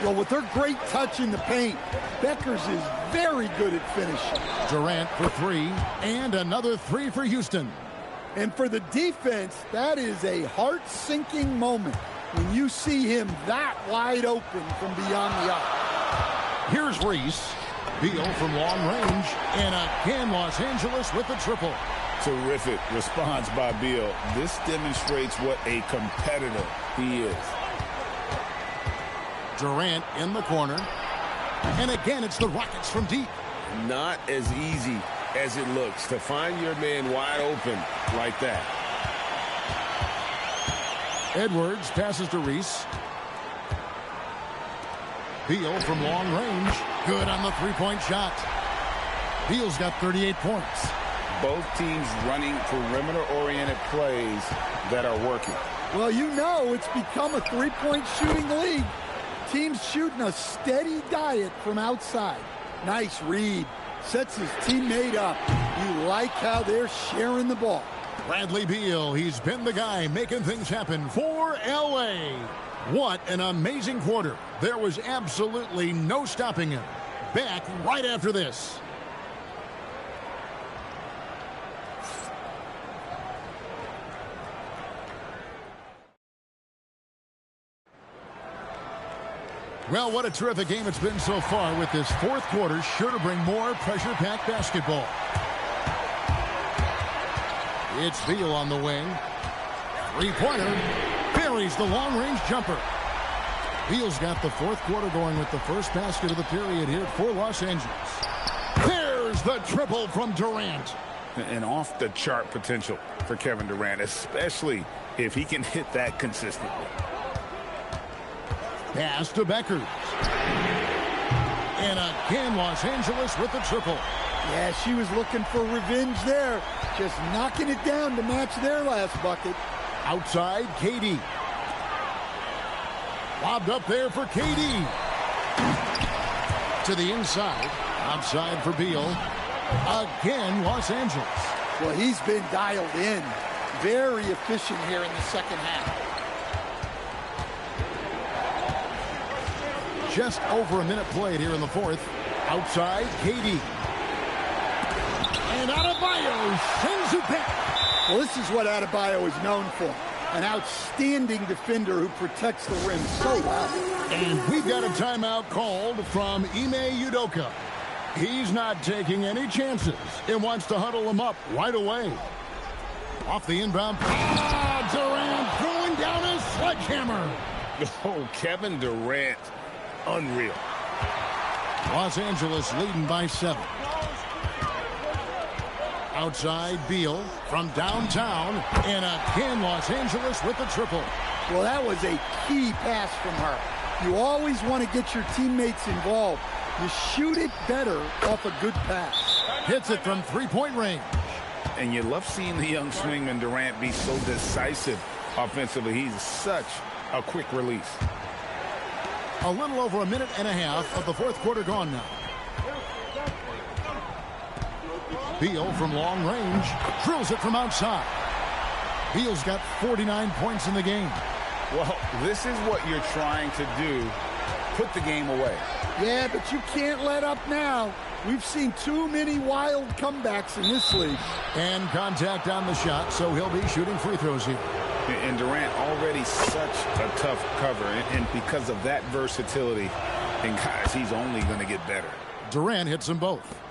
Well, with their great touch in the paint, Beckers is very good at finishing. Durant for 3. And another 3 for Houston. And for the defense, that is a heart-sinking moment when you see him that wide open from beyond the arc. Here's Reese. Beal from long range. And again, Los Angeles with the triple. Terrific response by Beal. This demonstrates what a competitor he is. Durant in the corner. And again, it's the Rockets from deep. Not as easy as it looks to find your man wide open like that. Edwards passes to Reese. Beal from long range. Good on the three-point shot. Beal's got 38 points. Both teams running perimeter-oriented plays that are working. Well, you know it's become a three-point shooting league. Teams shooting a steady diet from outside. Nice read. Sets his teammate up. You like how they're sharing the ball. Bradley Beal, he's been the guy making things happen for L.A. What an amazing quarter. There was absolutely no stopping him. Back right after this. Well, what a terrific game it's been so far, with this fourth quarter sure to bring more pressure-packed basketball. It's Beal on the wing. Three-pointer. Buries the long-range jumper. Beal's got the fourth quarter going with the first basket of the period here for Los Angeles. There's the triple from Durant. And off-the-chart potential for Kevin Durant, especially if he can hit that consistently. Pass to Becker. And again, Los Angeles with the triple. Yeah, she was looking for revenge there. Just knocking it down to match their last bucket. Outside, KD. Lobbed up there for KD. To the inside. Outside for Beal. Again, Los Angeles. Well, he's been dialed in. Very efficient here in the second half. Just over a minute played here in the fourth. Outside, KD. And Adebayo sends it back. Well, this is what Adebayo is known for. An outstanding defender who protects the rim so well. And we've got a timeout called from Ime Udoka. He's not taking any chances and wants to huddle him up right away. Off the inbound. Durant throwing down a sledgehammer. Oh, Kevin Durant. Unreal. Los Angeles leading by 7. Outside, Beal from downtown. And again, Los Angeles with the triple. Well, that was a key pass from her. You always want to get your teammates involved. You shoot it better off a good pass. Hits it from three-point range. And you love seeing the young swingman Durant be so decisive offensively. He's such a quick release. A little over a minute and a half of the fourth quarter gone now. Beal from long range drills it from outside. Beal's got 49 points in the game. Well, this is what you're trying to do. Put the game away. Yeah, but you can't let up now. We've seen too many wild comebacks in this league. And contact on the shot, so he'll be shooting free throws here. And Durant already such a tough cover, and because of that versatility, and guys, he's only going to get better. Durant hits them both.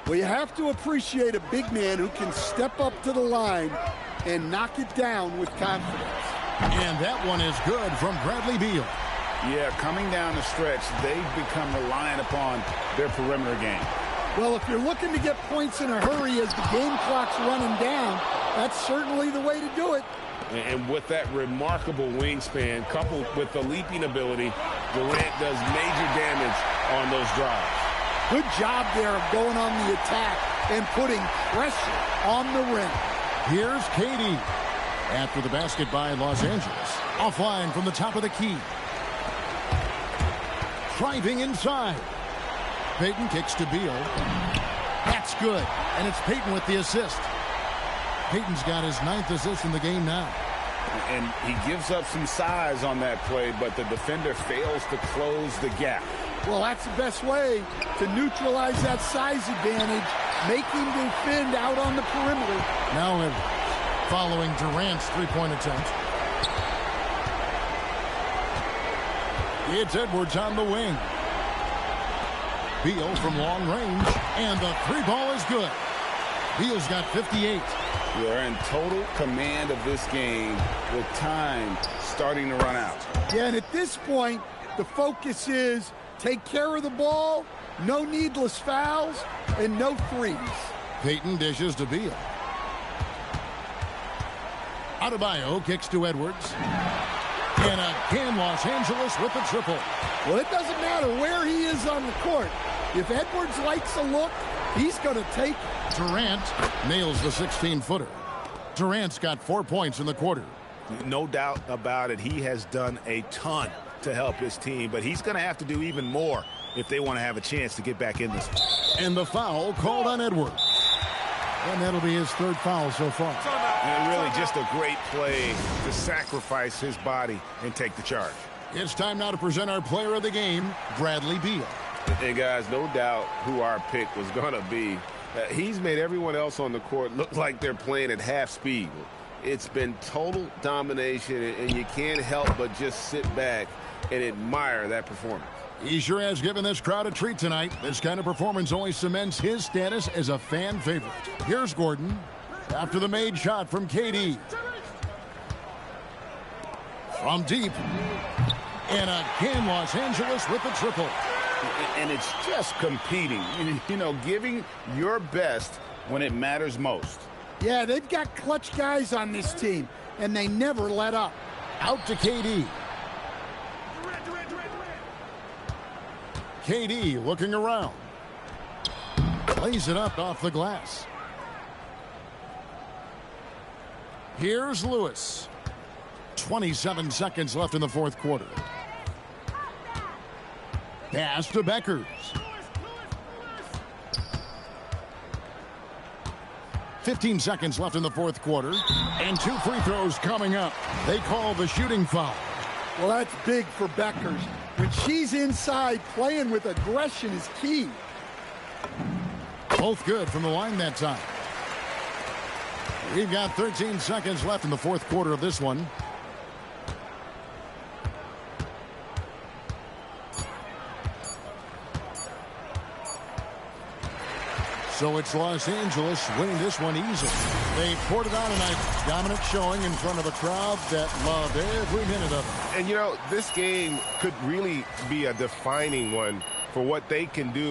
Well, you have to appreciate a big man who can step up to the line and knock it down with confidence. And that one is good from Bradley Beal. Yeah, coming down the stretch, they've become reliant upon their perimeter game. Well, if you're looking to get points in a hurry as the game clock's running down, that's certainly the way to do it. And with that remarkable wingspan, coupled with the leaping ability, Durant does major damage on those drives. Good job there of going on the attack and putting pressure on the rim. Here's KD. After the basket by Los Angeles. Offline from the top of the key. Driving inside. Payton kicks to Beal. That's good. And it's Payton with the assist. Payton's got his 9th assist in the game now. And he gives up some size on that play, but the defender fails to close the gap. Well, that's the best way to neutralize that size advantage. Make him defend out on the perimeter. Now following Durant's three-point attempt. It's Edwards on the wing. Beal from long range, and the three ball is good. Beal's got 58. They're in total command of this game with time starting to run out. Yeah, and at this point, the focus is take care of the ball, no needless fouls, and no threes. Payton dishes to Beal. Adebayo kicks to Edwards. And again, Los Angeles with the triple. Well, it doesn't matter where he is on the court. If Edwards likes a look, he's going to take it. Durant nails the 16-footer. Durant's got 4 points in the quarter. No doubt about it. He has done a ton to help his team, but he's going to have to do even more if they want to have a chance to get back in this. And the foul called on Edwards. And that'll be his 3rd foul so far. And really just a great play to sacrifice his body and take the charge. It's time now to present our player of the game, Bradley Beal. And guys, no doubt who our pick was going to be. He's made everyone else on the court look like they're playing at half speed. It's been total domination, and you can't help but just sit back and admire that performance. He sure has given this crowd a treat tonight. This kind of performance only cements his status as a fan favorite. Here's Gordon after the made shot from KD. From deep. And again, Los Angeles with the triple. And it's just competing, you know, giving your best when it matters most. Yeah, they've got clutch guys on this team, and they never let up. Out to KD. KD looking around. Lays it up off the glass. Here's Lewis. 27 seconds left in the 4th quarter. Pass to Beckers. 15 seconds left in the 4th quarter. And 2 free throws coming up. They call the shooting foul. Well, that's big for Beckers. When she's inside, playing with aggression is key. Both good from the line that time. We've got 13 seconds left in the 4th quarter of this one. So it's Los Angeles winning this one easily. They poured it on tonight. Dominant showing in front of a crowd that loved every minute of it. And, you know, this game could really be a defining one for what they can do.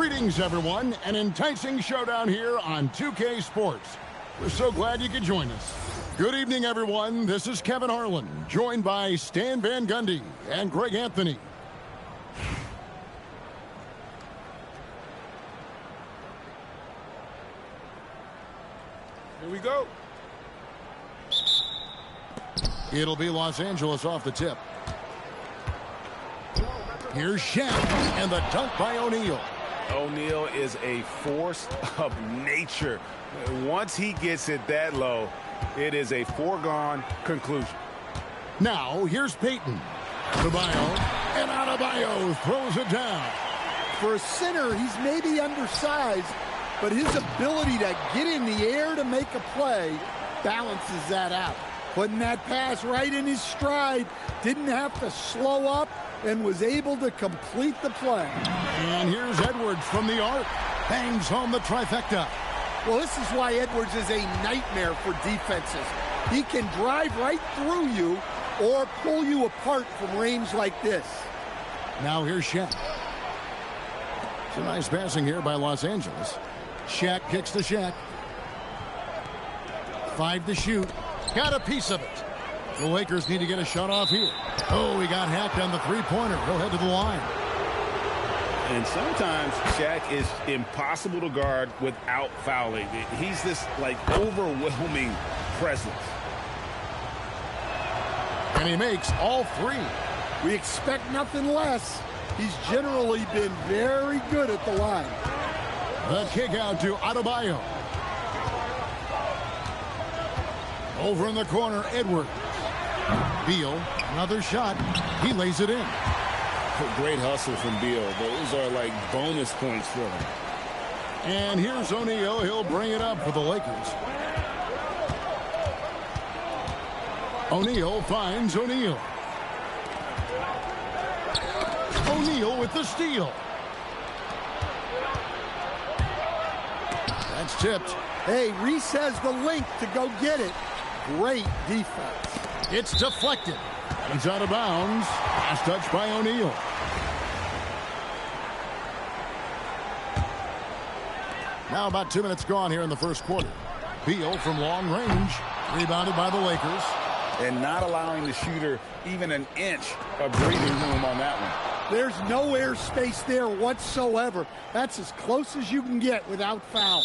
Greetings, everyone. An enticing showdown here on 2K Sports. We're so glad you could join us. Good evening, everyone. This is Kevin Harlan, joined by Stan Van Gundy and Greg Anthony. Here we go. It'll be Los Angeles off the tip. Here's Shaq, and the dunk by O'Neal. O'Neal is a force of nature. Once he gets it that low, it is a foregone conclusion. Now, here's Peyton. Adebayo, and Adebayo throws it down. For a center, he's maybe undersized, but his ability to get in the air to make a play balances that out. Putting that pass right in his stride, didn't have to slow up, and was able to complete the play. And here's Edwards from the arc. Bangs home the trifecta. Well, this is why Edwards is a nightmare for defenses. He can drive right through you or pull you apart from range like this. Now here's Shaq. Some nice passing here by Los Angeles. Shaq kicks to Shaq. 5 to shoot. Got a piece of it. The Lakers need to get a shot off here. Oh, he got hacked on the three-pointer. He'll head to the line. And sometimes Shaq is impossible to guard without fouling. He's this, like, overwhelming presence. And he makes all 3. We expect nothing less. He's generally been very good at the line. The kick out to Adebayo. Over in the corner, Edwards. Beal, another shot. He lays it in. Great hustle from Beal. Those are like bonus points for him. And here's O'Neal. He'll bring it up for the Lakers. O'Neal finds O'Neal. O'Neal with the steal. That's tipped. Hey, Reese has the link to go get it. Great defense. It's deflected. He's out of bounds. Last touch by O'Neal. Now about 2 minutes gone here in the first quarter. Beal from long range. Rebounded by the Lakers. And not allowing the shooter even an inch of breathing room on that one. There's no air space there whatsoever. That's as close as you can get without foul.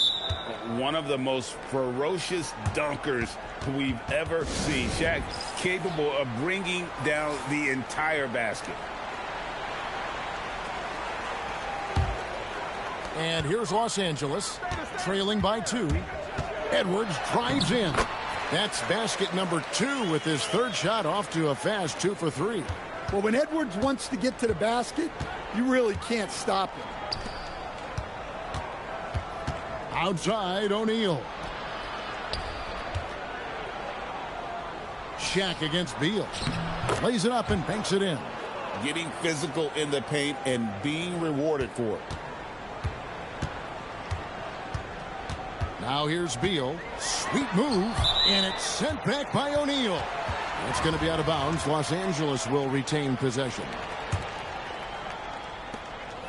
One of the most ferocious dunkers we've ever seen. Shaq capable of bringing down the entire basket. And here's Los Angeles, trailing by 2. Edwards drives in. That's basket number 2 with his third shot off to a fast 2 for 3. Well, when Edwards wants to get to the basket, you really can't stop him. Outside, O'Neal. Shaq against Beal. Lays it up and banks it in. Getting physical in the paint and being rewarded for it. Now here's Beal. Sweet move. And it's sent back by O'Neal. It's going to be out of bounds. Los Angeles will retain possession.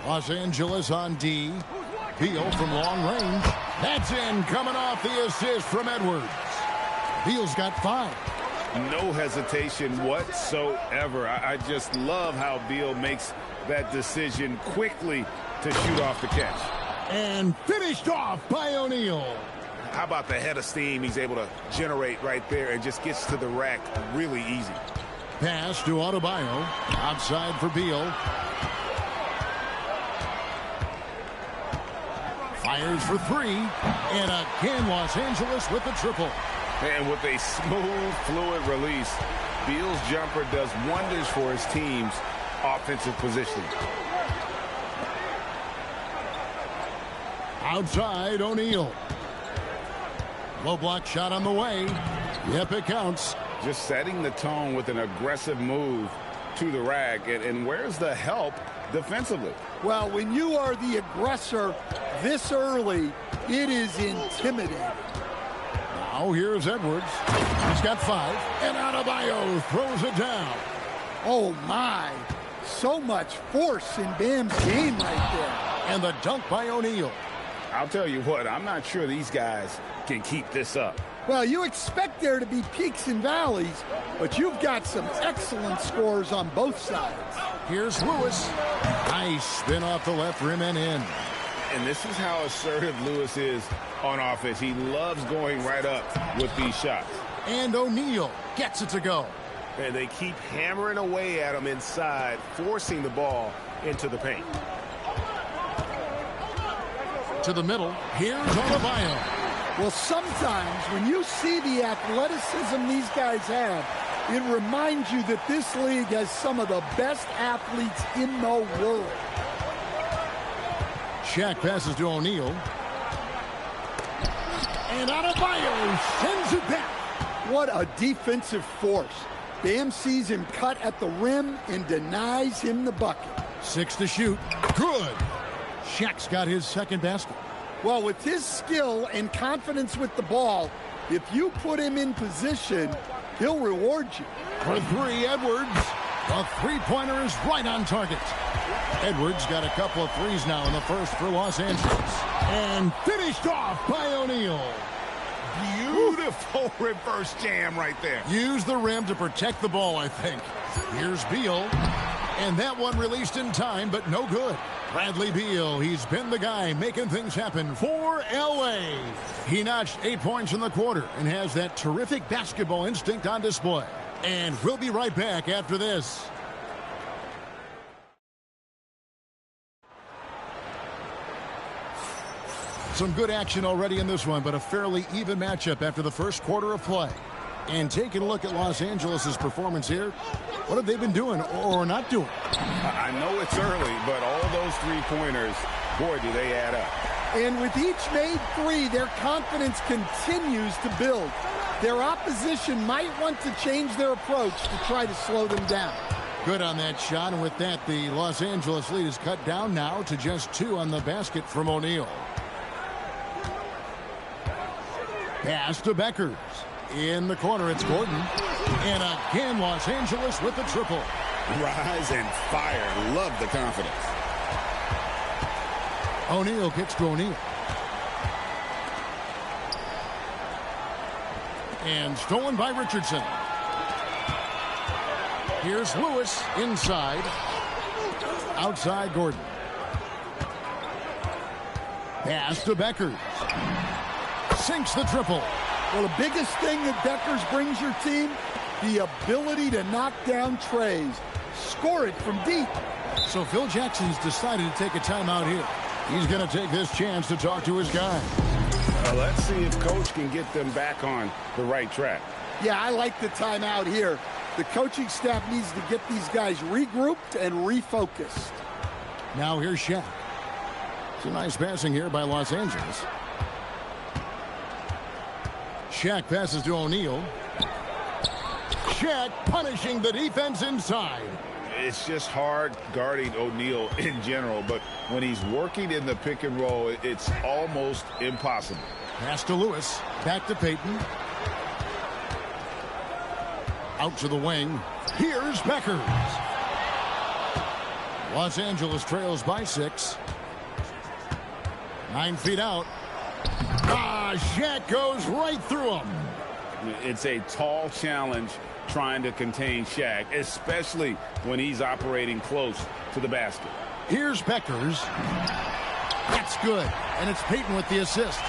Los Angeles on D. Beal from long range. That's in, coming off the assist from Edwards. Beal's got 5. No hesitation whatsoever. I just love how Beal makes that decision quickly to shoot off the catch. And finished off by O'Neal. How about the head of steam he's able to generate right there and just gets to the rack really easy. Pass to Adebayo. Outside for Beal. Fires for 3. And again, Los Angeles with the triple. And with a smooth, fluid release, Beal's jumper does wonders for his team's offensive positioning. Outside, O'Neal. Low block shot on the way. Yep, it counts. Just setting the tone with an aggressive move to the rack. And where's the help defensively? Well, when you are the aggressor this early, it is intimidating. Now here's Edwards. He's got 5. And Adebayo throws it down. Oh, my. So much force in Bam's game right there. And the dunk by O'Neal. I'll tell you what, I'm not sure these guys can keep this up. Well, you expect there to be peaks and valleys, but you've got some excellent scores on both sides. Here's Lewis. Nice spin off the left rim and in. And this is how assertive Lewis is on offense. He loves going right up with these shots. And O'Neal gets it to go. And they keep hammering away at him inside, forcing the ball into the paint. To the middle. Here's Adebayo. Well, sometimes when you see the athleticism these guys have, it reminds you that this league has some of the best athletes in the world. Shaq passes to O'Neal. And Adebayo sends it back. What a defensive force. Bam sees him cut at the rim and denies him the bucket. 6 to shoot. Good. Shaq's got his second basket. Well, with his skill and confidence with the ball, if you put him in position, he'll reward you. For 3, Edwards. The three-pointer is right on target. Edwards got a couple of threes now in the first for Los Angeles. And finished off by O'Neal. Beautiful reverse jam right there. Use the rim to protect the ball, I think. Here's Beal. And that one released in time, but no good. Bradley Beal, he's been the guy making things happen for L.A. He notched 8 points in the quarter and has that terrific basketball instinct on display. And we'll be right back after this. Some good action already in this one, but a fairly even matchup after the first quarter of play. And taking a look at Los Angeles' performance here, what have they been doing or not doing? I know it's early, but all those three-pointers, boy, do they add up. And with each made three, their confidence continues to build. Their opposition might want to change their approach to try to slow them down. Good on that shot, and with that, the Los Angeles lead is cut down now to just 2 on the basket from O'Neal. Pass to Beckers. In the corner, it's Gordon. And again, Los Angeles with the triple. Rise and fire. Love the confidence. O'Neal kicks to O'Neal. And stolen by Richardson. Here's Lewis inside. Outside Gordon. Pass to Beckers. Sinks the triple. Well, the biggest thing that Beckers brings your team, the ability to knock down trays. Score it from deep. So Phil Jackson's decided to take a timeout here. He's going to take this chance to talk to his guy. Let's see if Coach can get them back on the right track. Yeah, I like the timeout here. The coaching staff needs to get these guys regrouped and refocused. Now here's Shaq. Some nice passing here by Los Angeles. Shaq passes to O'Neal. Shaq punishing the defense inside. It's just hard guarding O'Neal in general, but when he's working in the pick and roll, it's almost impossible. Pass to Lewis. Back to Payton. Out to the wing. Here's Beckers. Los Angeles trails by 6. 9 feet out. Shaq goes right through him. It's a tall challenge trying to contain Shaq, especially when he's operating close to the basket. Here's Beckers. That's good. And it's Payton with the assist.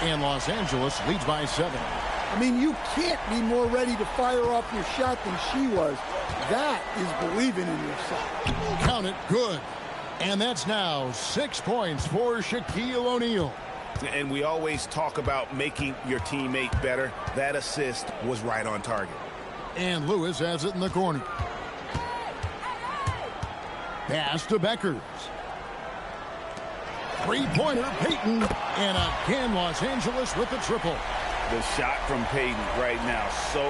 And Los Angeles leads by 7. I mean, you can't be more ready to fire off your shot than she was. That is believing in yourself. Count it. Good. And that's now 6 points for Shaquille O'Neal. And we always talk about making your teammate better. That assist was right on target. And Lewis has it in the corner. Pass to Beckers. Three-pointer, Payton. And again, Los Angeles with the triple. The shot from Payton right now, so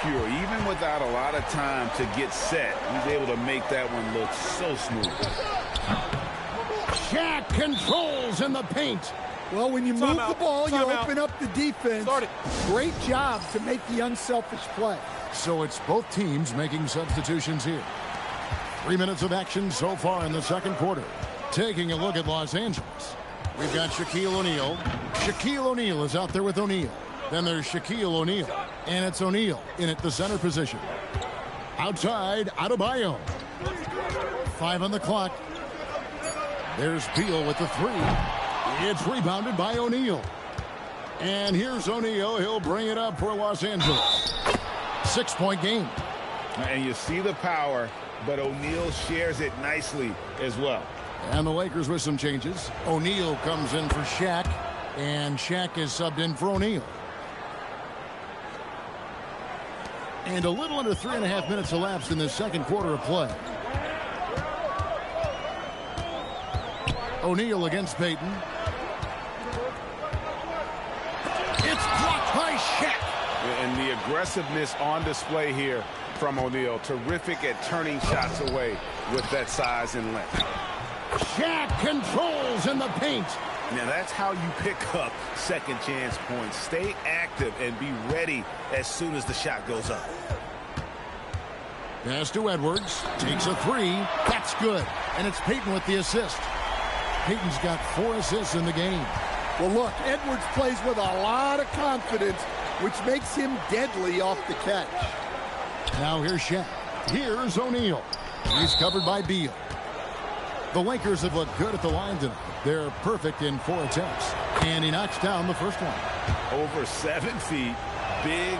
pure. Even without a lot of time to get set, he's able to make that one look so smooth. Shaq controls in the paint. Well, when you move the ball, you open up the defense. Great job to make the unselfish play. So it's both teams making substitutions here. 3 minutes of action so far in the second quarter. Taking a look at Los Angeles, we've got Shaquille O'Neal. Shaquille O'Neal is out there with O'Neal. Then there's Shaquille O'Neal, and it's O'Neal in at the center position. Outside, Adebayo. 5 on the clock. There's Beal with the 3. It's rebounded by O'Neal. And here's O'Neal. He'll bring it up for Los Angeles. 6-point game. And you see the power, but O'Neal shares it nicely as well. And the Lakers with some changes. O'Neal comes in for Shaq, and Shaq is subbed in for O'Neal. And a little under 3.5 minutes elapsed in the second quarter of play. O'Neal against Payton. It's blocked by Shaq. And the aggressiveness on display here from O'Neal. Terrific at turning shots away with that size and length. Shaq controls in the paint. Now that's how you pick up second chance points. Stay active and be ready as soon as the shot goes up. Pass to Edwards. Takes a 3. That's good. And it's Payton with the assist. Payton's got 4 assists in the game. Well, look, Edwards plays with a lot of confidence, which makes him deadly off the catch. Now here's Shaq. Here's O'Neal. He's covered by Beal. The Lakers have looked good at the line tonight. They're perfect in 4 attempts. And he knocks down the first one. Over 7 feet, big,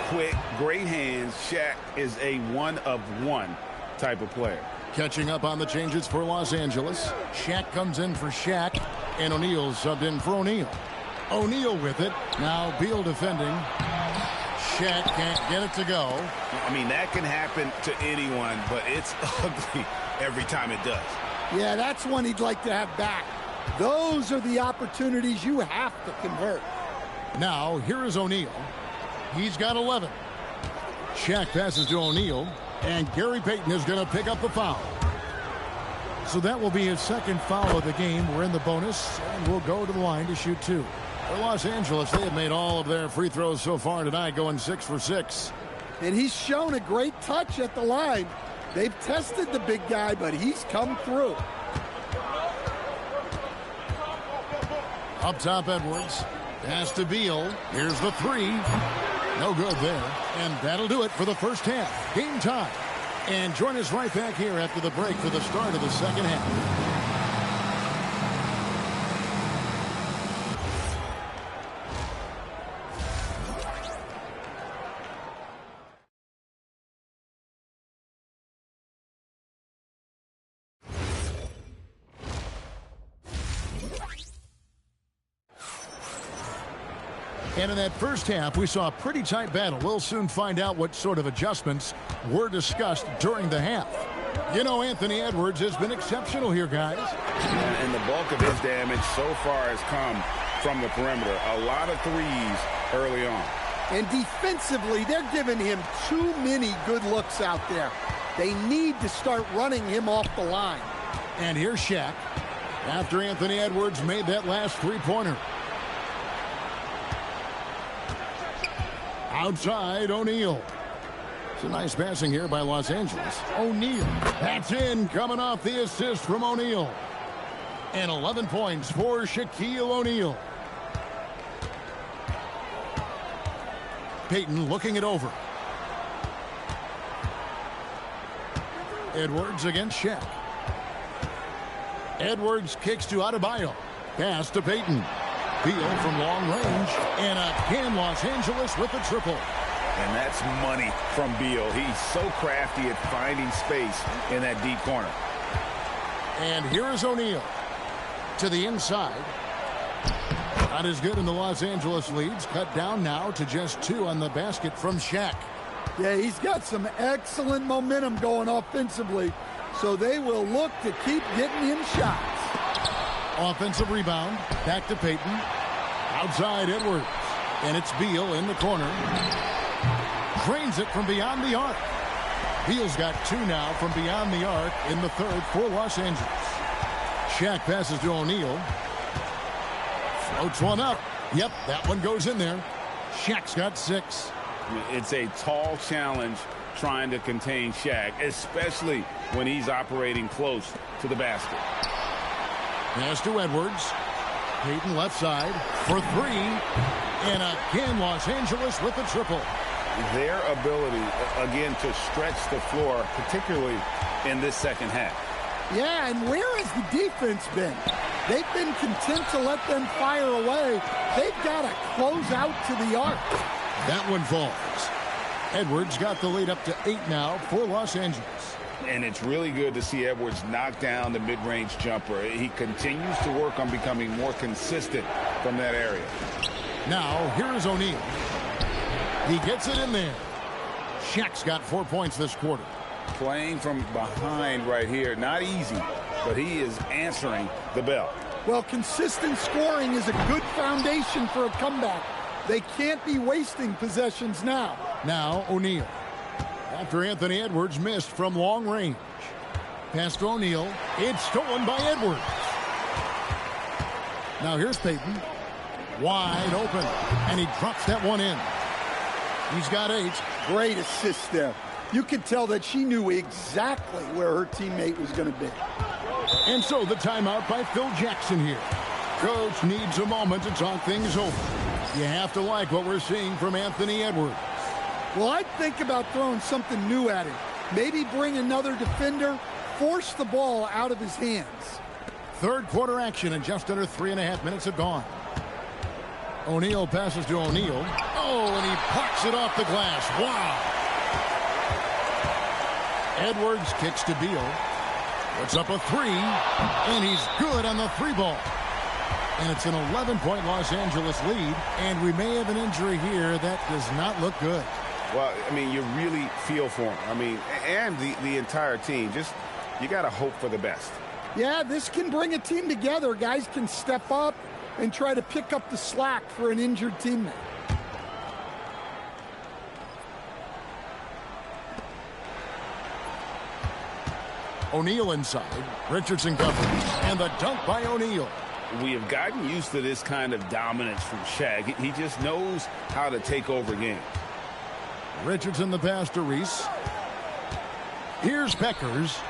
quick, great hands. Shaq is a one-of-one type of player. Catching up on the changes for Los Angeles. Shaq comes in for Shaq, and O'Neal subbed in for O'Neal. O'Neal with it. Now Beal defending. Shaq can't get it to go. I mean, that can happen to anyone, but it's ugly every time it does. Yeah, that's one he'd like to have back. Those are the opportunities you have to convert. Now, here is O'Neal. He's got 11. Shaq passes to O'Neal, and Gary Payton is going to pick up the foul. So that will be his second foul of the game. We're in the bonus, and we'll go to the line to shoot 2. For Los Angeles, they have made all of their free throws so far tonight, going 6 for 6. And he's shown a great touch at the line. They've tested the big guy, but he's come through. Up top, Edwards. Pass to Beal. Here's the 3. No good there. And that'll do it for the first half. Game time. And join us right back here after the break for the start of the second half. And in that first half, we saw a pretty tight battle. We'll soon find out what sort of adjustments were discussed during the half. You know, Anthony Edwards has been exceptional here, guys. And the bulk of his damage so far has come from the perimeter. A lot of threes early on. And defensively, they're giving him too many good looks out there. They need to start running him off the line. And here's Shaq after Anthony Edwards made that last three-pointer. Outside, O'Neal. It's a nice passing here by Los Angeles. O'Neal. That's in, coming off the assist from O'Neal. And 11 points for Shaquille O'Neal. Payton looking it over. Edwards against Shaq. Edwards kicks to Adebayo. Pass to Payton. Beal from long range, and again Los Angeles with the triple. And that's money from Beal. He's so crafty at finding space in that deep corner. And here is O'Neal to the inside. Not as good in the Los Angeles leads. Cut down now to just 2 on the basket from Shaq. Yeah, he's got some excellent momentum going offensively, so they will look to keep getting him shots. Offensive rebound. Back to Payton. Outside Edwards. And it's Beal in the corner. Drains it from beyond the arc. Beal's got 2 now from beyond the arc in the third for Los Angeles. Shaq passes to O'Neal. Floats one up. Yep, that one goes in there. Shaq's got 6. It's a tall challenge trying to contain Shaq, especially when he's operating close to the basket. Pass to Edwards. Payton left side for three. And again, Los Angeles with the triple. Their ability, again, to stretch the floor, particularly in this second half. Yeah, and where has the defense been? They've been content to let them fire away. They've got to close out to the arc. That one falls. Edwards got the lead up to 8 now for Los Angeles. And it's really good to see Edwards knock down the mid-range jumper. He continues to work on becoming more consistent from that area. Now, here's O'Neal. He gets it in there. Shaq's got 4 points this quarter. Playing from behind right here, not easy, but he is answering the bell. Well, consistent scoring is a good foundation for a comeback. They can't be wasting possessions now. Now, O'Neal. After Anthony Edwards missed from long range. Pass to O'Neal. It's stolen by Edwards. Now here's Payton. Wide open. And he drops that one in. He's got 8. Great assist there. You could tell that she knew exactly where her teammate was going to be. And so the timeout by Phil Jackson here. Coach needs a moment to talk things over. You have to like what we're seeing from Anthony Edwards. Well, I'd think about throwing something new at him. Maybe bring another defender, force the ball out of his hands. Third quarter action and just under 3.5 minutes have gone. O'Neal passes to O'Neal. Oh, and he pucks it off the glass. Wow. Edwards kicks to Beal. Puts up a 3, and he's good on the 3 ball. And it's an 11-point Los Angeles lead, and we may have an injury here that does not look good. Well, I mean, you really feel for him. I mean, and the entire team. Just, you got to hope for the best. Yeah, this can bring a team together. Guys can step up and try to pick up the slack for an injured teammate. O'Neal inside. Richardson covers. And the dunk by O'Neal. We have gotten used to this kind of dominance from Shaq. He just knows how to take over games. Richardson the pass to Reese. Here's Beckers.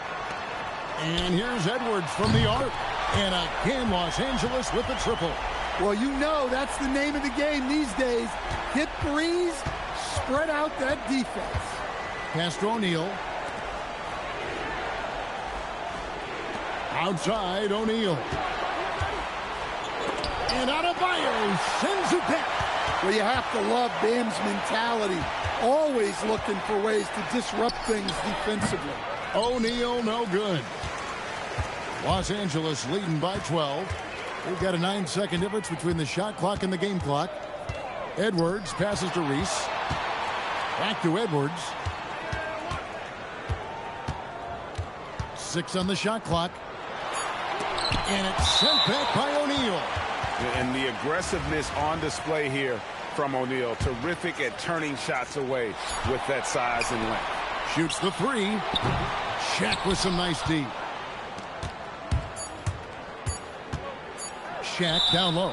And here's Edwards from the arc. And again, Los Angeles with the triple. Well, you know that's the name of the game these days. Hit threes, spread out that defense. Pass to O'Neal. Outside, O'Neal. And Adebayo sends it back. Well, you have to love Bam's mentality. Always looking for ways to disrupt things defensively. O'Neal, no good. Los Angeles leading by 12. We've got a 9-second difference between the shot clock and the game clock. Edwards passes to Reese. Back to Edwards. 6 on the shot clock. And it's sent back by O'Neal. And the aggressiveness on display here from O'Neal. Terrific at turning shots away with that size and length. Shoots the 3. Shaq with some nice D. Shaq down low.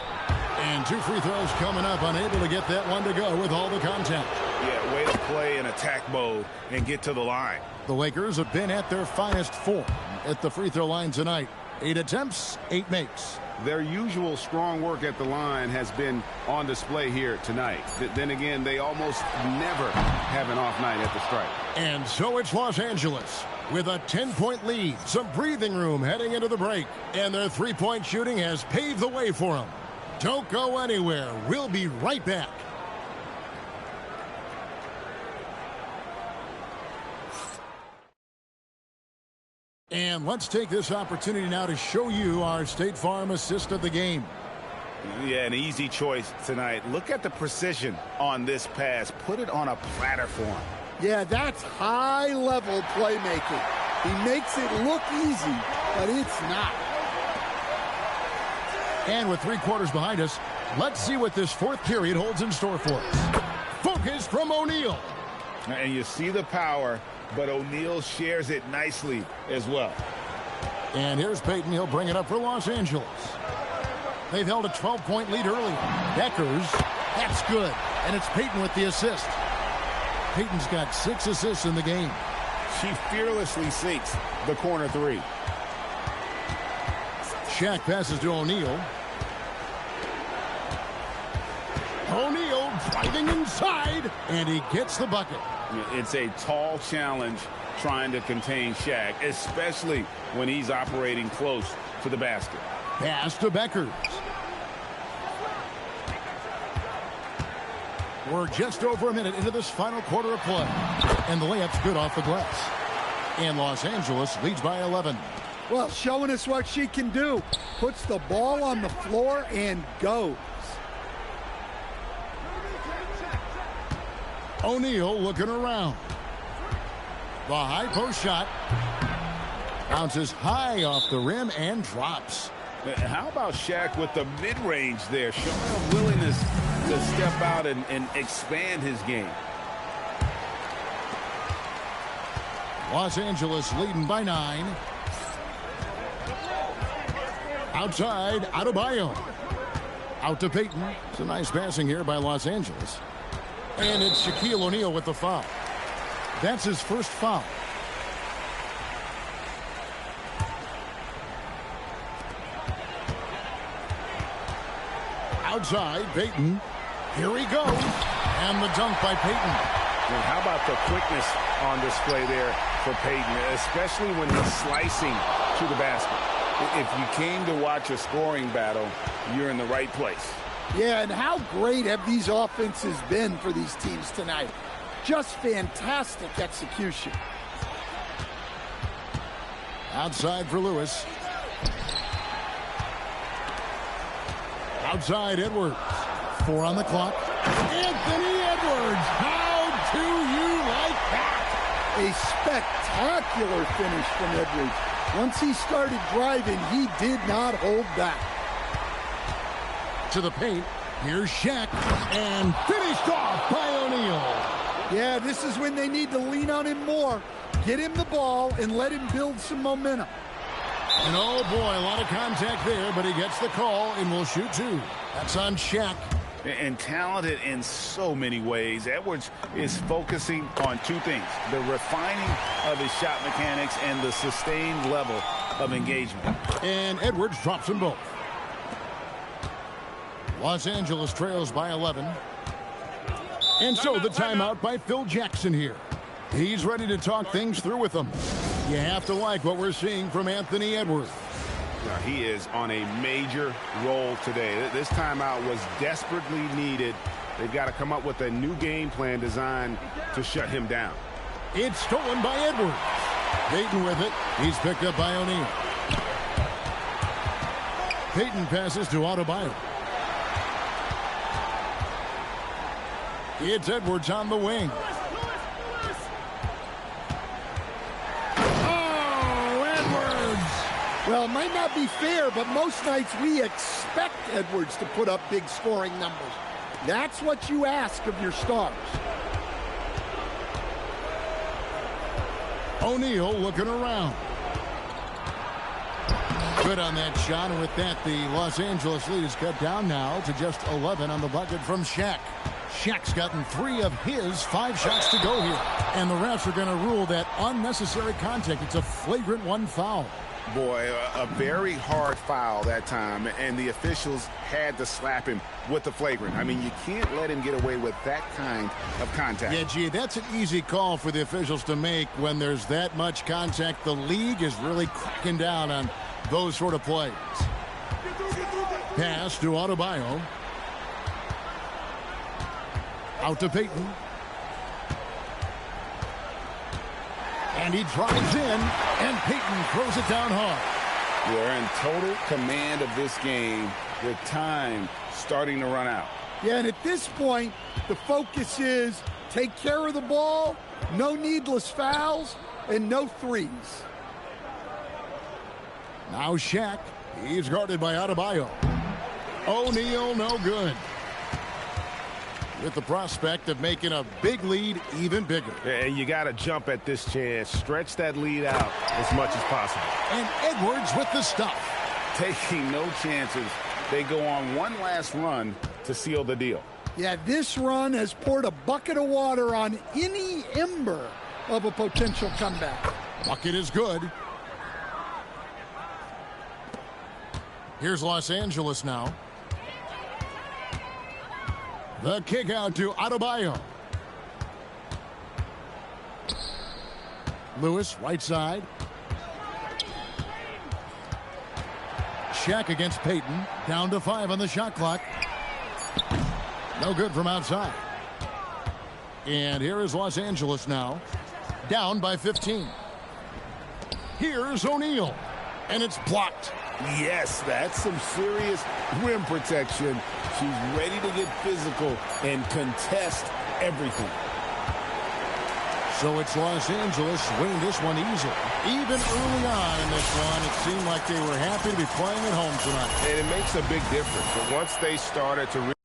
And 2 free throws coming up. Unable to get that one to go with all the contact. Yeah, way to play in attack mode and get to the line. The Lakers have been at their finest form at the free throw line tonight. 8 attempts, 8 makes. Their usual strong work at the line has been on display here tonight. Then again, they almost never have an off night at the stripe. And so it's Los Angeles with a 10-point lead, some breathing room heading into the break, and their three-point shooting has paved the way for them. Don't go anywhere. We'll be right back. And let's take this opportunity now to show you our State Farm assist of the game. Yeah, an easy choice tonight. Look at the precision on this pass. Put it on a platter for him. Yeah, that's high-level playmaking. He makes it look easy, but it's not. And with 3 quarters behind us, let's see what this 4th period holds in store for us. Focus from O'Neal. And you see the power, but O'Neal shares it nicely as well. And here's Payton. He'll bring it up for Los Angeles. They've held a 12-point lead early. Beckers, that's good. And it's Payton with the assist. Payton's got 6 assists in the game. She fearlessly sinks the corner 3. Shaq passes to O'Neal. O'Neal driving inside, and he gets the bucket. It's a tall challenge trying to contain Shaq, especially when he's operating close to the basket. Pass to Beckers. We're just over a minute into this final quarter of play, and the layup's good off the glass. And Los Angeles leads by 11. Well, showing us what she can do. Puts the ball on the floor and goes. O'Neal looking around. The high post shot bounces high off the rim and drops. How about Shaq with the mid-range there, showing a willingness to step out and expand his game. Los Angeles leading by 9. Outside, Adebayo. Out to Payton. It's a nice passing here by Los Angeles. And it's Shaquille O'Neal with the foul. That's his first foul. Outside, Payton. Here he goes. And the dunk by Payton. And how about the quickness on display there for Payton, especially when he's slicing to the basket. If you came to watch a scoring battle, you're in the right place. Yeah, and how great have these offenses been for these teams tonight? Just fantastic execution. Outside for Lewis. Outside Edwards. 4 on the clock. Anthony Edwards. How do you like that? A spectacular finish from Edwards. Once he started driving, he did not hold back. To the paint. Here's Shaq. And finished off by O'Neal. Yeah, this is when they need to lean on him more. Get him the ball and let him build some momentum. And oh boy, a lot of contact there, but he gets the call and will shoot 2. That's on Shaq. And talented in so many ways. Edwards is focusing on 2 things: the refining of his shot mechanics and the sustained level of engagement. And Edwards drops them both. Los Angeles trails by 11. And so the timeout by Phil Jackson here. He's ready to talk things through with them. You have to like what we're seeing from Anthony Edwards. Now, he is on a major role today. This timeout was desperately needed. They've got to come up with a new game plan designed to shut him down. It's stolen by Edwards. Payton with it. He's picked up by O'Neal. Payton passes to Adebayo. It's Edwards on the wing. Oh, Edwards! Well, it might not be fair, but most nights we expect Edwards to put up big scoring numbers. That's what you ask of your stars. O'Neal looking around. Good on that shot, and with that, the Los Angeles lead is cut down now to just 11 on the bucket from Shaq. Shaq's gotten 3 of his 5 shots to go here. And the refs are going to rule that unnecessary contact. It's a flagrant 1 foul. Boy, a very hard foul that time, and the officials had to slap him with the flagrant. I mean, you can't let him get away with that kind of contact. Yeah, gee, that's an easy call for the officials to make when there's that much contact. The league is really cracking down on those sort of plays. Pass to Adebayo. Out to Payton. And he drives in, and Payton throws it down hard. We're in total command of this game with time starting to run out. Yeah, and at this point, the focus is take care of the ball, no needless fouls, and no threes. Now Shaq. He's guarded by Adebayo. O'Neal no good. With the prospect of making a big lead even bigger. And you got to jump at this chance. Stretch that lead out as much as possible. And Edwards with the stuff. Taking no chances. They go on one last run to seal the deal. Yeah, this run has poured a bucket of water on any ember of a potential comeback. Bucket is good. Here's Los Angeles now. The kick out to Adebayo. Lewis, right side. Shaq against Peyton. Down to 5 on the shot clock. No good from outside. And here is Los Angeles now. Down by 15. Here's O'Neal. And it's blocked. Yes, that's some serious rim protection. She's ready to get physical and contest everything. So it's Los Angeles winning this one easily. Even early on in this one, it seemed like they were happy to be playing at home tonight. And it makes a big difference. But once they started to